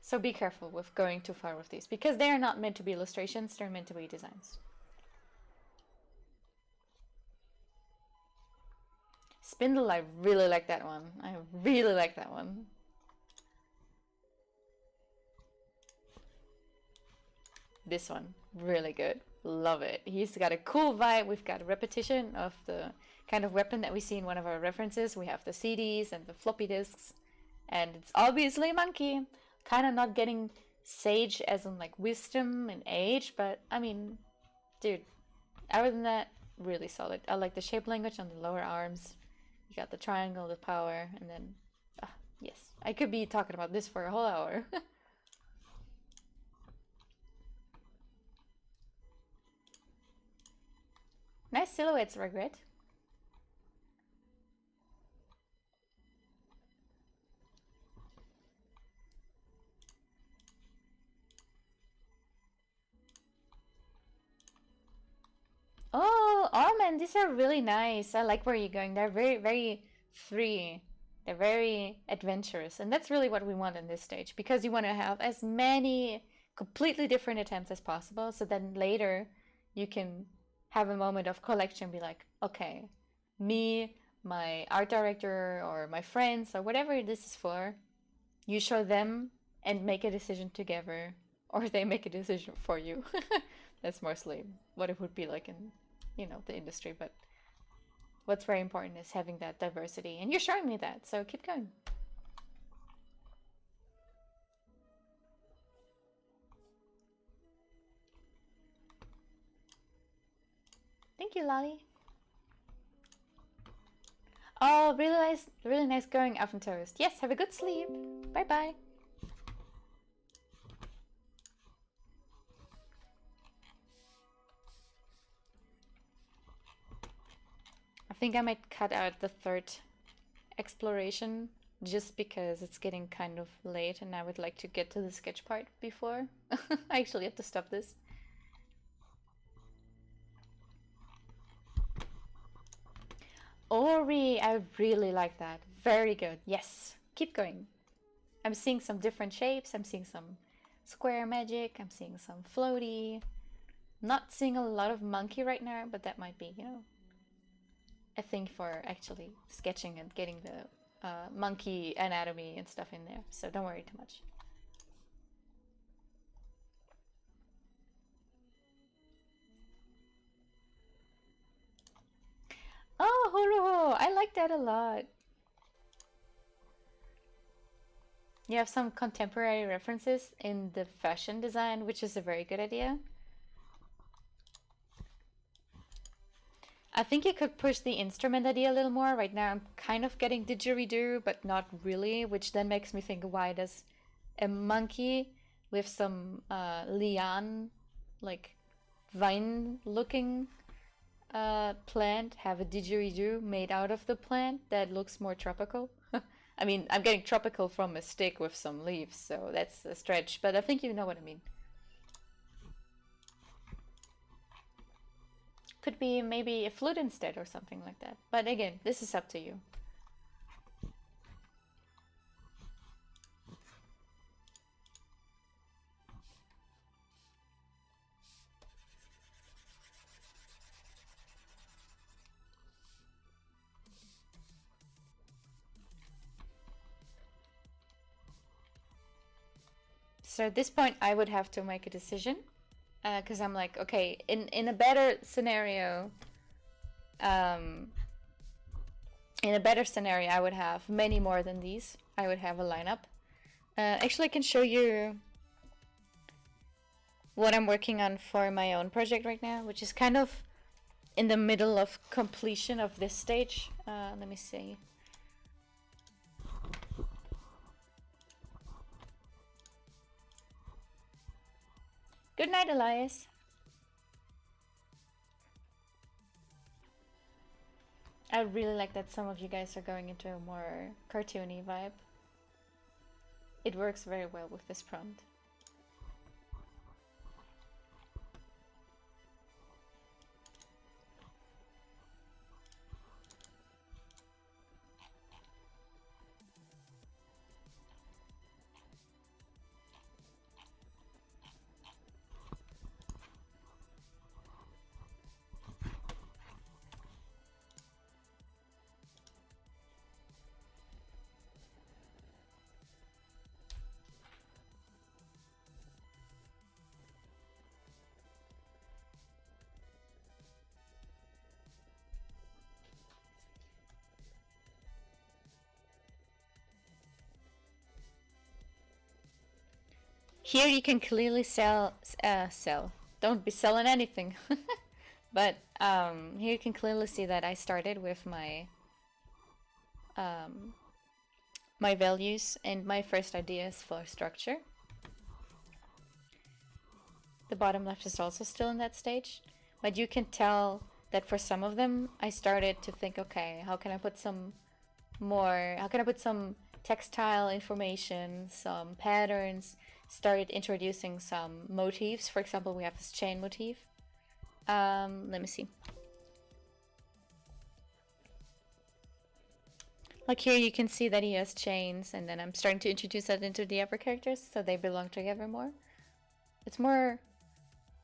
So be careful with going too far with these, because they are not meant to be illustrations, they're meant to be designs. Spindle, I really like that one. I really like that one. This one, really good. Love it. He's got a cool vibe. We've got a repetition of the kind of weapon that we see in one of our references. We have the CDs and the floppy disks. And it's obviously a monkey. Kind of not getting sage as in like wisdom and age, but I mean, dude, other than that, really solid. I like the shape language on the lower arms. You got the triangle, the power, and then, yes. I could be talking about this for a whole hour. Nice silhouettes, Regret. then these are really nice. I like where you're going. They're very, very free. They're very adventurous. And that's really what we want in this stage, because you want to have as many completely different attempts as possible. So then later you can have a moment of collection, be like, okay, me, my art director, or my friends, or whatever this is for, you show them and make a decision together, or they make a decision for you. That's mostly what it would be like in, you know, the industry. But what's very important is having that diversity, and you're showing me that, so keep going. Thank you, Lolly. Oh, really nice going, Oven Toast. Yes, have a good sleep. Bye bye. I think I might cut out the third exploration just because it's getting kind of late and I would like to get to the sketch part before I actually have to stop this. Ori, I really like that. Very good. Yes, keep going. I'm seeing some different shapes. I'm seeing some square magic. I'm seeing some floaty. Not seeing a lot of monkey right now, but that might be, you know, a thing for actually sketching and getting the monkey anatomy and stuff in there. So don't worry too much. Oh, Horoho! I like that a lot. You have some contemporary references in the fashion design, which is a very good idea. I think you could push the instrument idea a little more. Right now I'm kind of getting didgeridoo, but not really, which then makes me think, why does a monkey with some liane, like vine-looking plant have a didgeridoo made out of the plant that looks more tropical? I mean, I'm getting tropical from a stick with some leaves, so that's a stretch, but I think you know what I mean. Could be maybe a flute instead or something like that. But again, this is up to you. So at this point, I would have to make a decision. Because I'm like, okay, in a better scenario, I would have many more than these. I would have a lineup. Actually, I can show you what I'm working on for my own project right now, which is kind of in the middle of completion of this stage. Let me see. Good night, Elias. I really like that some of you guys are going into a more cartoony vibe. It works very well with this prompt. Here you can clearly sell. Don't be selling anything. But here you can clearly see that I started with my my values and my first ideas for structure. The bottom left is also still in that stage, but you can tell that for some of them I started to think, okay, how can I put some textile information, some patterns, started introducing some motifs. For example, we have this chain motif. Let me see. Like here you can see that he has chains, and then I'm starting to introduce that into the other characters so they belong together more. It's more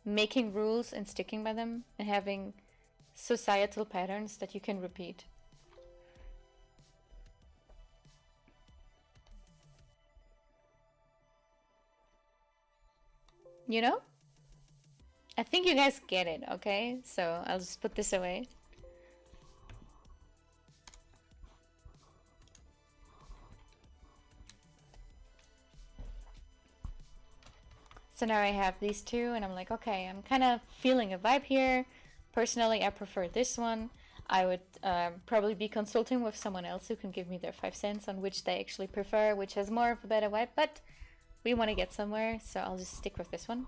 making rules and sticking by them and having societal patterns that you can repeat. You know? I think you guys get it, okay? So I'll just put this away. So now I have these two, and I'm like, okay, I'm kind of feeling a vibe here. Personally, I prefer this one. I would probably be consulting with someone else who can give me their 5 cents on which they actually prefer, which has more of a better vibe, but we want to get somewhere, so I'll just stick with this one.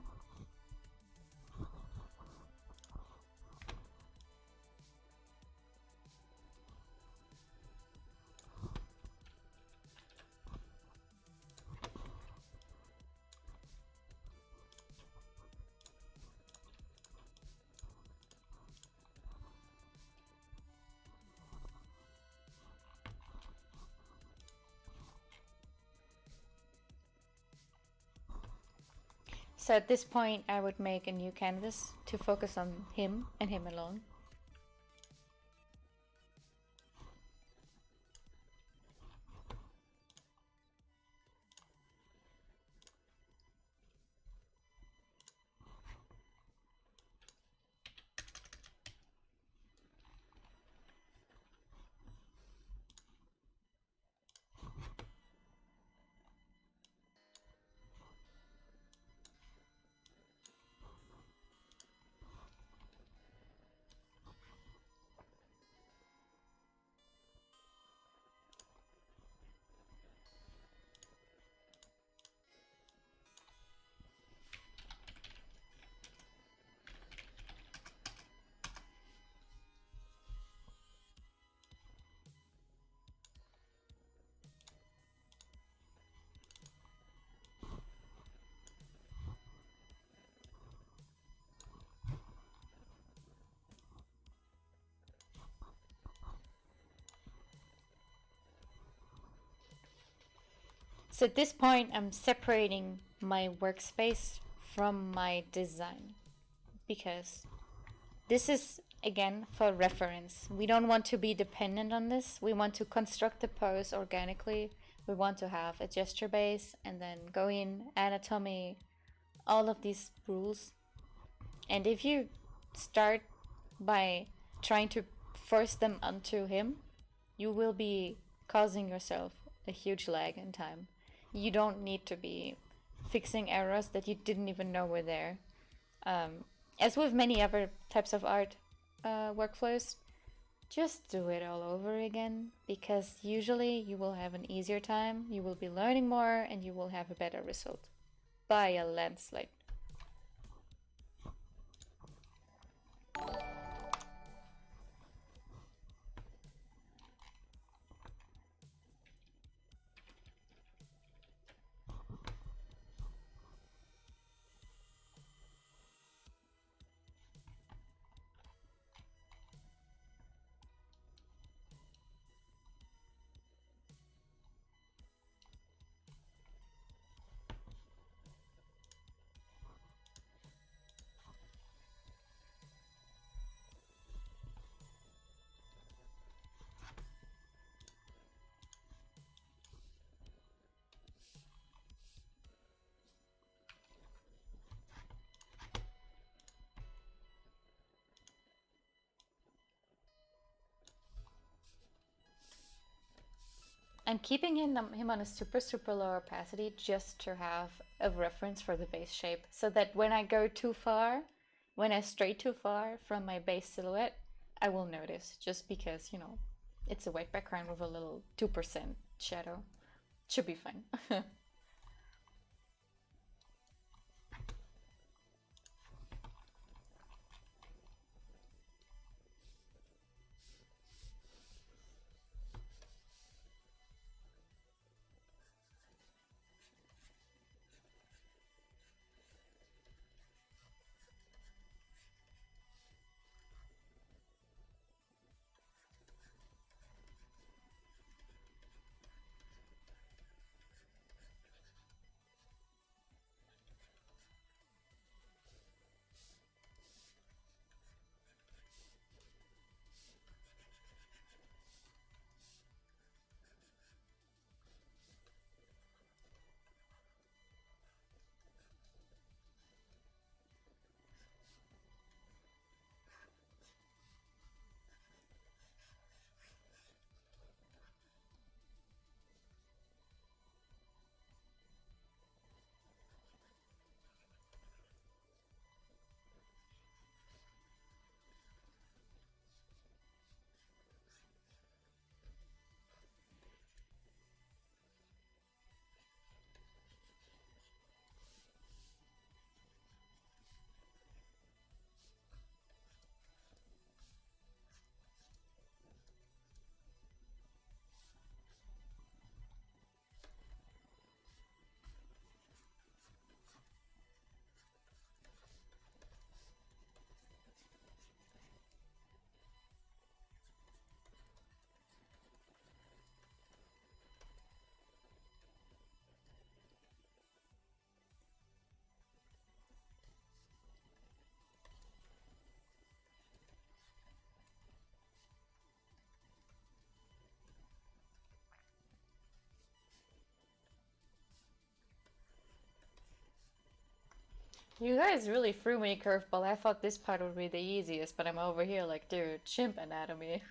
So at this point, I would make a new canvas to focus on him and him alone. So at this point, I'm separating my workspace from my design, because this is, again, for reference. We don't want to be dependent on this. We want to construct the pose organically. We want to have a gesture base and then go in, anatomy, all of these rules. And if you start by trying to force them onto him, you will be causing yourself a huge lag in time. You don't need to be fixing errors that you didn't even know were there. As with many other types of art workflows, just do it all over again, because usually you will have an easier time, you will be learning more, and you will have a better result by a landslide. I'm keeping him on a super low opacity just to have a reference for the base shape, so that when I go too far, when I stray too far from my base silhouette, I will notice, just because, you know, it's a white background with a little 2% shadow. Should be fine. You guys really threw me a curveball. I thought this part would be the easiest, but I'm over here like, dude, chimp anatomy.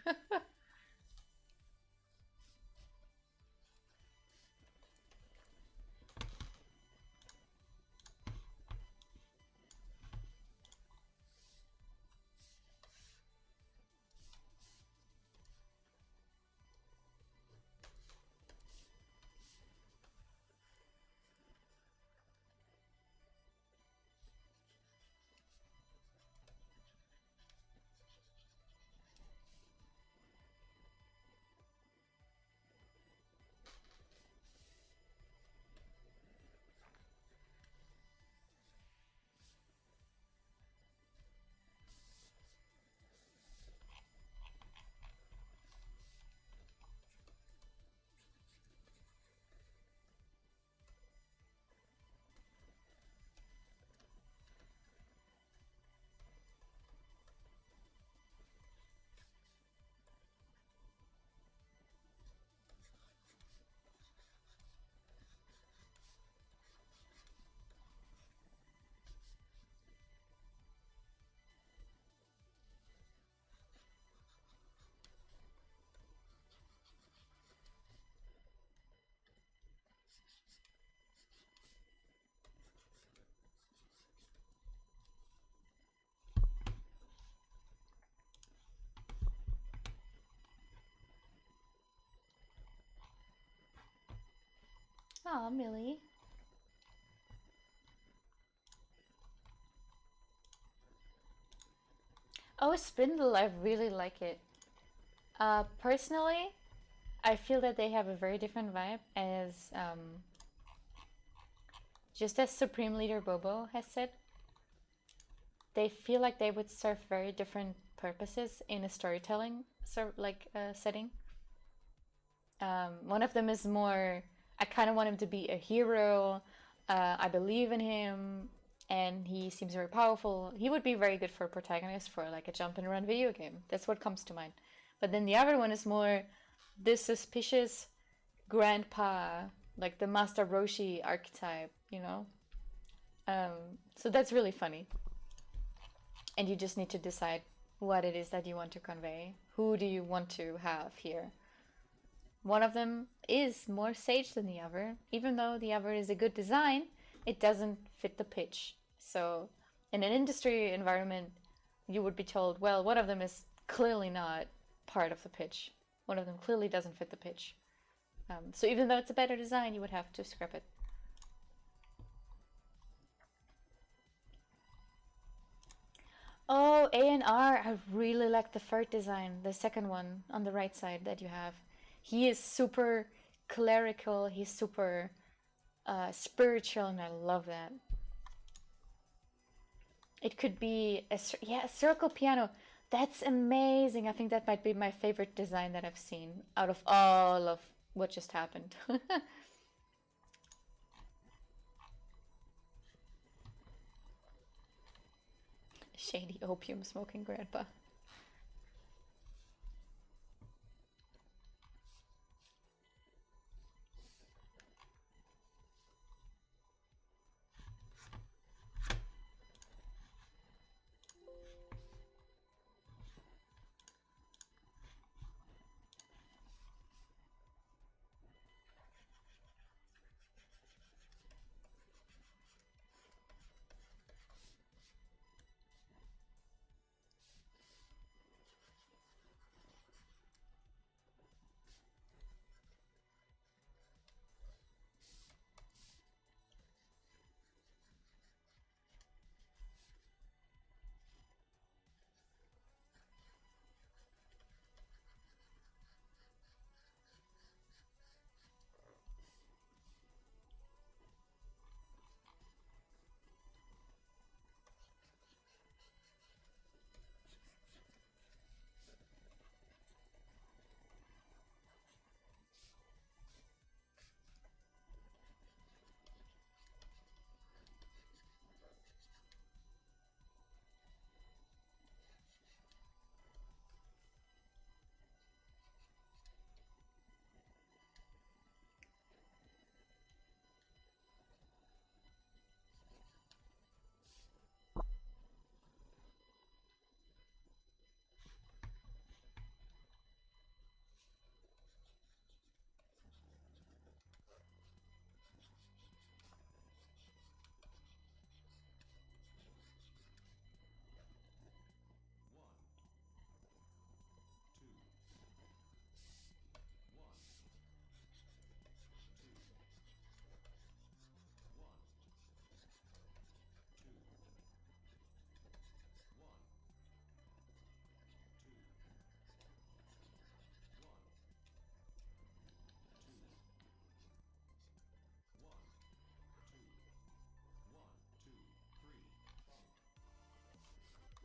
Aw, Millie. Oh, Spindle, I really like it. Personally, I feel that they have a very different vibe as, just as Supreme Leader Bobo has said. They feel like they would serve very different purposes in a storytelling setting. One of them is more, I kind of want him to be a hero. I believe in him, and he seems very powerful. He would be very good for a protagonist for like a jump and run video game. That's what comes to mind. But then the other one is more this suspicious grandpa, like the Master Roshi archetype, you know? So that's really funny. And you just need to decide what it is that you want to convey. Who do you want to have here? One of them is more sage than the other. Even though the other is a good design, it doesn't fit the pitch. So in an industry environment, you would be told, well, one of them is clearly not part of the pitch. One of them clearly doesn't fit the pitch. So even though it's a better design, you would have to scrap it. Oh, A&R, I really like the third design, the second one on the right side that you have. He is super clerical, he's super spiritual, and I love that. It could be a circle piano. That's amazing. I think that might be my favorite design that I've seen out of all of what just happened. Shady opium smoking grandpa.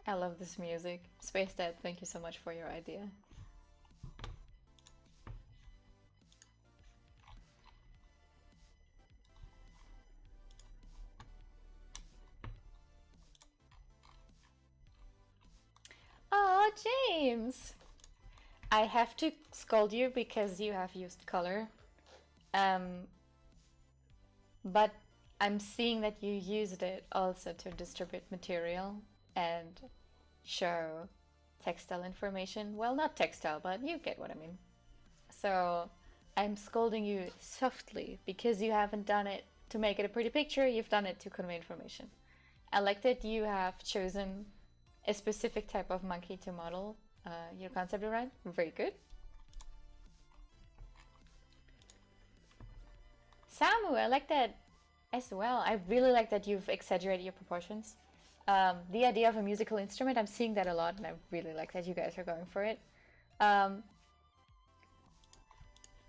I love this music. Space Dad, thank you so much for your idea. Oh, James! I have to scold you because you have used color. But I'm seeing that you used it also to distribute material and show textile information. Well, not textile, but you get what I mean. So I'm scolding you softly because you haven't done it to make it a pretty picture, you've done it to convey information. I like that you have chosen a specific type of monkey to model your concept around. Very good. Samu, I like that as well. I really like that you've exaggerated your proportions. The idea of a musical instrument, I'm seeing that a lot, and I really like that you guys are going for it.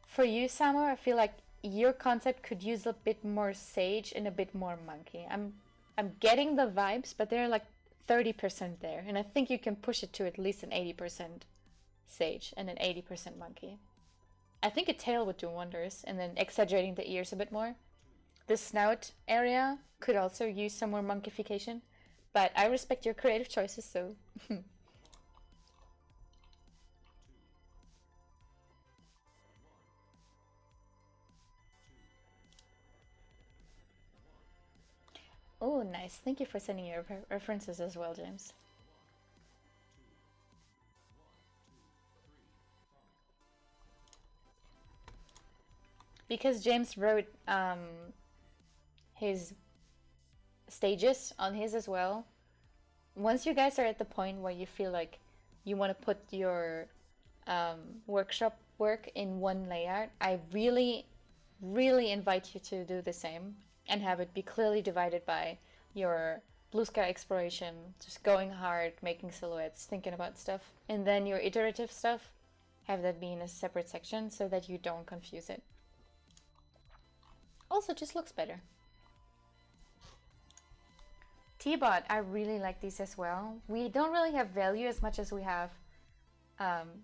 For you, Samu, I feel like your concept could use a bit more sage and a bit more monkey. I'm getting the vibes, but they're like 30% there, and I think you can push it to at least an 80% sage and an 80% monkey. I think a tail would do wonders, and then exaggerating the ears a bit more. The snout area could also use some more monkification, but I respect your creative choices, so... Oh, nice. Thank you for sending your references as well, James. Because James wrote his stages on his as well. Once you guys are at the point where you feel like you want to put your workshop work in one layout, I really invite you to do the same and have it be clearly divided by your blue sky exploration, just going hard, making silhouettes, thinking about stuff, and then your iterative stuff, have that be in a separate section so that you don't confuse it. Also, just looks better. T-Bot, I really like these as well. We don't really have value as much as we have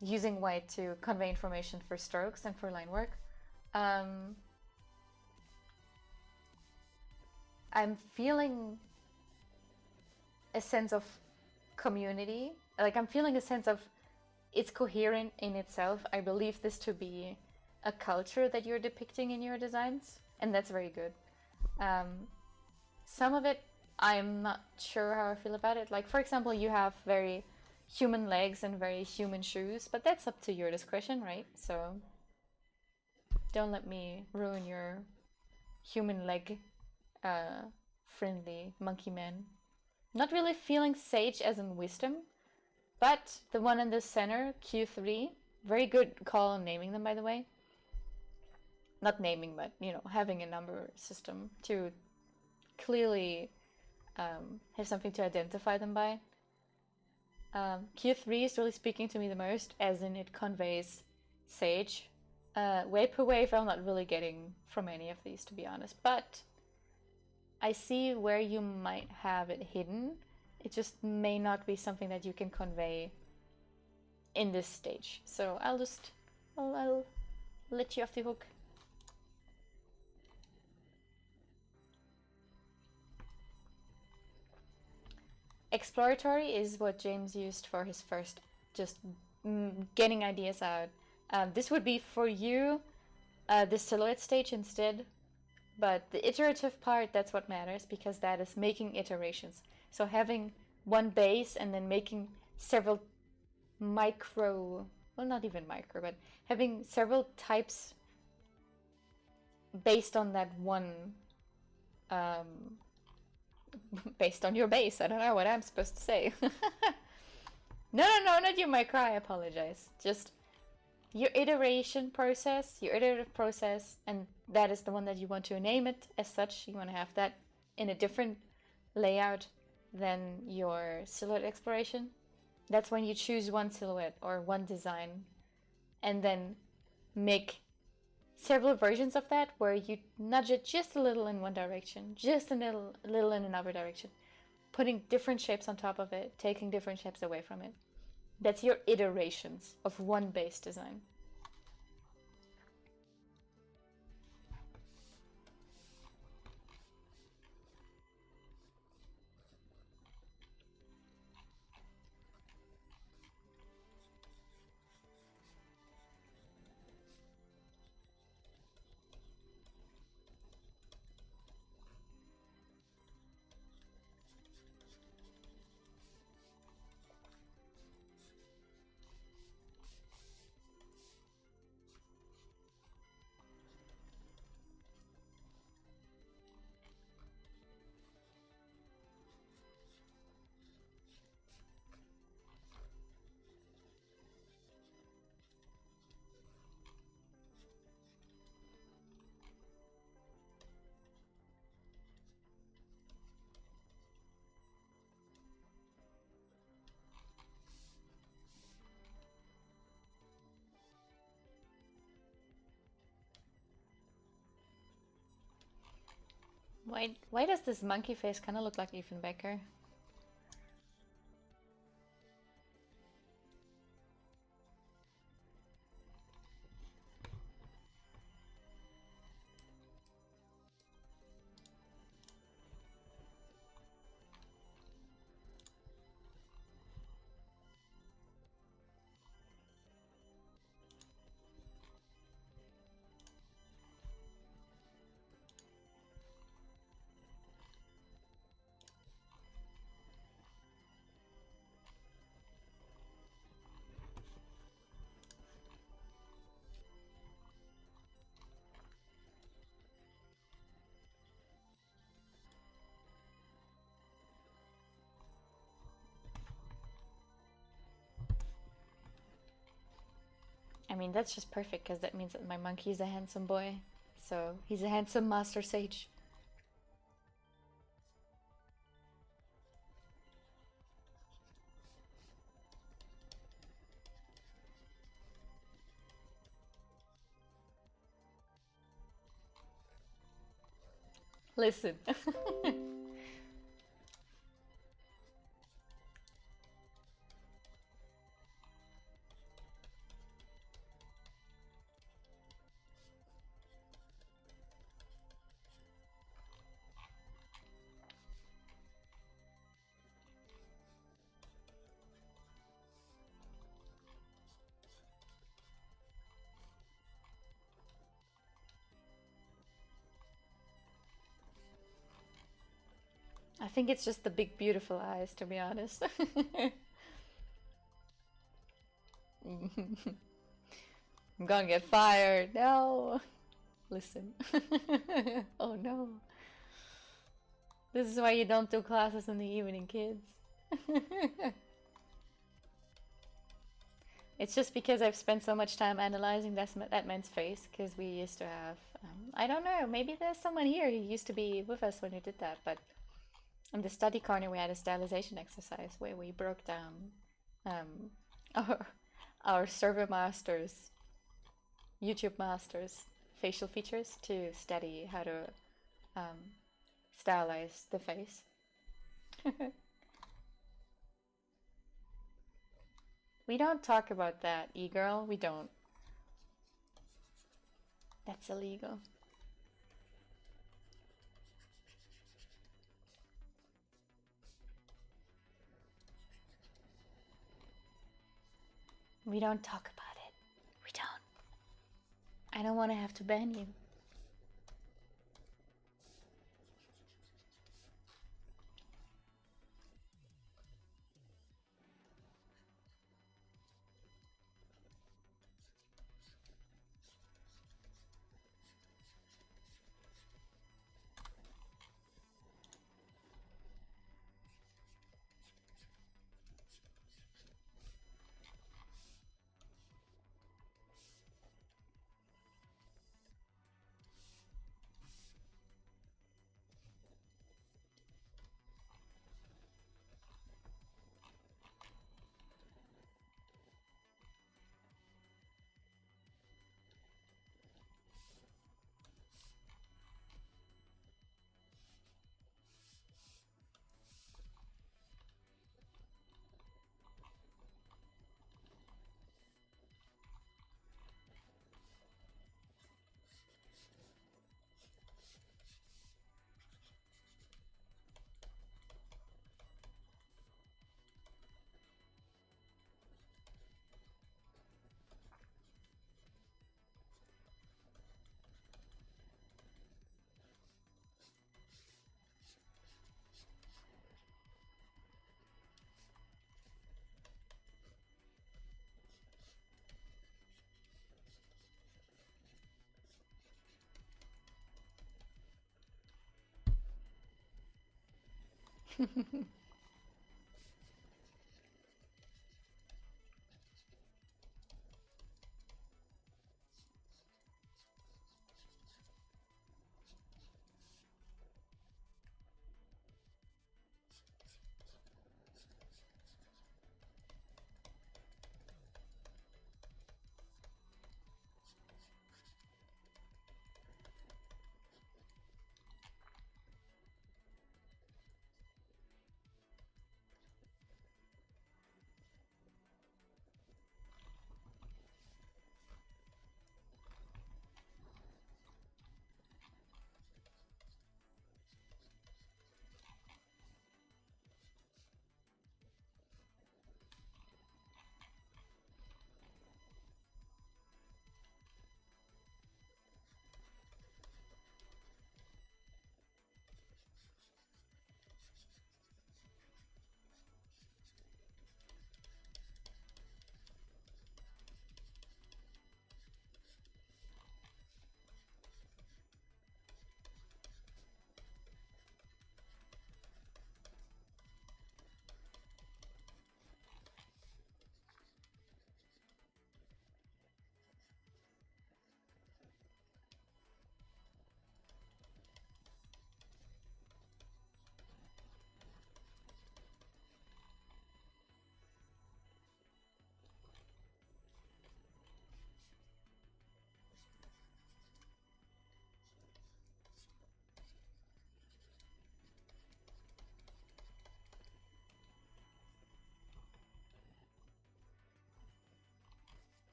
using white to convey information for strokes and for line work. I'm feeling a sense of community. Like, I'm feeling a sense of it's coherent in itself. I believe this to be a culture that you're depicting in your designs, and that's very good. Some of it, I'm not sure how I feel about it. Like, for example, you have very human legs and very human shoes, but that's up to your discretion, right? So don't let me ruin your human leg friendly monkey man. Not really feeling sage as in wisdom, but the one in the center, Q3, very good call on naming them, by the way. Not naming, but, you know, having a number system to clearly have something to identify them by. Q3 is really speaking to me the most, as in it conveys sage. Vaporwave I'm not really getting from any of these, to be honest, but I see where you might have it hidden. It just may not be something that you can convey in this stage. So I'll let you off the hook. Exploratory is what James used for his first, just getting ideas out. This would be for you, the silhouette stage instead. But the iterative part, that's what matters, because that is making iterations. So having one base and then making several micro, well, not even micro, but having several types based on that one, based on your base. I don't know what I'm supposed to say. No, not your micro, I apologize. Just your iteration process, your iterative process, and that is the one that you want to name it as such. You want to have that in a different layout than your silhouette exploration. That's when you choose one silhouette or one design and then make several versions of that where you nudge it just a little in one direction, just a little in another direction. putting different shapes on top of it, taking different shapes away from it. That's your iterations of one base design. Why does this monkey face kind of look like Ethan Becker? I mean, that's just perfect because that means that my monkey is a handsome boy. So he's a handsome master sage. Listen. I think it's just the big beautiful eyes, to be honest. I'm gonna get fired. No. Listen. Oh no. This is why you don't do classes in the evening, kids. It's just because I've spent so much time analyzing that man's face, because we used to have, I don't know, maybe there's someone here who used to be with us when we did that, but in the study corner we had a stylization exercise where we broke down our server masters, YouTube masters facial features to study how to stylize the face. We don't talk about that, e-girl. We don't. That's illegal. We don't talk about it. We don't. I don't want to have to ban you.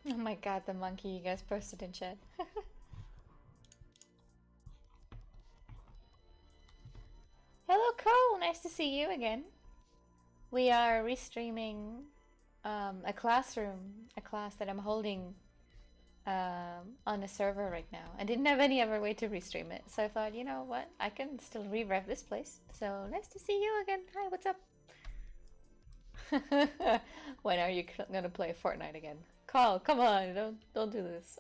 Oh my god, the monkey you guys posted in chat. Hello Cole, nice to see you again. We are restreaming a class that I'm holding on a server right now. I didn't have any other way to restream it, so I thought, you know what, I can still re-rev this place. So nice to see you again. Hi, what's up? When are you gonna play Fortnite again? Call, come on, don't do this.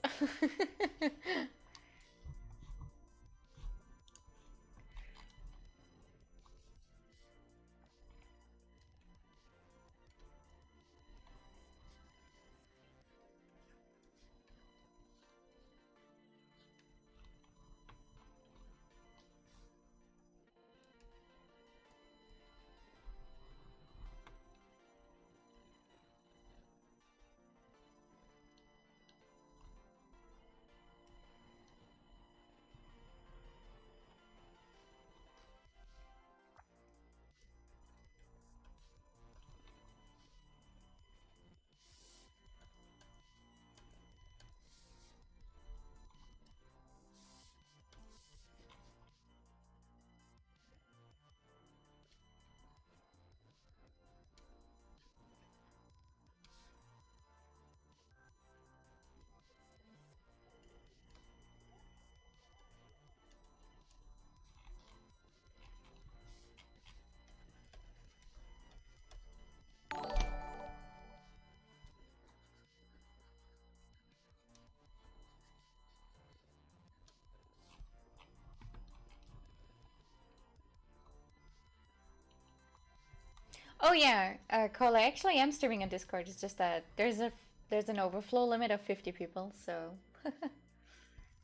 Oh yeah, Cole, I actually am streaming on Discord. It's just that there's an overflow limit of 50 people, so.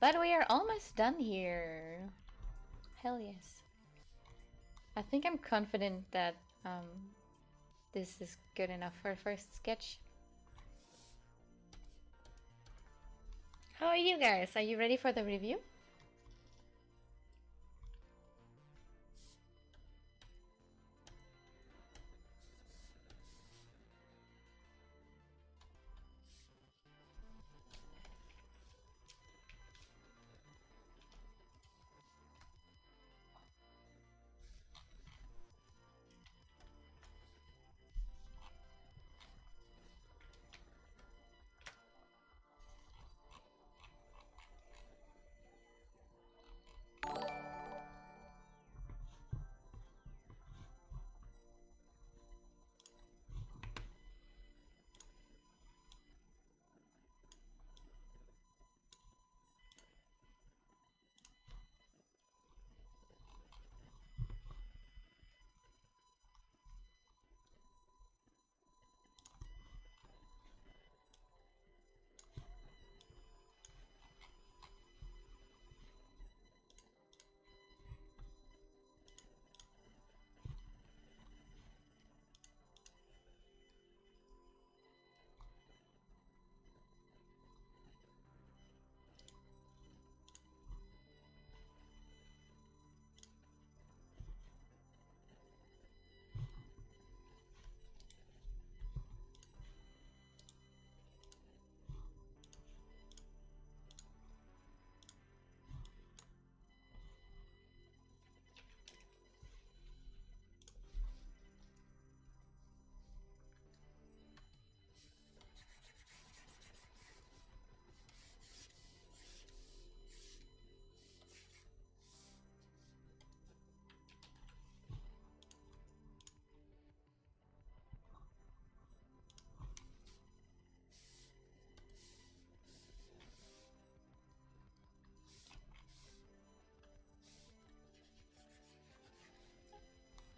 But we are almost done here. Hell yes. I think I'm confident that this is good enough for a first sketch. How are you guys? Are you ready for the review?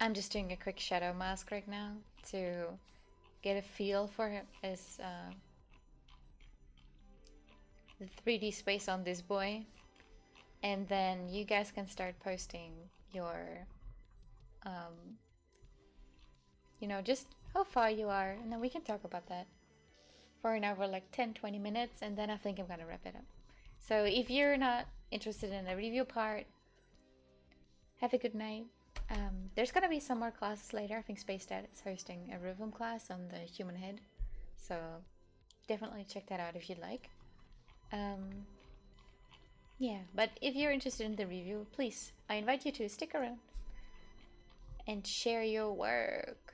I'm just doing a quick shadow mask right now to get a feel for his the 3D space on this boy, and then you guys can start posting your you know, just how far you are, and then we can talk about that for another like 10-20 minutes, and then I think I'm gonna wrap it up. So if you're not interested in the review part, have a good night. There's gonna be some more classes later. I think Space Dad is hosting a rhythm class on the human head, so definitely check that out if you'd like. Yeah, but if you're interested in the review, please, I invite you to stick around and share your work.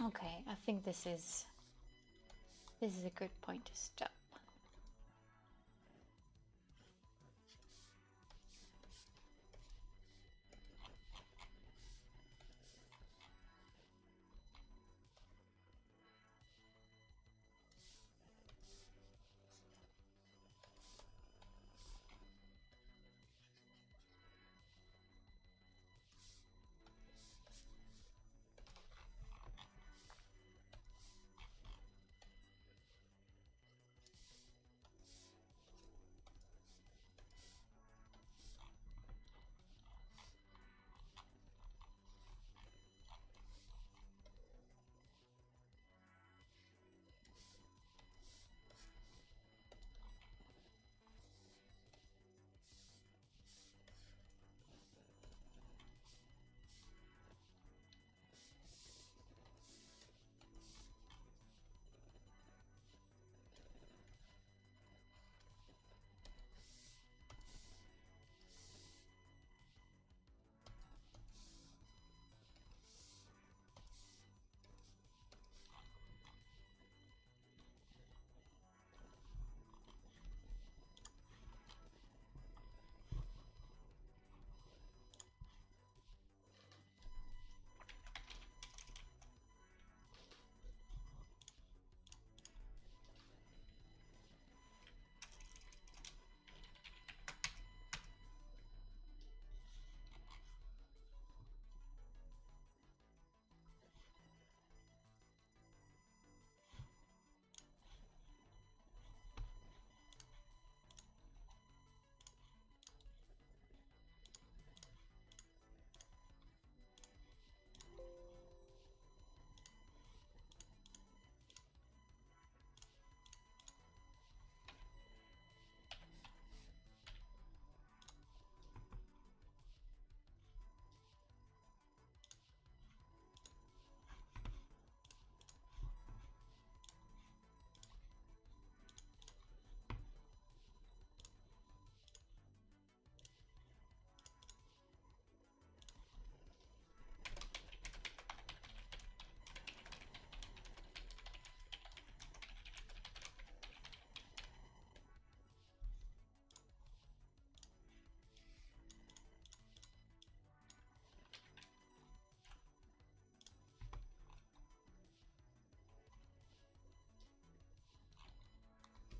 Okay, I think this is a good point to stop.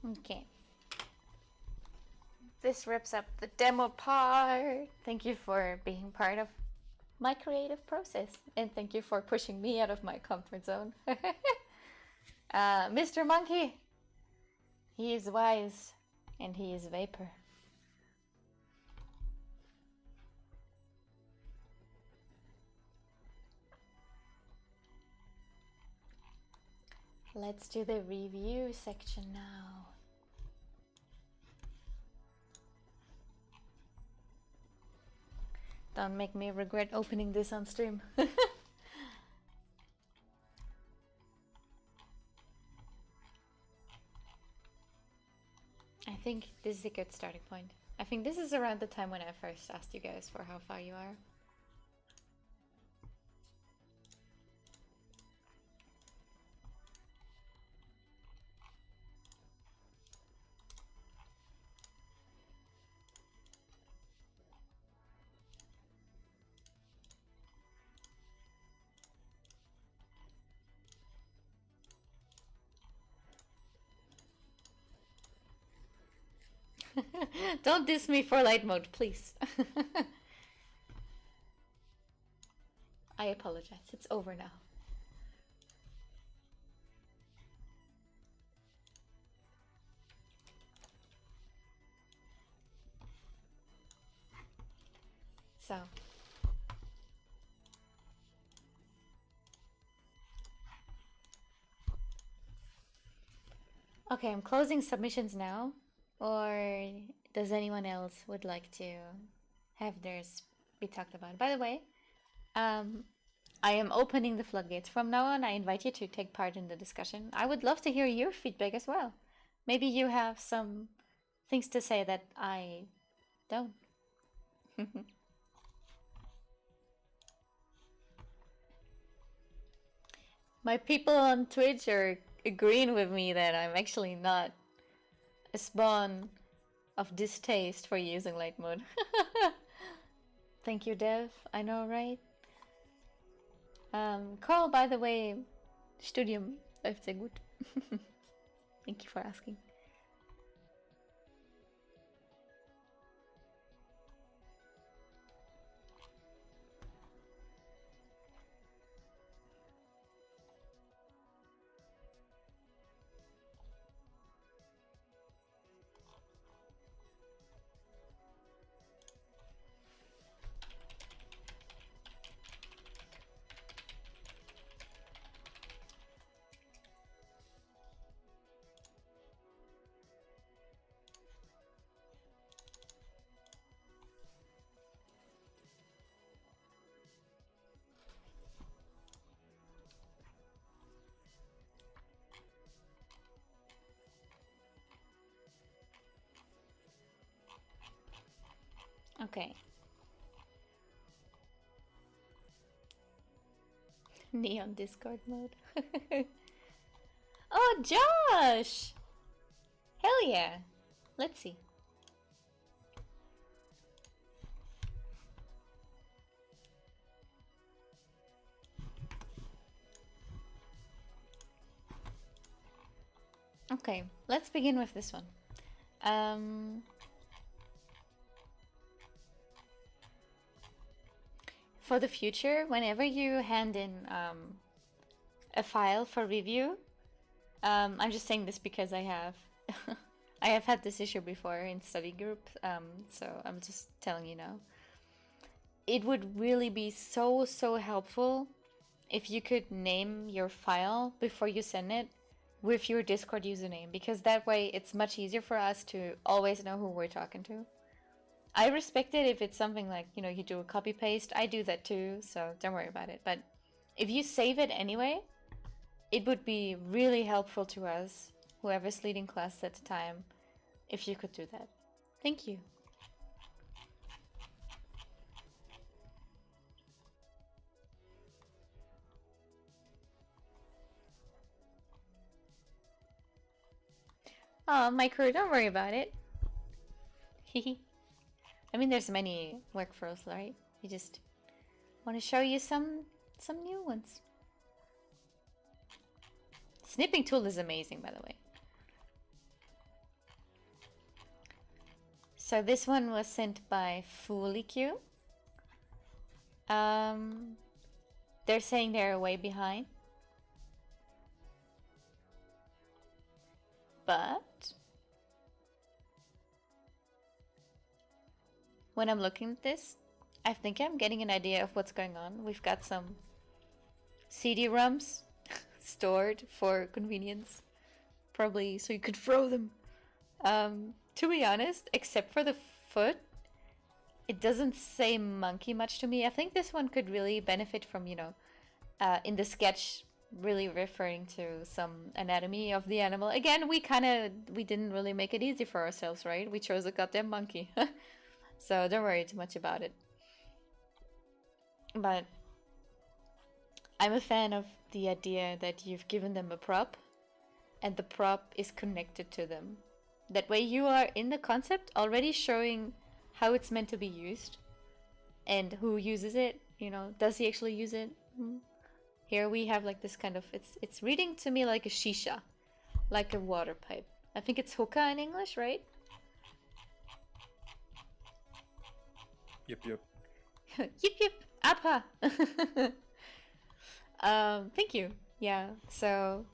Okay. This wraps up the demo part. Thank you for being part of my creative process, and thank you for pushing me out of my comfort zone. Mr. Monkey, he is wise, and he is vapor. Let's do the review section now. Don't make me regret opening this on stream. I think this is a good starting point. I think this is around the time when I first asked you guys for how far you are. Don't diss me for light mode, please. I apologize. It's over now. So. Okay, I'm closing submissions now. Or does anyone else would like to have theirs be talked about? By the way, I am opening the floodgates. From now on, I invite you to take part in the discussion. I would love to hear your feedback as well. Maybe you have some things to say that I don't. My people on Twitch are agreeing with me that I'm actually not a spawn of distaste for using light mode. Thank you, Dev. I know, right? Carl, by the way, Studium läuft sehr gut. Thank you for asking. Okay. Neon Discord mode. Oh, Josh! Hell yeah! Let's see. Okay, let's begin with this one. For the future, whenever you hand in a file for review, I'm just saying this because I have I have had this issue before in study group, so I'm just telling you now. It would really be so helpful if you could name your file before you send it with your Discord username, because that way it's much easier for us to always know who we're talking to. I respect it if it's something like, you know, you do a copy paste. I do that too, so don't worry about it. But if you save it anyway, it would be really helpful to us, whoever's leading class at the time, if you could do that. Thank you. Oh, my crew, don't worry about it. I mean, there's many workflows, right? You just want to show you some new ones. Snipping tool is amazing, by the way. So this one was sent by FoolieQ. They're saying they're way behind. But when I'm looking at this, I think I'm getting an idea of what's going on. We've got some CD-ROMs stored for convenience, probably so you could throw them. To be honest, except for the foot, it doesn't say monkey much to me. I think this one could really benefit from, you know, in the sketch, really referring to some anatomy of the animal. Again, we didn't really make it easy for ourselves, right? We chose a goddamn monkey. So don't worry too much about it. But I'm a fan of the idea that you've given them a prop and the prop is connected to them. That way you are in the concept already showing how it's meant to be used and who uses it, you know, does he actually use it? Here we have like this kind of, it's reading to me like a shisha, like a water pipe. I think it's hookah in English, right? Yep, yep. Yip yip, apa. Thank you. Yeah, so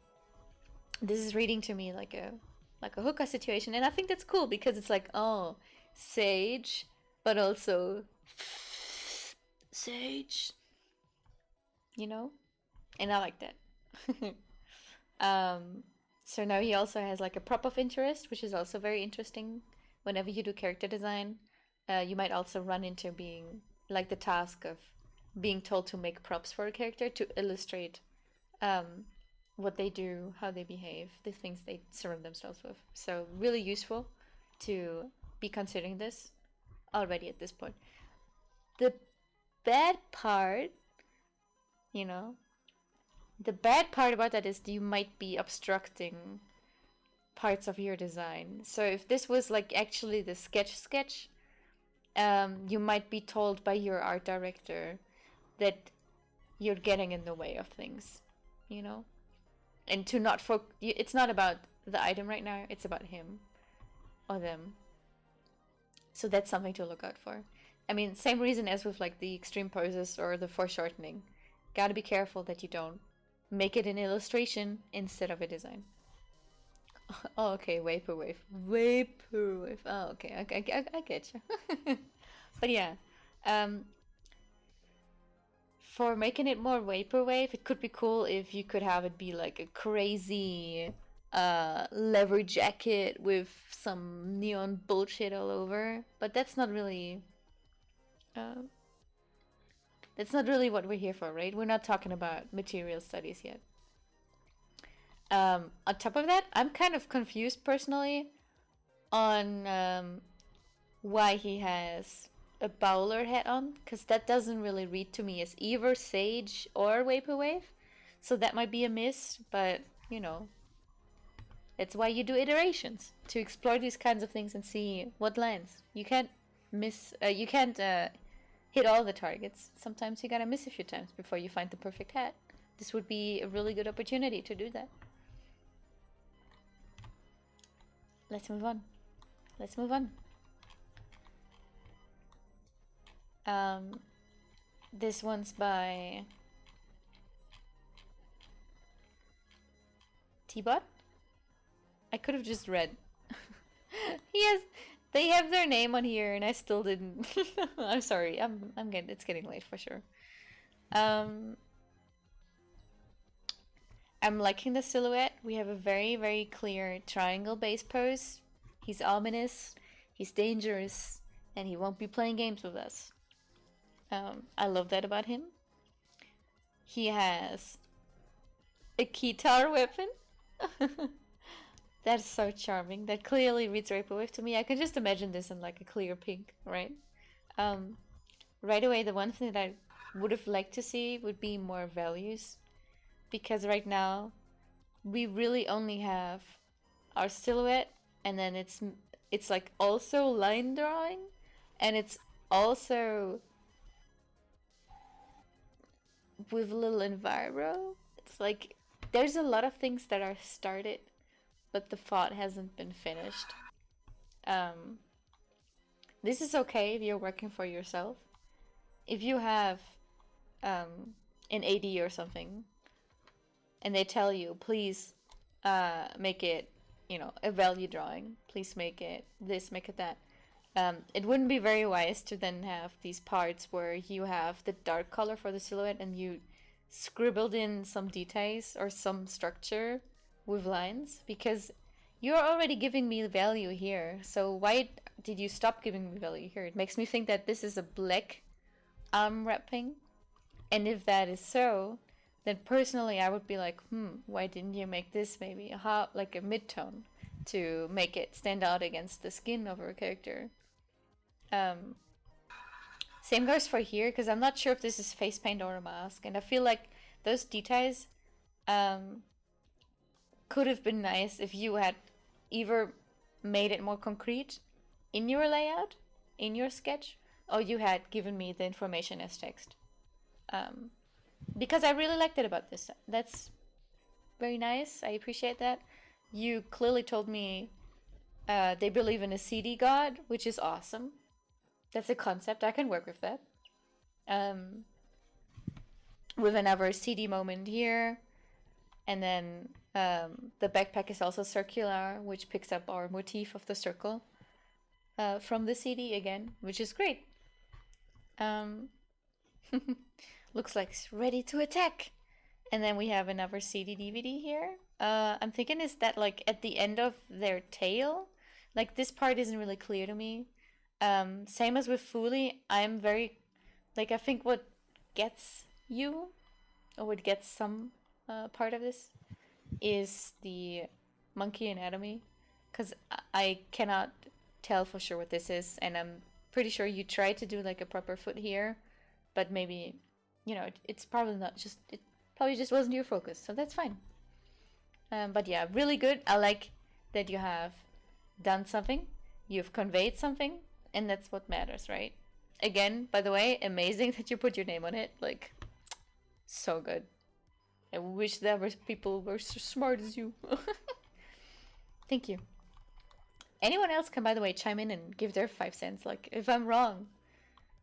this is reading to me like a hookah situation, and I think that's cool because it's like, oh, sage, but also sage, you know, and I like that. So now he also has like a prop of interest, which is also very interesting. Whenever you do character design, you might also run into being like the task of being told to make props for a character to illustrate what they do, how they behave, the things they surround themselves with. So really useful to be considering this already at this point. The bad part, you know, the bad part about that is you might be obstructing parts of your design. So if this was like actually the sketch, you might be told by your art director that you're getting in the way of things, you know? And to not it's not about the item right now, it's about him or them. So that's something to look out for. I mean, same reason as with like the extreme poses or the foreshortening. Gotta be careful that you don't make it an illustration instead of a design. Oh, okay, vaporwave. Vaporwave. Oh, okay, I get you. But yeah, for making it more vaporwave, it could be cool if you could have it be like a crazy leather jacket with some neon bullshit all over. But that's not really what we're here for, right? We're not talking about material studies yet. On top of that, I'm kind of confused personally on why he has a bowler hat on, because that doesn't really read to me as either sage or vaporwave, so that might be a miss. But you know, that's why you do iterations, to explore these kinds of things and see what lands. You can't miss. You can't hit all the targets. Sometimes you gotta miss a few times before you find the perfect hat. This would be a really good opportunity to do that. Let's move on. Let's move on. This one's by T-Bot. I could have just read. They have their name on here, and I still didn't. I'm sorry. It's getting late for sure. I'm liking the silhouette. We have a very, very clear triangle base pose. He's ominous. He's dangerous, and he won't be playing games with us. I love that about him. He has a guitar weapon. That's so charming. That clearly reads Vaporwave to me. I can just imagine this in like a clear pink, right? Right away, the one thing that I would have liked to see would be more values. Because right now, we really only have our silhouette, and then it's like also line drawing, and it's also with a little enviro. It's like there's a lot of things that are started, but the thought hasn't been finished. this is okay if you're working for yourself. If you have an AD or something, and they tell you, please make it, you know, a value drawing. Please make it this, make it that. It wouldn't be very wise to then have these parts where you have the dark color for the silhouette and you scribbled in some details or some structure with lines, because you're already giving me value here. So why did you stop giving me value here? It makes me think that this is a black wrapping. And if that is so, then personally I would be like, why didn't you make this maybe like a mid-tone to make it stand out against the skin of our character? Same goes for here, because I'm not sure if this is face paint or a mask, and I feel like those details could have been nice if you had either made it more concrete in your layout, in your sketch, or you had given me the information as text. Because I really liked it about this. That's very nice. I appreciate that. You clearly told me they believe in a CD god, which is awesome. That's a concept. I can work with that. With another CD moment here. And then the backpack is also circular, which picks up our motif of the circle from the CD again, which is great. Looks like it's ready to attack. And then we have another CD DVD here. I'm thinking, is that like at the end of their tail? Like this part isn't really clear to me. Same as with Fooly, I'm very, like, I think what gets you, or what gets some part of this, is the monkey anatomy. Because I cannot tell for sure what this is, and I'm pretty sure you tried to do like a proper foot here, but maybe, you know, it's probably not just, it probably just wasn't your focus, so that's fine. But yeah, really good. I like that you have done something, you've conveyed something, and that's what matters, right? Again, by the way, amazing that you put your name on it. Like, so good. I wish there was people were so smart as you. Thank you. Anyone else can, by the way, chime in and give their 5 cents. Like, if I'm wrong,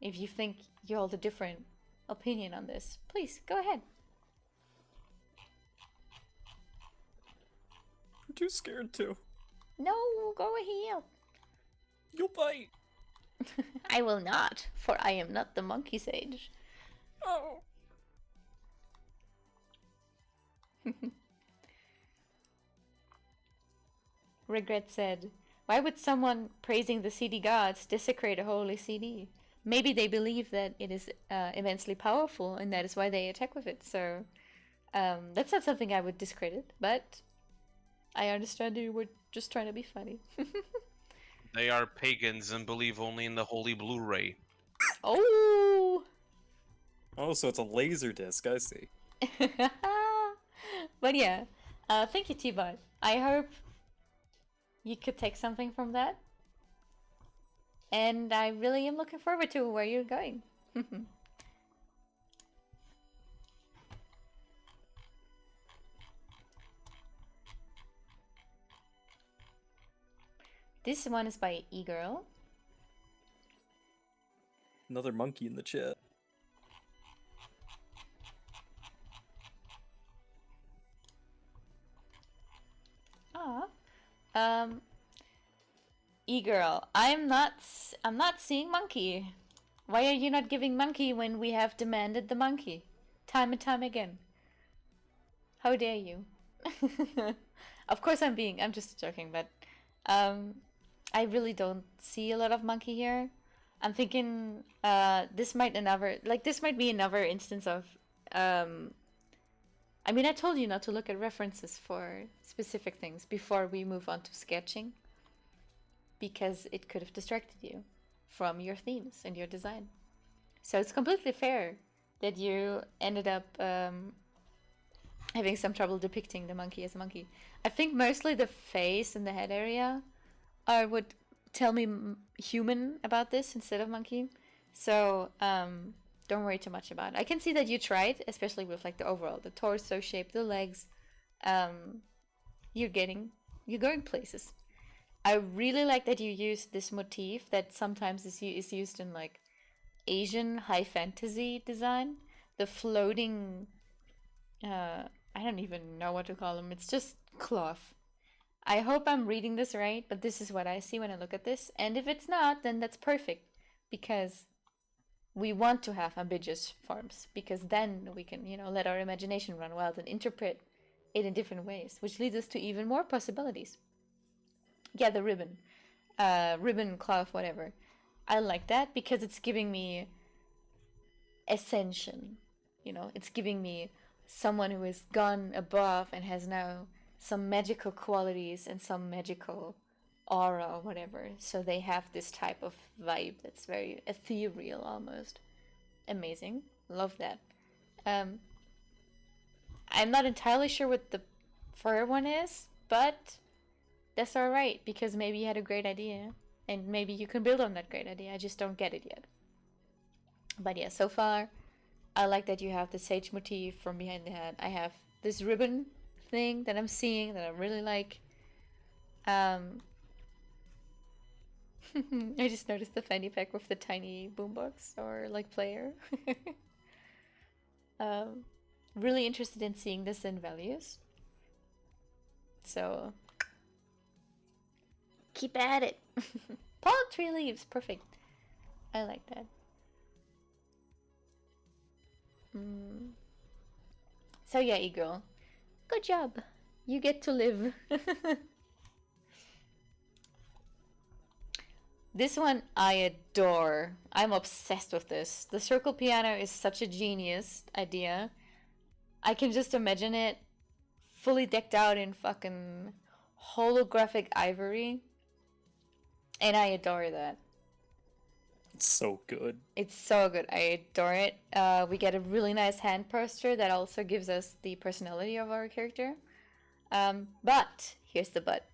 if you think you hold a different opinion on this, please go ahead. I'm too scared to. No, go ahead. You'll bite. I will not, for I am not the monkey sage. Oh. Regret said, why would someone praising the CD gods desecrate a holy CD? Maybe they believe that it is immensely powerful, and that is why they attack with it. So that's not something I would discredit, but I understand you were just trying to be funny. They are pagans and believe only in the holy Blu-ray. Oh! Oh, so it's a laser disc, I see. But yeah, thank you, T-Bot. I hope you could take something from that. And I really am looking forward to where you're going. This one is by E-Girl. Another monkey in the chat. E-Girl, I'm not seeing monkey. Why are you not giving monkey when we have demanded the monkey? Time and time again. How dare you? Of course I'm just joking, but I really don't see a lot of monkey here. I'm thinking this might be another instance of I mean, I told you not to look at references for specific things before we move on to sketching, because it could have distracted you from your themes and your design. So it's completely fair that you ended up having some trouble depicting the monkey as a monkey. I think mostly the face and the head area would tell me human about this instead of monkey. So don't worry too much about it. I can see that you tried, especially with like the overall, the torso shape, the legs. You're going places. I really like that you use this motif that sometimes is used in like Asian high fantasy design. The floating, I don't even know what to call them. It's just cloth. I hope I'm reading this right, but this is what I see when I look at this. And if it's not, then that's perfect, because we want to have ambiguous forms, because then we can, let our imagination run wild and interpret it in different ways, which leads us to even more possibilities. Yeah, the ribbon, cloth, whatever. I like that because it's giving me ascension. It's giving me someone who has gone above and has now some magical qualities and some magical aura or whatever. So they have this type of vibe that's very ethereal almost. Amazing. Love that. I'm not entirely sure what the fur one is, but that's alright, because maybe you had a great idea and maybe you can build on that great idea. I just don't get it yet. But yeah, so far I like that you have the sage motif from behind the head. I have this ribbon thing that I'm seeing that I really like. I just noticed the fanny pack with the tiny boombox or like player. Really interested in seeing this in values. So keep at it. Palm tree leaves, perfect. I like that. So yeah, e-girl, good job. You get to live. This one I adore. I'm obsessed with this. The circle piano is such a genius idea. I can just imagine it fully decked out in fucking holographic ivory. And I adore that. It's so good. It's so good. I adore it. We get a really nice hand posture that also gives us the personality of our character. But, here's the but.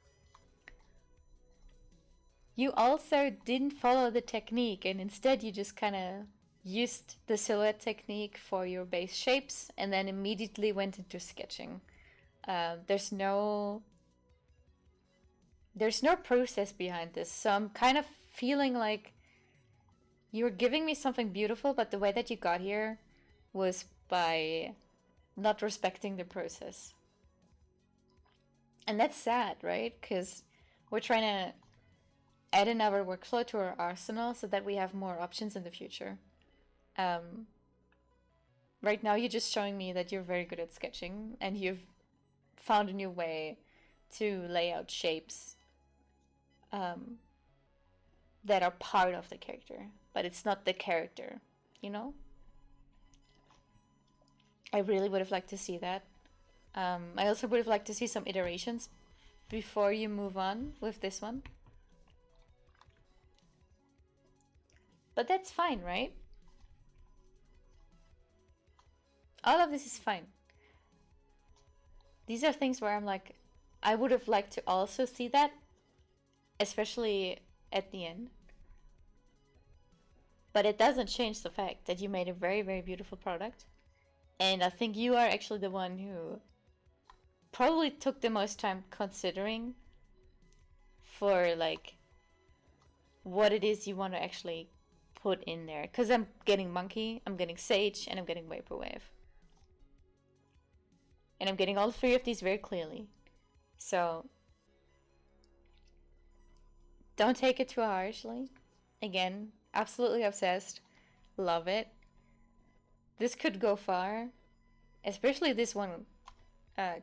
You also didn't follow the technique, and instead you just kind of used the silhouette technique for your base shapes and then immediately went into sketching. There's no process behind this, so I'm kind of feeling like you're giving me something beautiful, but the way that you got here was by not respecting the process. And that's sad, right? Because we're trying to add another workflow to our arsenal so that we have more options in the future. Right now you're just showing me that you're very good at sketching and you've found a new way to lay out shapes that are part of the character, but it's not the character, I really would have liked to see that. I also would have liked to see some iterations before you move on with this one. But that's fine, right? All of this is fine. These are things where I'm like, I would have liked to also see that, especially at the end. But it doesn't change the fact that you made a very, very beautiful product. And I think you are actually the one who probably took the most time considering for like what it is you want to actually put in there. Because I'm getting monkey, I'm getting sage, and I'm getting vaporwave. And I'm getting all three of these very clearly. So don't take it too harshly. Again, absolutely obsessed. Love it. This could go far. Especially this one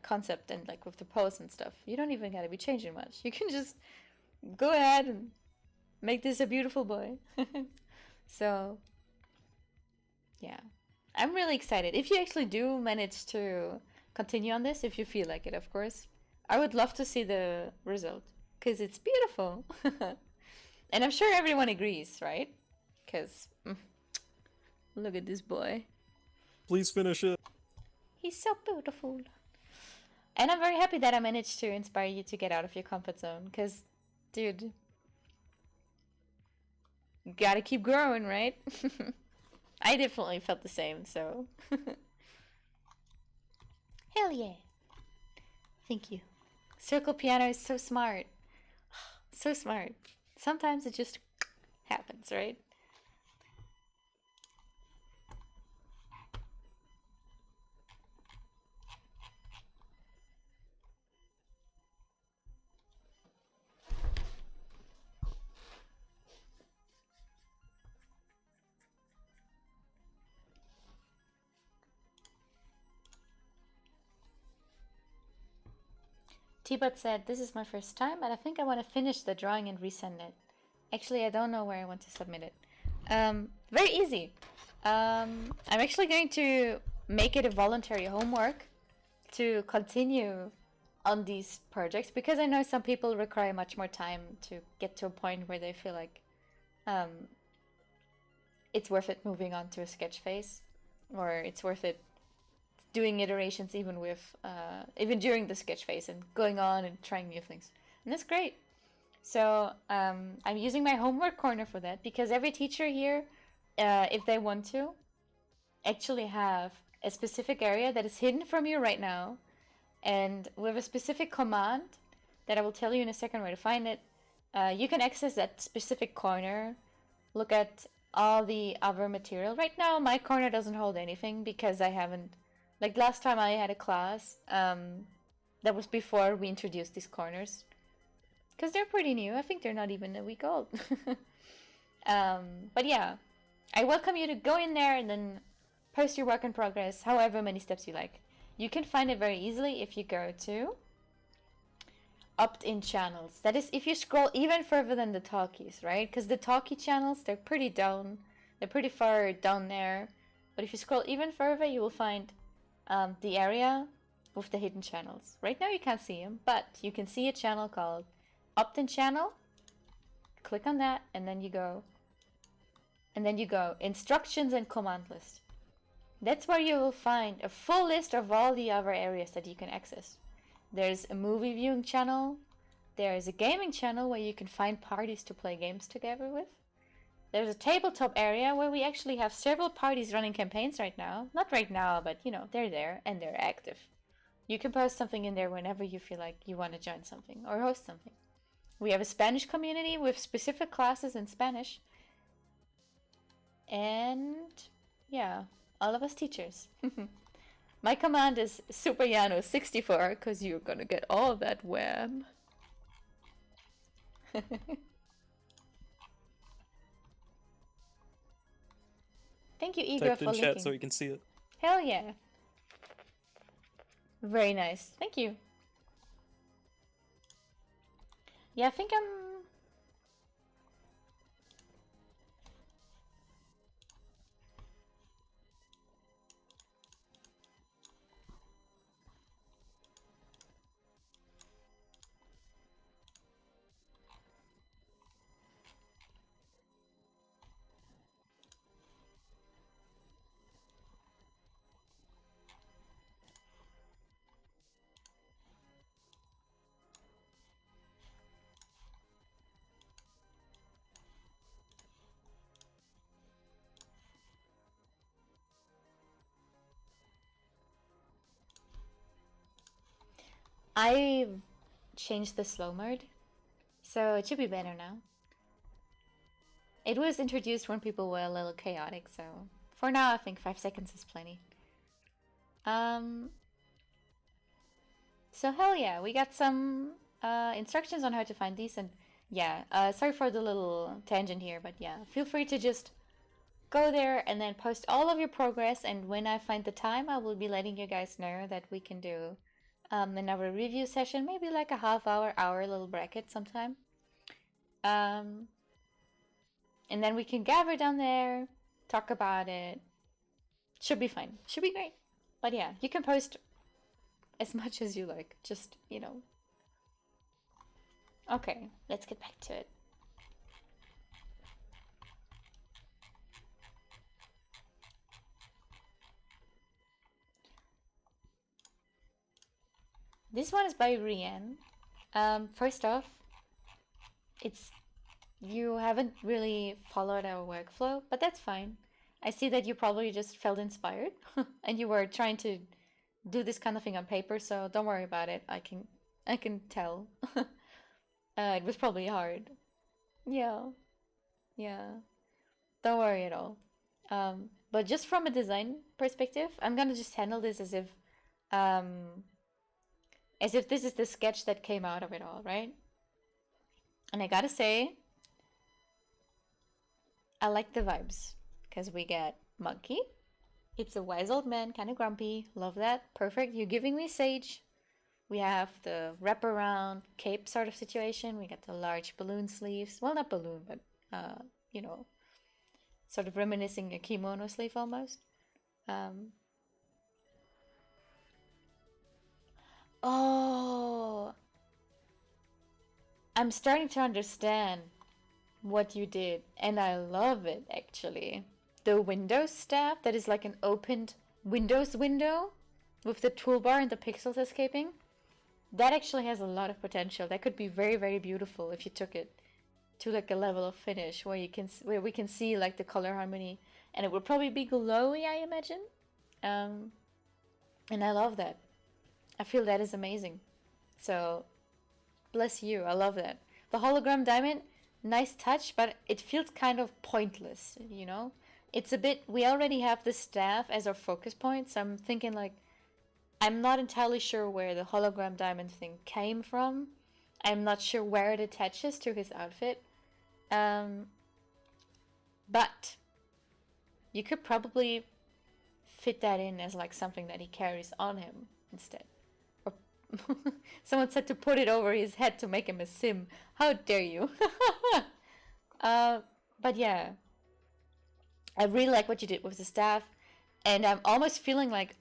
concept and like with the pose and stuff. You don't even gotta be changing much. You can just go ahead and make this a beautiful boy. So yeah, I'm really excited. If you actually do manage to continue on this, if you feel like it, of course, I would love to see the result because it's beautiful. And I'm sure everyone agrees, right? Because look at this boy. Please finish it. He's so beautiful. And I'm very happy that I managed to inspire you to get out of your comfort zone. Because, dude, you gotta keep growing, right? I definitely felt the same, so. Hell yeah. Thank you. Circle piano is so smart. So smart. Sometimes it just happens, right? T-Bot said, this is my first time, and I think I want to finish the drawing and resend it. Actually, I don't know where I want to submit it. Very easy. I'm actually going to make it a voluntary homework to continue on these projects, because I know some people require much more time to get to a point where they feel like it's worth it moving on to a sketch phase, or it's worth it doing iterations even with even during the sketch phase and going on and trying new things. And that's great. So I'm using my homework corner for that, because every teacher here, if they want to, actually have a specific area that is hidden from you right now, and with a specific command that I will tell you in a second where to find it, you can access that specific corner, look at all the other material. Right now my corner doesn't hold anything because I haven't, like last time I had a class, that was before we introduced these corners, because they're pretty new. I think they're not even a week old. But yeah, I welcome you to go in there and then post your work in progress, however many steps you like. You can find it very easily if you go to opt-in channels. That is, if you scroll even further than the talkies, right? Because the talkie channels, they're pretty down. They're pretty far down there. But if you scroll even further, you will find the area with the hidden channels. Right now you can't see them, but you can see a channel called opt-in channel. Click on that, and then you go instructions and command list. That's where you will find a full list of all the other areas that you can access. There's a movie viewing channel. There's a gaming channel where you can find parties to play games together with. There's a tabletop area where we actually have several parties running campaigns right now. Not right now, but you know, they're there and they're active. You can post something in there whenever you feel like you want to join something or host something. We have a Spanish community with specific classes in Spanish. And yeah, all of us teachers. My command is superyano64 because you're gonna get all that wham. Thank you, Igor, Typed for in chat linking. so you can see it. Hell yeah. Very nice. Thank you. Yeah, I think I'm... I changed the slow mode, so it should be better now. It was introduced when people were a little chaotic, so for now I think 5 seconds is plenty. So hell yeah, we got some instructions on how to find these, and yeah, sorry for the little tangent here, but yeah, feel free to just go there and then post all of your progress, and when I find the time I will be letting you guys know that we can do another review session, maybe like a half-hour, hour little bracket sometime. And then we can gather down there, talk about it. Should be fine. Should be great. But yeah, you can post as much as you like. Just, you know. Okay, let's get back to it. This one is by Rian. First off, you haven't really followed our workflow, but that's fine. I see that you probably just felt inspired and you were trying to do this kind of thing on paper, so don't worry about it. I can tell. It was probably hard. Yeah. Yeah. Don't worry at all. But just from a design perspective, I'm gonna just handle this um, as if this is the sketch that came out of it all, right? And I gotta say, I like the vibes because we get monkey. It's a wise old man, kind of grumpy. Love that. Perfect. You're giving me sage. We have the wraparound cape sort of situation. We got the large balloon sleeves. Well, not balloon, but you know, sort of reminiscing a kimono sleeve almost. Oh, I'm starting to understand what you did, and I love it actually. The Windows staff that is like an opened Windows window with the toolbar and the pixels escaping. That actually has a lot of potential. That could be very, very beautiful if you took it to like a level of finish where we can see like the color harmony, and it will probably be glowy, I imagine. And I love that. I feel that is amazing. So, bless you. I love that. The hologram diamond, nice touch, but it feels kind of pointless, you know? It's a bit, we already have the staff as our focus point, so I'm thinking like, I'm not entirely sure where the hologram diamond thing came from. I'm not sure where it attaches to his outfit. But you could probably fit that in as like something that he carries on him instead. Or someone said to put it over his head to make him a sim. How dare you? But yeah, I really like what you did with the staff, and I'm almost feeling like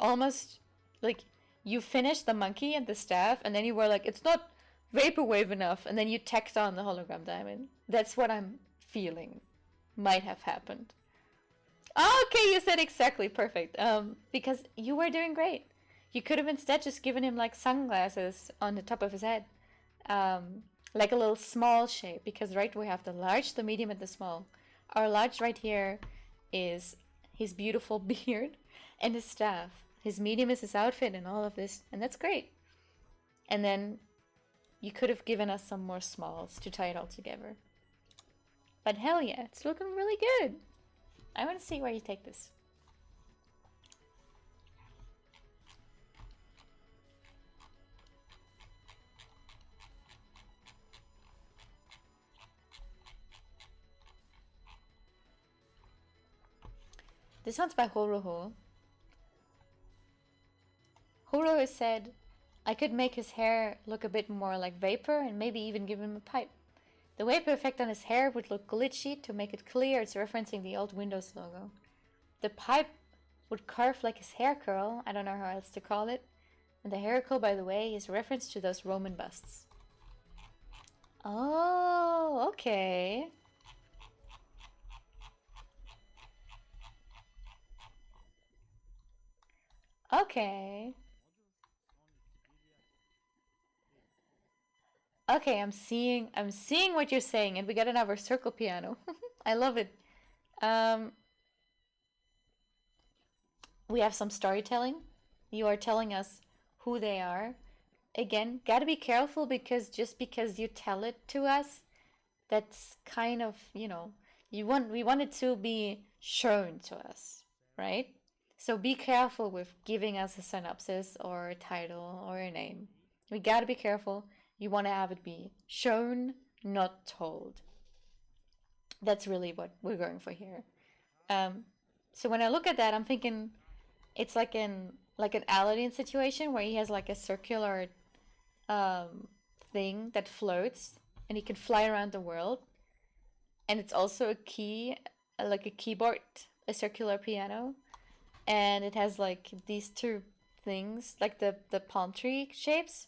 you finished the monkey and the staff, and then you were like, it's not vaporwave enough, and then you tacked on the hologram diamond. That's what I'm feeling might have happened. Oh, okay, you said exactly perfect. Because you were doing great. You could have instead just given him like sunglasses on the top of his head, like a little small shape. Because right, we have the large, the medium, and the small. Our large right here is his beautiful beard and his staff. His medium is his outfit and all of this, and that's great. And then you could have given us some more smalls to tie it all together. But hell yeah, it's looking really good. I want to see where you take this. This one's by Horoho. Horoho said, I could make his hair look a bit more like vapor and maybe even give him a pipe. The vapor effect on his hair would look glitchy. To make it clear, it's referencing the old Windows logo. The pipe would curve like his hair curl, I don't know how else to call it. And the hair curl, by the way, is a reference to those Roman busts. Oh, okay. Okay. Okay, I'm seeing what you're saying, and we got another circle piano. I love it. We have some storytelling. You are telling us who they are. Again, gotta be careful because just because you tell it to us, that's kind of, you know, we want it to be shown to us, right? So be careful with giving us a synopsis or a title or a name. We gotta be careful. You want to have it be shown, not told. That's really what we're going for here. So when I look at that, I'm thinking it's like an Aladdin situation where he has like a circular thing that floats and he can fly around the world. And it's also a key, like a keyboard, a circular piano. And it has like these two things, like the palm tree shapes.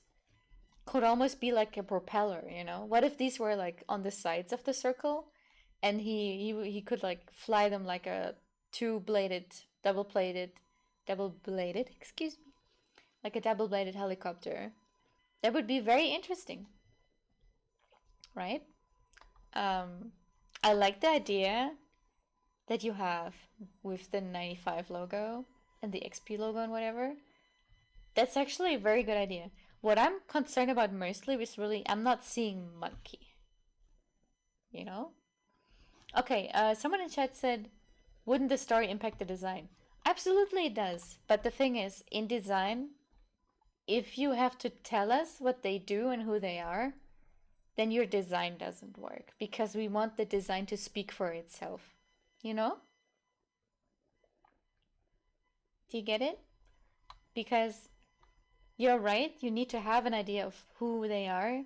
Could almost be like a propeller, you know? What if these were like on the sides of the circle and he could like fly them like a double-bladed, excuse me, like a double-bladed helicopter. That would be very interesting, right? I like the idea that you have with the 95 logo and the XP logo and whatever. That's actually a very good idea. What I'm concerned about mostly is really, I'm not seeing monkey. You know? Okay, someone in chat said, wouldn't the story impact the design? Absolutely it does. But the thing is, in design, if you have to tell us what they do and who they are, then your design doesn't work. Because we want the design to speak for itself. You know? Do you get it? Because you're right, you need to have an idea of who they are,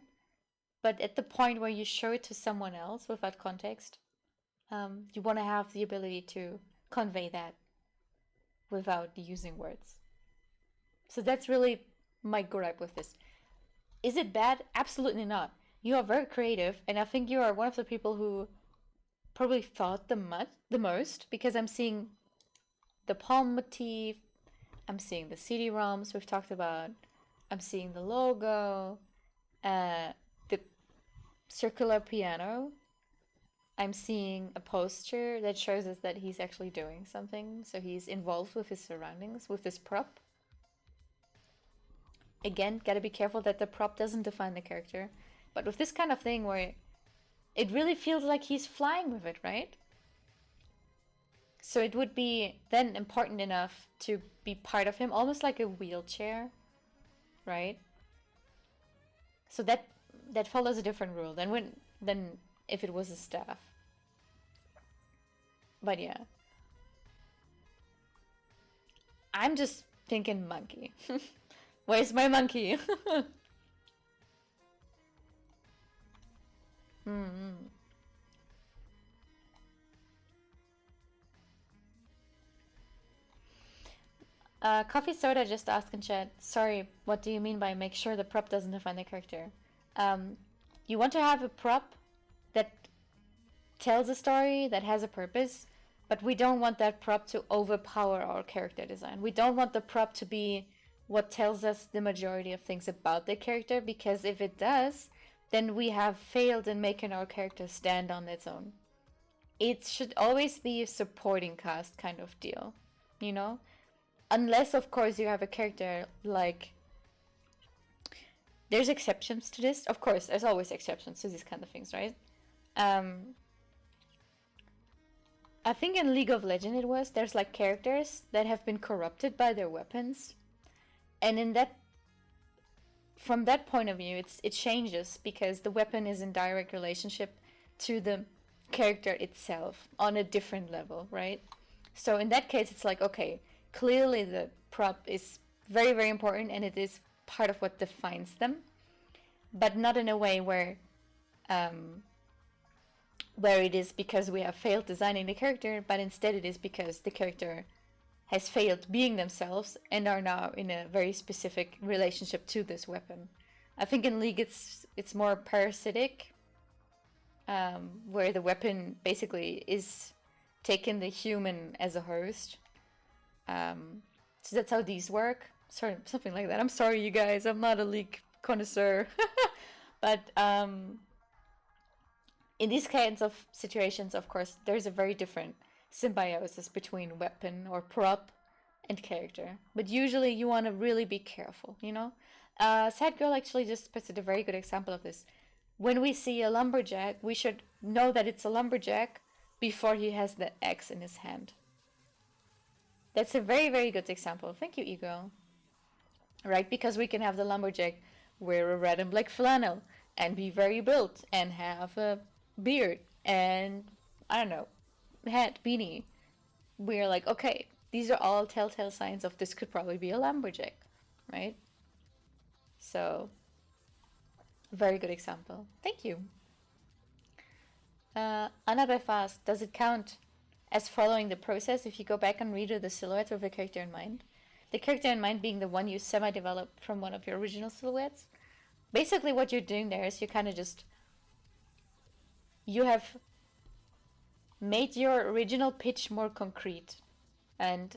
but at the point where you show it to someone else without context, you want to have the ability to convey that without using words. So that's really my gripe with this. Is it bad? Absolutely not. You are very creative, and I think you are one of the people who probably thought the most, because I'm seeing the palm motif, I'm seeing the CD-ROMs we've talked about, I'm seeing the logo, the circular piano. I'm seeing a poster that shows us that he's actually doing something, so he's involved with his surroundings, with this prop. Again, gotta be careful that the prop doesn't define the character. But with this kind of thing where it really feels like he's flying with it, right? So it would be then important enough to be part of him, almost like a wheelchair, right? So that follows a different rule than if it was a staff. But yeah. I'm just thinking monkey. Where's my monkey? Coffee Soda just asked in chat, sorry, what do you mean by make sure the prop doesn't define the character? You want to have a prop that tells a story, that has a purpose, but we don't want that prop to overpower our character design. We don't want the prop to be what tells us the majority of things about the character, because if it does, then we have failed in making our character stand on its own. It should always be a supporting cast kind of deal, you know? Unless, of course, you have a character like... There's exceptions to this. Of course, there's always exceptions to these kind of things, right? I think in League of Legends there's like characters that have been corrupted by their weapons. And in that... From that point of view, it changes, because the weapon is in direct relationship to the character itself on a different level, right? So in that case, it's like, okay, clearly the prop is very, very important, and it is part of what defines them, but not in a way where it is because we have failed designing the character, but instead it is because the character has failed being themselves and are now in a very specific relationship to this weapon. I think in League it's more parasitic, where the weapon basically is taking the human as a host. So that's how these work. Sorry, something like that. I'm sorry, you guys. I'm not a League connoisseur. But in these kinds of situations, of course, there's a very different symbiosis between weapon or prop and character. But usually you want to really be careful, you know? Sad Girl actually just posted a very good example of this. When we see a lumberjack, we should know that it's a lumberjack before he has the axe in his hand. That's a very, very good example. Thank you, Ego. Right? Because we can have the lumberjack wear a red and black flannel and be very built and have a beard and, I don't know, hat, beanie. We're like, okay, these are all telltale signs of this could probably be a lumberjack, right? So, very good example. Thank you. Anna Befast, does it count as following the process if you go back and redo the silhouette with a character in mind? The character in mind being the one you semi-developed from one of your original silhouettes? Basically what you're doing there is you kind of just... You have made your original pitch more concrete. And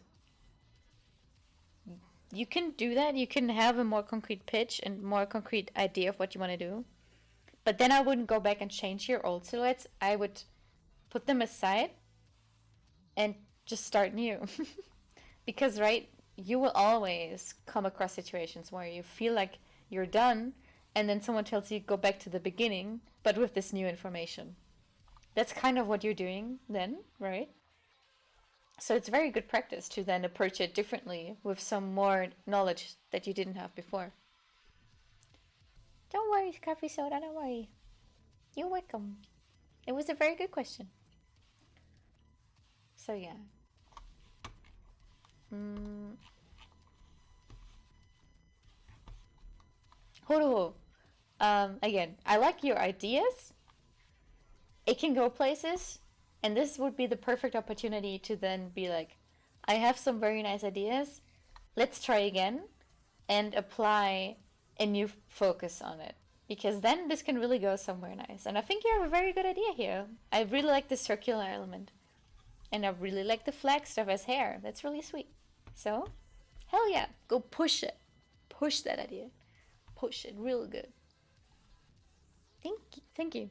you can do that. You can have a more concrete pitch and more concrete idea of what you want to do. But then I wouldn't go back and change your old silhouettes. I would put them aside and just start new. Because, right, you will always come across situations where you feel like you're done, and then someone tells you go back to the beginning, but with this new information. That's kind of what you're doing then, right? So it's very good practice to then approach it differently with some more knowledge that you didn't have before. Don't worry, Coffee Soda, don't worry. You're welcome. It was a very good question. So yeah. Horo. Again, I like your ideas. It can go places, and this would be the perfect opportunity to then be like, I have some very nice ideas. Let's try again and apply a new focus on it. Because then this can really go somewhere nice. And I think you have a very good idea here. I really like the circular element. And I really like the flag stuff as hair. That's really sweet. So, hell yeah. Go push it. Push that idea. Push it real good. Thank you. Thank you.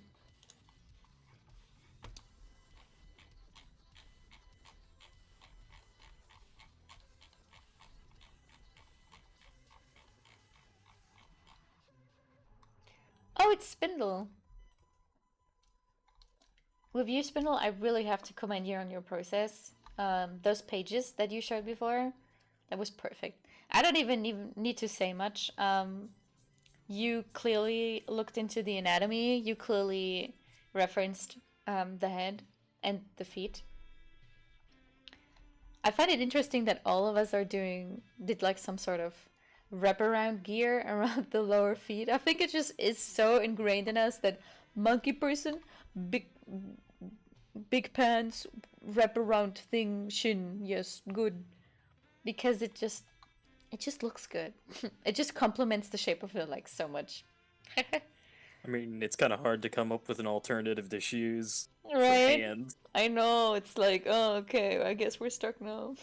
Oh, it's Spindle. With you, Spindle, I really have to commend you on your process. Those pages that you showed before, that was perfect. I don't even need to say much. You clearly looked into the anatomy. You clearly referenced the head and the feet. I find it interesting that all of us did like some sort of wraparound gear around the lower feet. I think it just is so ingrained in us that monkey person, big pants, wraparound thing, shin, yes, good. Because it just looks good. It just complements the shape of the legs so much. I mean, it's kind of hard to come up with an alternative to shoes. Right? For hands. I know, it's like, oh, okay, I guess we're stuck now.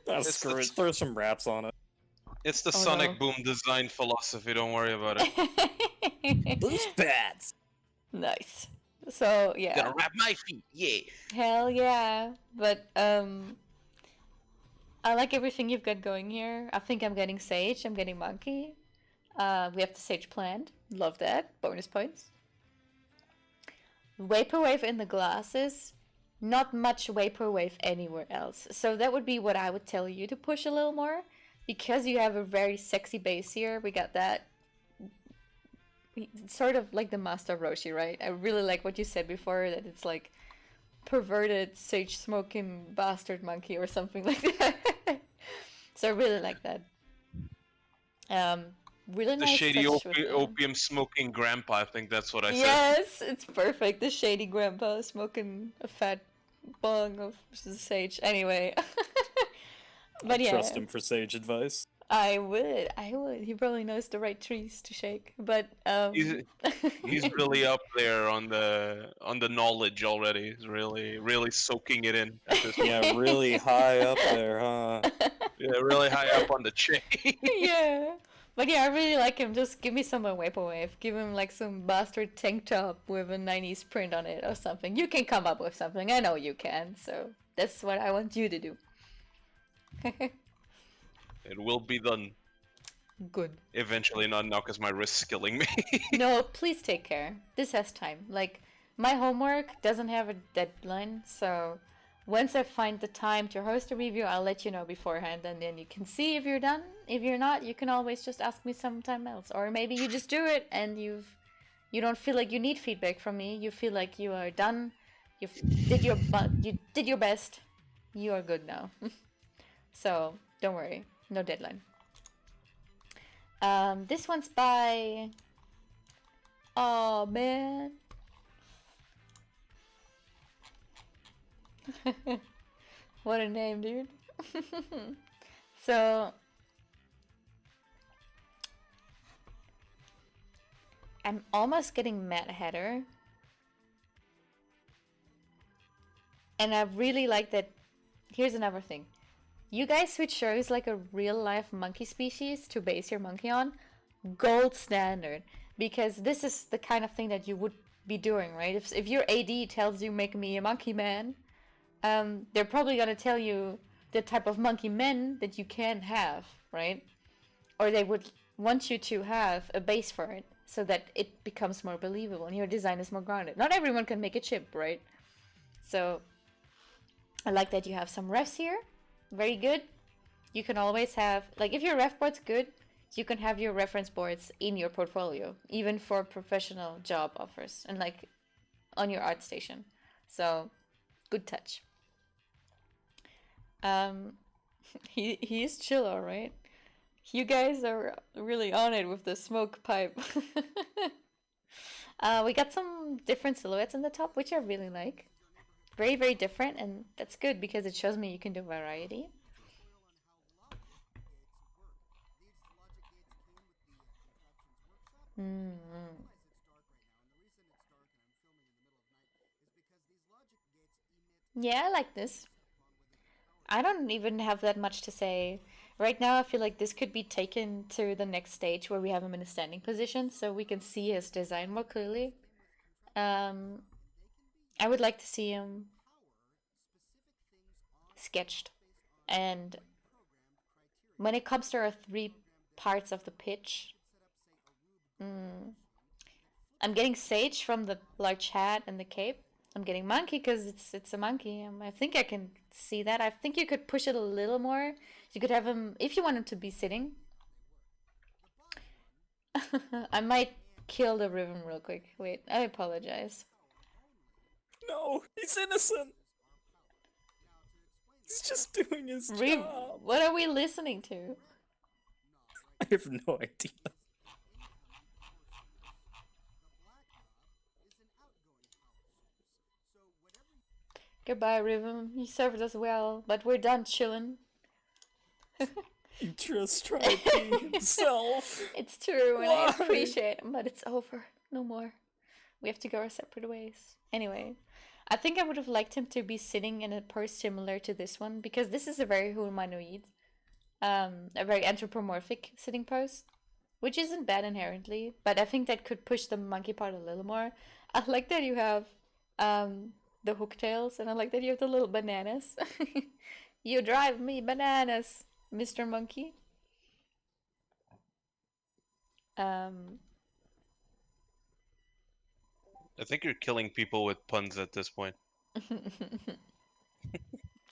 Oh, screw it, throw some wraps on it. It's the Oh, Sonic no. Boom design philosophy, don't worry about it. Boost pads! Nice. So, yeah. Gonna wrap my feet, yeah. Hell yeah. But, I like everything you've got going here. I think I'm getting Sage, I'm getting Monkey. We have the Sage planned. Love that. Bonus points. Vaporwave in the glasses. Not much Vaporwave anywhere else. So that would be what I would tell you to push a little more. Because you have a very sexy base here. We got that. Sort of like the Master of Roshi, right? I really like what you said before. That it's like perverted sage smoking bastard monkey or something like that. So I really like that. Really The nice shady touch with opium smoking grandpa, I think that's what I said. Yes, it's perfect. The shady grandpa smoking a fat bong of sage. Anyway. But yeah. Trust him for sage advice. I would. He probably knows the right trees to shake. But He's really up there on the knowledge already. He's really soaking it in. At this point. Yeah, really high up there, huh? Yeah, really high up on the chain. Yeah. But yeah, I really like him. Just give me some Vaporwave. Give him like some bastard tank top with a 90s print on it or something. You can come up with something. I know you can. So that's what I want you to do. It will be done. Good. Eventually, not now because my wrist's killing me. No, please take care. This has time. Like, my homework doesn't have a deadline, so once I find the time to host a review, I'll let you know beforehand, and then you can see if you're done. If you're not, you can always just ask me sometime else. Or maybe you just do it and you don't feel like you need feedback from me. You feel like you are done. You did your best. You are good now. So, don't worry. No deadline. This one's by... Oh, man. What a name, dude. So... I'm almost getting Mad Hatter. And I really like that... Here's another thing. You guys who chose like a real life monkey species to base your monkey on, gold standard. Because this is the kind of thing that you would be doing, right? If your AD tells you make me a monkey man, they're probably gonna tell you the type of monkey men that you can have, right? Or they would want you to have a base for it so that it becomes more believable and your design is more grounded. Not everyone can make a chip, right? So I like that you have some refs here. Very good. You can always have, like, if your ref board's good, you can have your reference boards in your portfolio, even for professional job offers and like on your art station. So good touch. He is chill, alright. You guys are really on it with the smoke pipe. We got some different silhouettes in the top, which I really like. Very, very different, and that's good because it shows me you can do variety. Yeah, I like this. I don't even have that much to say. Right now, I feel like this could be taken to the next stage where we have him in a standing position so we can see his design more clearly. I would like to see him sketched. And when it comes to our 3 parts of the pitch, I'm getting Sage from the large hat and the cape. I'm getting monkey because it's a monkey. I think I can see that. I think you could push it a little more. You could have him, if you want him to be sitting. I might kill the rhythm real quick. Wait, I apologize. No, he's innocent. He's just doing his job. What are we listening to? I have no idea. Goodbye, Rhythm. You served us well, but we're done chilling. He just tried being himself. It's true, and I Why? appreciate it, but it's over. No more. We have to go our separate ways. Anyway, I think I would have liked him to be sitting in a pose similar to this one, because this is a very humanoid, a very anthropomorphic sitting pose, which isn't bad inherently, but I think that could push the monkey part a little more. I like that you have the hook tails, and I like that you have the little bananas. You drive me bananas, Mr. Monkey. I think you're killing people with puns at this point.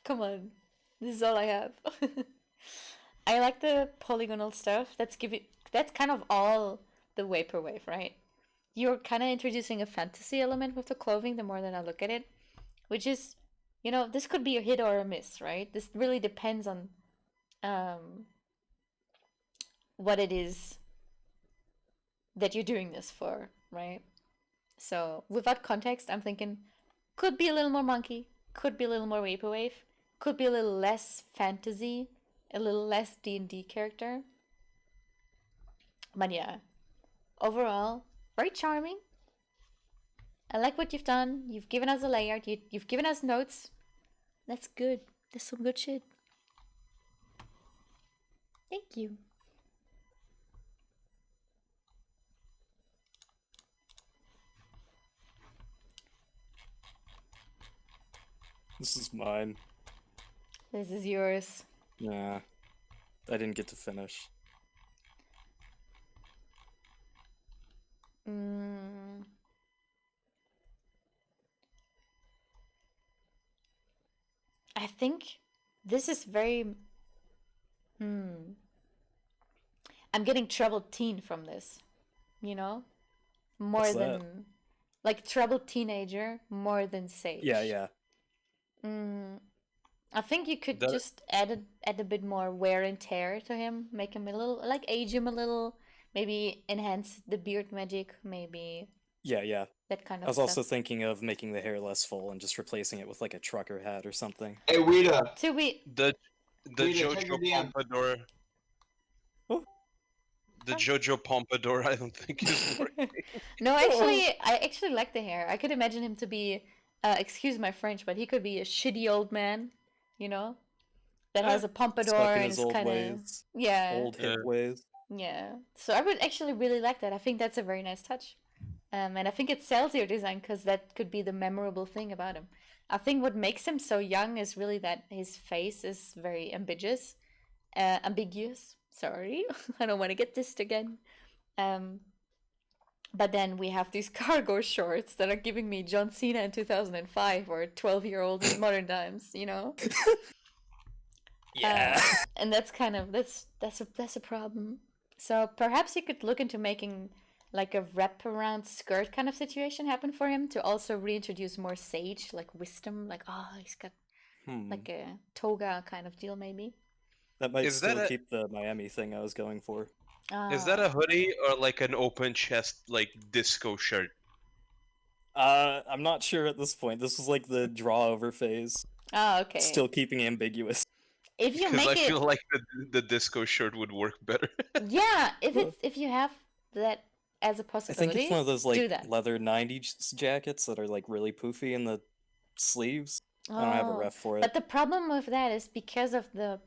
Come on, this is all I have. I like the polygonal stuff. That's kind of all the vaporwave, right? You're kind of introducing a fantasy element with the clothing the more that I look at it, which is, you know, this could be a hit or a miss, right? This really depends on what it is that you're doing this for, right? So without context, I'm thinking could be a little more monkey, could be a little more vaporwave, could be a little less fantasy, a little less D&D character. But yeah, overall, very charming. I like what you've done. You've given us a layout. You've given us notes. That's good. That's some good shit. Thank you. This is mine. This is yours. Nah, I didn't get to finish. I think this is very... I'm getting troubled teen from this, you know? More What's than... that? Like, troubled teenager more than sage. Yeah. I think you could just add a bit more wear and tear to him. Make him a little... Like, age him a little. Maybe enhance the beard magic. Maybe... Yeah. That kind of I was stuff. also thinking of making the hair less full and just replacing it with like a trucker hat or something. Hey, Rita. To be... The Rita, check your Jojo DM. Pompadour. Oh. The Jojo Pompadour, I don't think is working. No, actually, I actually like the hair. I could imagine him to be, excuse my French, but he could be a shitty old man, you know, that has a pompadour Stuck in and his is old kind of ways. yeah, Old hip ways. yeah. So I would actually really like that. I think that's a very nice touch, and I think it sells your design because that could be the memorable thing about him. I think what makes him so young is really that his face is very ambiguous, Sorry, I don't want to get dissed again. But then we have these cargo shorts that are giving me John Cena in 2005 or 12-year-old in modern times, you know? Yeah. And that's kind of that's a problem. So perhaps you could look into making like a wraparound skirt kind of situation happen for him to also reintroduce more sage, like wisdom, like he's got like a toga kind of deal maybe. That might Is that still a keep the Miami thing I was going for. is that a hoodie or like an open chest like disco shirt? I'm not sure at this point. This was like the draw over phase. Oh, okay. Still keeping ambiguous. If you Because make I it, feel like the disco shirt would work better. yeah, if you have that as a I possibility, think it's one of those do like that. leather 90s jackets that are like really poofy in the sleeves. I don't have a ref for it. But the problem with that is because of the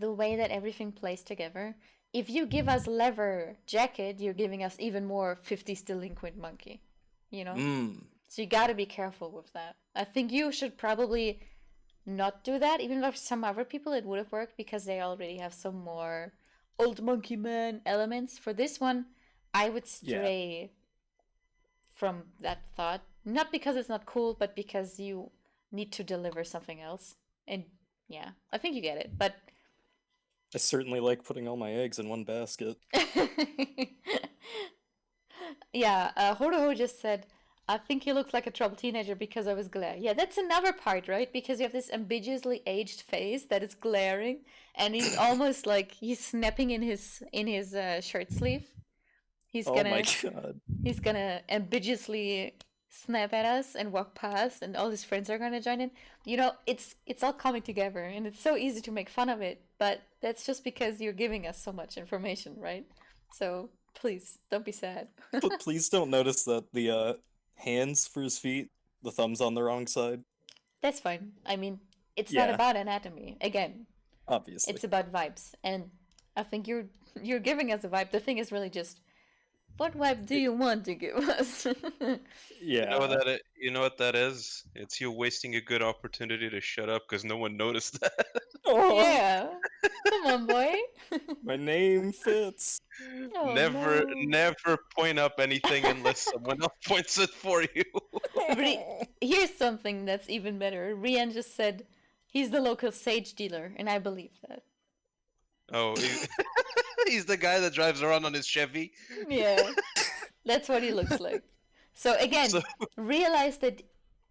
way that everything plays together. If you give us leather jacket, you're giving us even more 50s delinquent monkey, you know? So you gotta be careful with that. I think you should probably not do that, even though for some other people it would have worked because they already have some more old monkey man elements. For this one, I would stray from that thought. Not because it's not cool, but because you need to deliver something else. And yeah, I think you get it. But I certainly like putting all my eggs in one basket. yeah, Horoho just said, I think he looks like a troubled teenager because of his glare. Yeah, that's another part, right? Because you have this ambiguously aged face that is glaring, and he's almost like he's snapping in his shirt sleeve. He's Oh gonna, my god. He's gonna ambiguously snap at us and walk past, and all his friends are gonna join in. You know, it's all coming together, and it's so easy to make fun of it. But that's just because you're giving us so much information, right? So please don't be sad. But please don't notice that the hands for his feet, the thumb's on the wrong side. That's fine. I mean, it's not about anatomy. Again, obviously, it's about vibes, and I think you're giving us a vibe. The thing is really just, what vibe do you want to give us? Yeah. You know what that is? It's you wasting a good opportunity to shut up because no one noticed that. Oh, Yeah. Come on, boy. my name fits. Oh, never point up anything unless someone else points it for you. Here's something that's even better. Rian just said he's the local sage dealer, and I believe that. Oh, he's the guy that drives around on his Chevy. Yeah, that's what he looks like. So again, realize that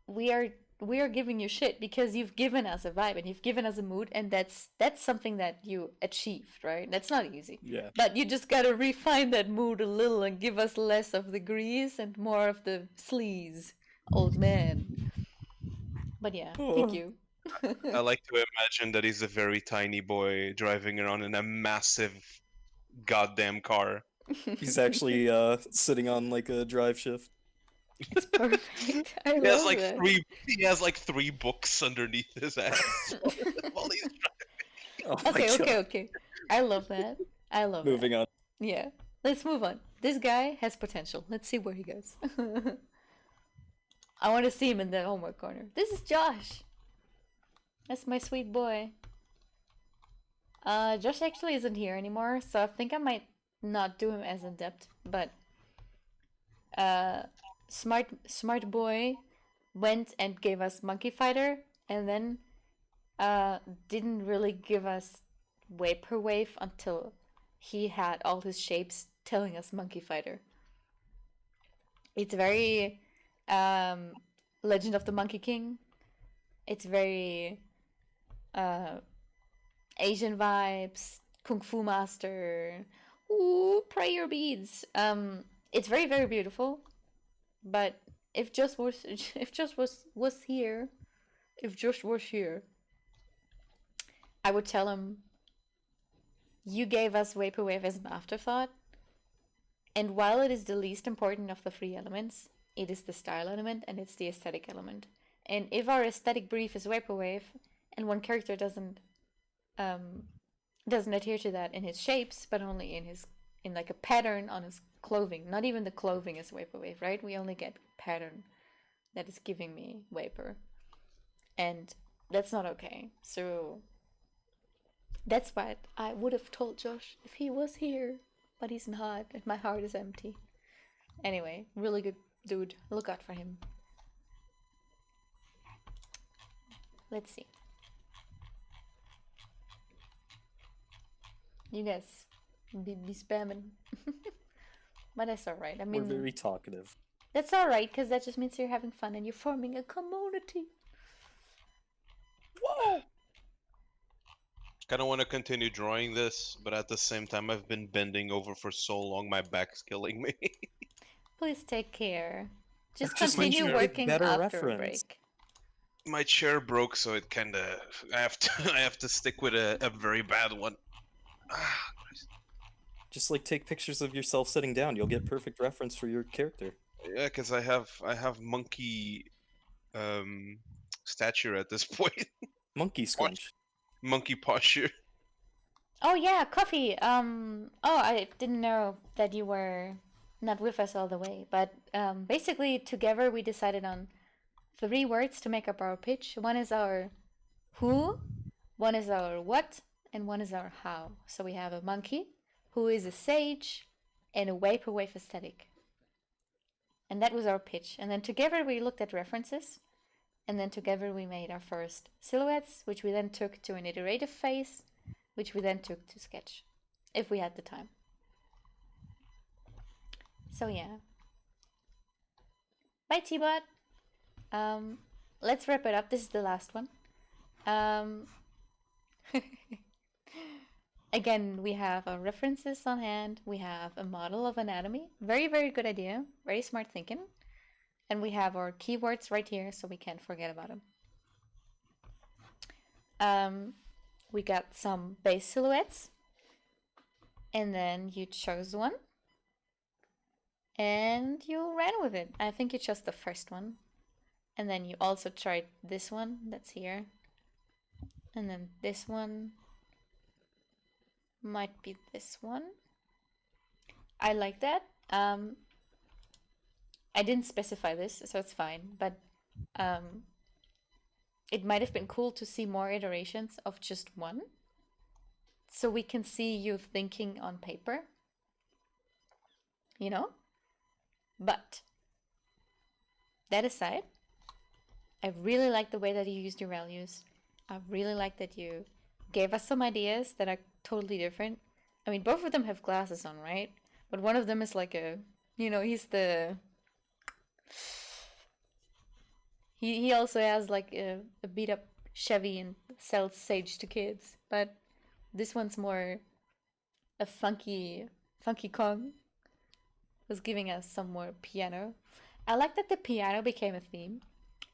we are giving you shit because you've given us a vibe and you've given us a mood, and that's something that you achieved, right? That's not easy. Yeah. But you just gotta refine that mood a little and give us less of the grease and more of the sleaze, old man. But yeah, thank you. I like to imagine that he's a very tiny boy driving around in a massive goddamn car. He's actually sitting on like a drive shift. It's perfect. I He love has like it. he has like 3 books underneath his ass while he's driving. Okay. I love that. I love Moving that. on. Yeah. Let's move on. This guy has potential. Let's see where he goes. I want to see him in the homework corner. This is Josh. That's my sweet boy. Josh actually isn't here anymore, so I think I might not do him as in depth, but smart boy went and gave us Monkey Fighter, and then didn't really give us Vaporwave until he had all his shapes telling us Monkey Fighter. It's very Legend of the Monkey King. It's very Asian vibes, Kung Fu Master, ooh, prayer beads. It's very, very beautiful. But if Josh was here, I would tell him, you gave us Vaporwave as an afterthought, and while it is the least important of the 3 elements, it is the style element and it's the aesthetic element. And if our aesthetic brief is Vaporwave, and one character doesn't adhere to that in his shapes, but only in like a pattern on his clothing. Not even the clothing is Vaporwave, right? We only get pattern that is giving me Vapor. And that's not okay. So That's what I would have told Josh if he was here, but he's not, and my heart is empty. Anyway, really good dude. Look out for him. Let's see. You guys be spamming. But that's alright. I We're mean, very talkative. that's alright, because that just means you're having fun and you're forming a community. Whoa! Kind of want to continue drawing this, but at the same time, I've been bending over for so long, my back's killing me. Please take care. Just Just means continue you get working better after a reference. break. My chair broke, so it kind of I have to stick with a very bad one. Ah, Christ. Just like take pictures of yourself sitting down. You'll get perfect reference for your character. Yeah, because I have monkey stature at this point. Monkey scrunch. Monkey posture. Oh yeah, coffee. Oh, I didn't know that you were not with us all the way, but basically together we decided on 3 words to make up our pitch. One is our who, one is our what, and one is our how. So we have a monkey who is a sage and a vaporwave aesthetic. And that was our pitch. And then together we looked at references, and then together we made our first silhouettes, which we then took to an iterative phase, which we then took to sketch, if we had the time. So yeah. Bye, T-Bot. Let's wrap it up. This is the last one. Again, we have our references on hand. We have a model of anatomy. Very, very good idea. Very smart thinking. And we have our keywords right here, so we can't forget about them. We got some base silhouettes. And then you chose one. And you ran with it. I think you chose the first one. And then you also tried this one that's here. And then this one. Might be this one. I like that. I didn't specify this, so it's fine. But it might have been cool to see more iterations of just one. So we can see you thinking on paper. You know? But that aside, I really like the way that you used your values. I really like that you gave us some ideas that are totally different. I mean, both of them have glasses on, right? But one of them is like a, you know, he's the... He also has like a beat up Chevy and sells sage to kids. But this one's more a funky Kong. Was giving us some more piano. I like that the piano became a theme.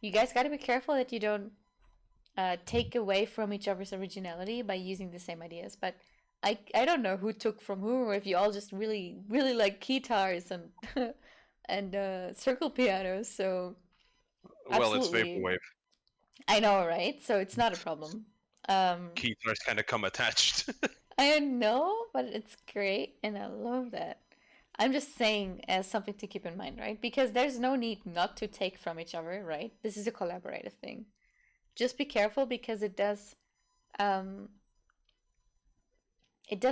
You guys gotta be careful that you don't take away from each other's originality by using the same ideas. But I don't know who took from who, or if you all just really like guitars and and circle pianos. So Well, it's absolutely. vaporwave. I know, right? So it's not a problem. Guitars kind of come attached. I know, but it's great, and I love that. I'm just saying as something to keep in mind, right? Because there's no need not to take from each other, right? This is a collaborative thing. Just be careful because it does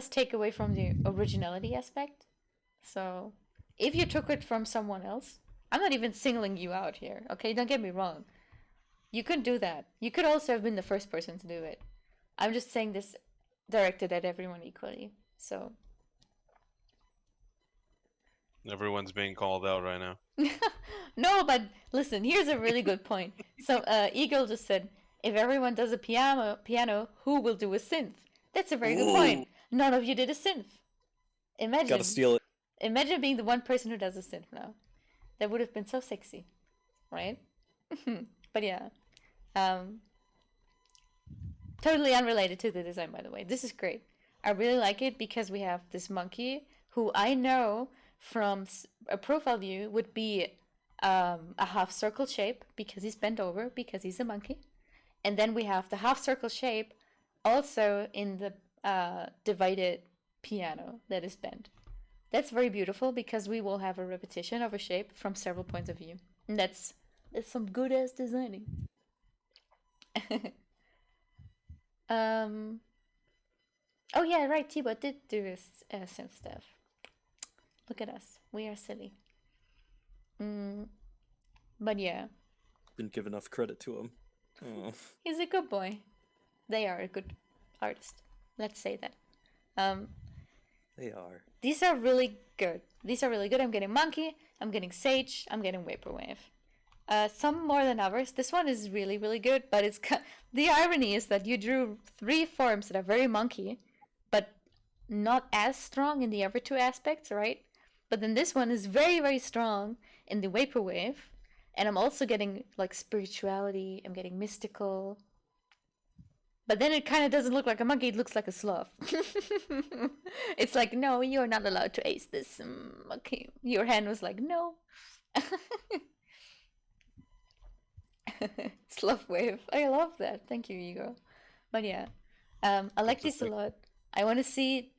take away from the originality aspect. So if you took it from someone else, I'm not even singling you out here, okay? Don't get me wrong. You could do that. You could also have been the first person to do it. I'm just saying this directed at everyone equally. So Everyone's being called out right now. no, but listen, here's a really good point. So Eagle just said, if everyone does a piano, who will do a synth? That's a very good point. None of you did a synth. Imagine. Gotta steal it. Imagine being the one person who does a synth now. That would have been so sexy, right? But yeah, totally unrelated to the design, by the way. This is great. I really like it because we have this monkey who I know from a profile view would be a half circle shape because he's bent over because he's a monkey. And then we have the half circle shape also in the divided piano that is bent. That's very beautiful because we will have a repetition of a shape from several points of view. And that's some good ass designing. Oh yeah, right. T-Bot did do some stuff. Look at us. We are silly. But yeah. Didn't give enough credit to him. Oh. He's a good boy. They are a good artist. Let's say that. They are. These are really good. These are really good. I'm getting Monkey. I'm getting Sage. I'm getting Vaporwave. Some more than others. This one is really, really good, but it's the irony is that you drew 3 forms that are very monkey, but not as strong in the other 2 aspects, right? But then this one is very, very strong in the Vaporwave, and I'm also getting like spirituality. I'm getting mystical. But then it kind of doesn't look like a monkey, it looks like a sloth. It's like, no, you're not allowed to ace this. Okay. Your hand was like, no. Sloth wave. I love that. Thank you, Igor. But yeah, I like this a lot. I want to see,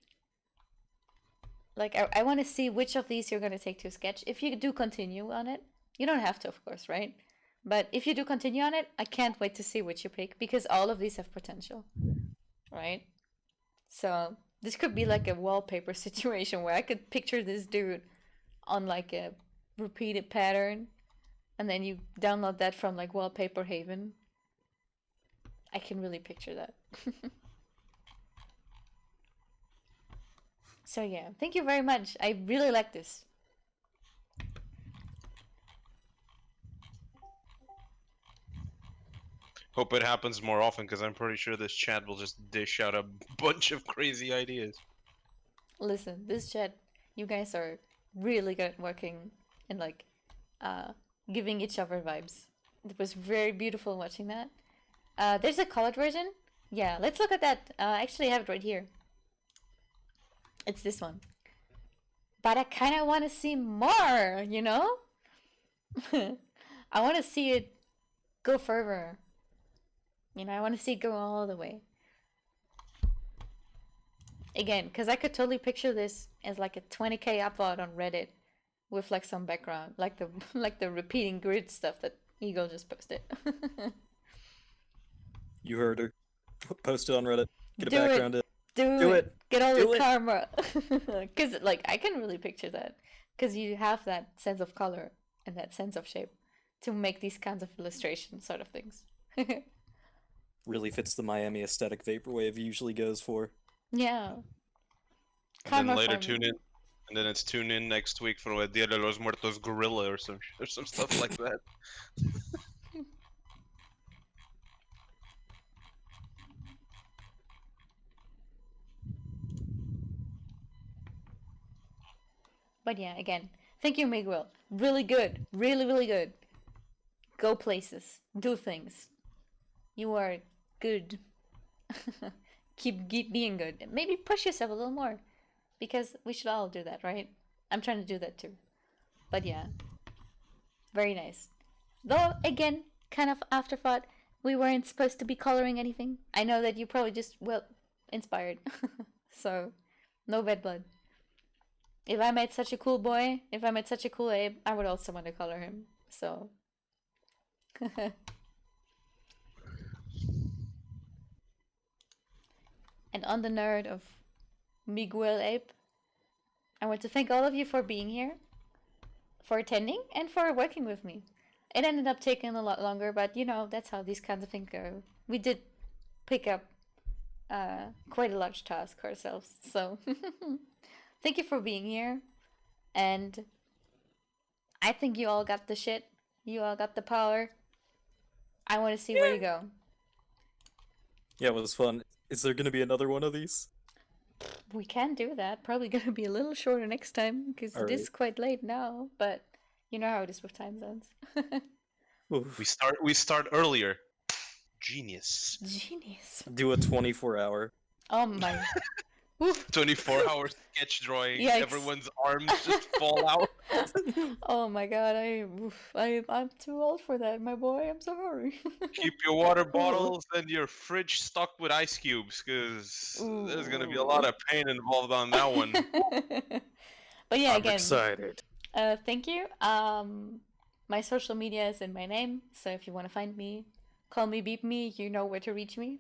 like, I want to see which of these you're going to take to sketch. If you do continue on it, you don't have to, of course, right? But if you do continue on it, I can't wait to see which you pick, because all of these have potential, right? So this could be like a wallpaper situation where I could picture this dude on like a repeated pattern, and then you download that from like Wallpaper Haven. I can really picture that. So yeah, thank you very much. I really like this. Hope it happens more often, because I'm pretty sure this chat will just dish out a bunch of crazy ideas. Listen, this chat, you guys are really good at working and like giving each other vibes. It was very beautiful watching that. There's a colored version. Yeah, let's look at that. Actually, I have it right here. It's this one. But I kind of want to see more, you know? I want to see it go further. You know, I want to see it go all the way. Again, because I could totally picture this as like a 20k upload on Reddit with like some background, like the repeating grid stuff that Eagle just posted. You heard her. Post it on Reddit. Get a Do background it. in. Do it. Get all Do the it. karma. Because like I can really picture that. Because you have that sense of color and that sense of shape to make these kinds of illustration sort of things. Really fits the Miami aesthetic Vaporwave usually goes for. Yeah. And then later farming. tune in, and then it's tune in next week for a Dia de los Muertos gorilla or some stuff like that. But yeah, again, thank you, Miguel. Really good. Really, really good. Go places. Do things. You are good. Keep being good. Maybe push yourself a little more. Because we should all do that, right? I'm trying to do that too. But yeah. Very nice. Though, again, kind of afterthought. We weren't supposed to be coloring anything. I know that you probably just, well, inspired. So, no bad blood. If I made such a cool boy, if I made such a cool Abe, I would also want to color him. So. And on the note of Miguel Abe, I want to thank all of you for being here, for attending, and for working with me. It ended up taking a lot longer, but you know, that's how these kinds of things go. We did pick up quite a large task ourselves, so thank you for being here. And I think you all got the shit. You all got the power. I want to see where you go. Yeah, it was fun. Is there gonna be another one of these? We can do that. Probably gonna be a little shorter next time because it is quite late now. But you know how it is with time zones. We start earlier. Genius. Genius. Do a 24-hour. Oh my. 24-hour sketch drawing. Yikes. Everyone's arms just fall out. Oh my god, I'm too old for that, my boy. I'm sorry. Keep your water bottles and your fridge stocked with ice cubes, because there's gonna be a lot of pain involved on that one. But yeah, I'm again, excited. thank you. My social media is in my name, so if you want to find me, call me, beep me, you know where to reach me.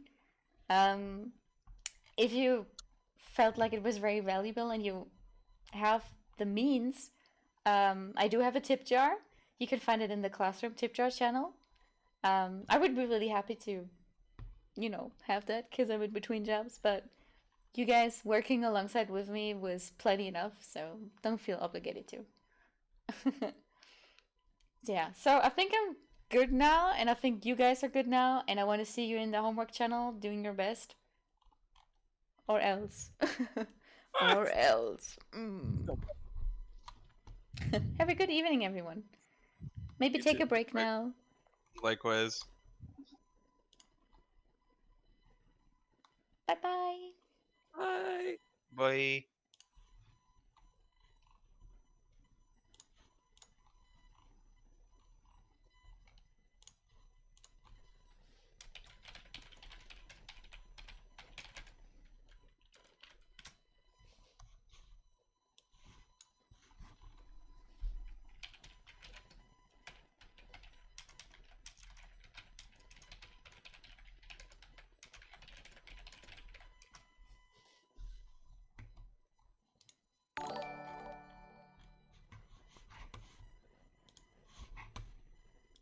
If you felt like it was very valuable and you have the means, I do have a tip jar. You can find it in the Classroom tip jar channel. I would be really happy to, you know, have that because I'm in between jobs, but you guys working alongside with me was plenty enough, so don't feel obligated to. Yeah, so I think I'm good now, and I think you guys are good now, and I want to see you in the homework channel doing your best. Or else. Or else. Have a good evening, everyone. Maybe You take too. a break Right. now. Likewise. Bye-bye. Bye. Bye.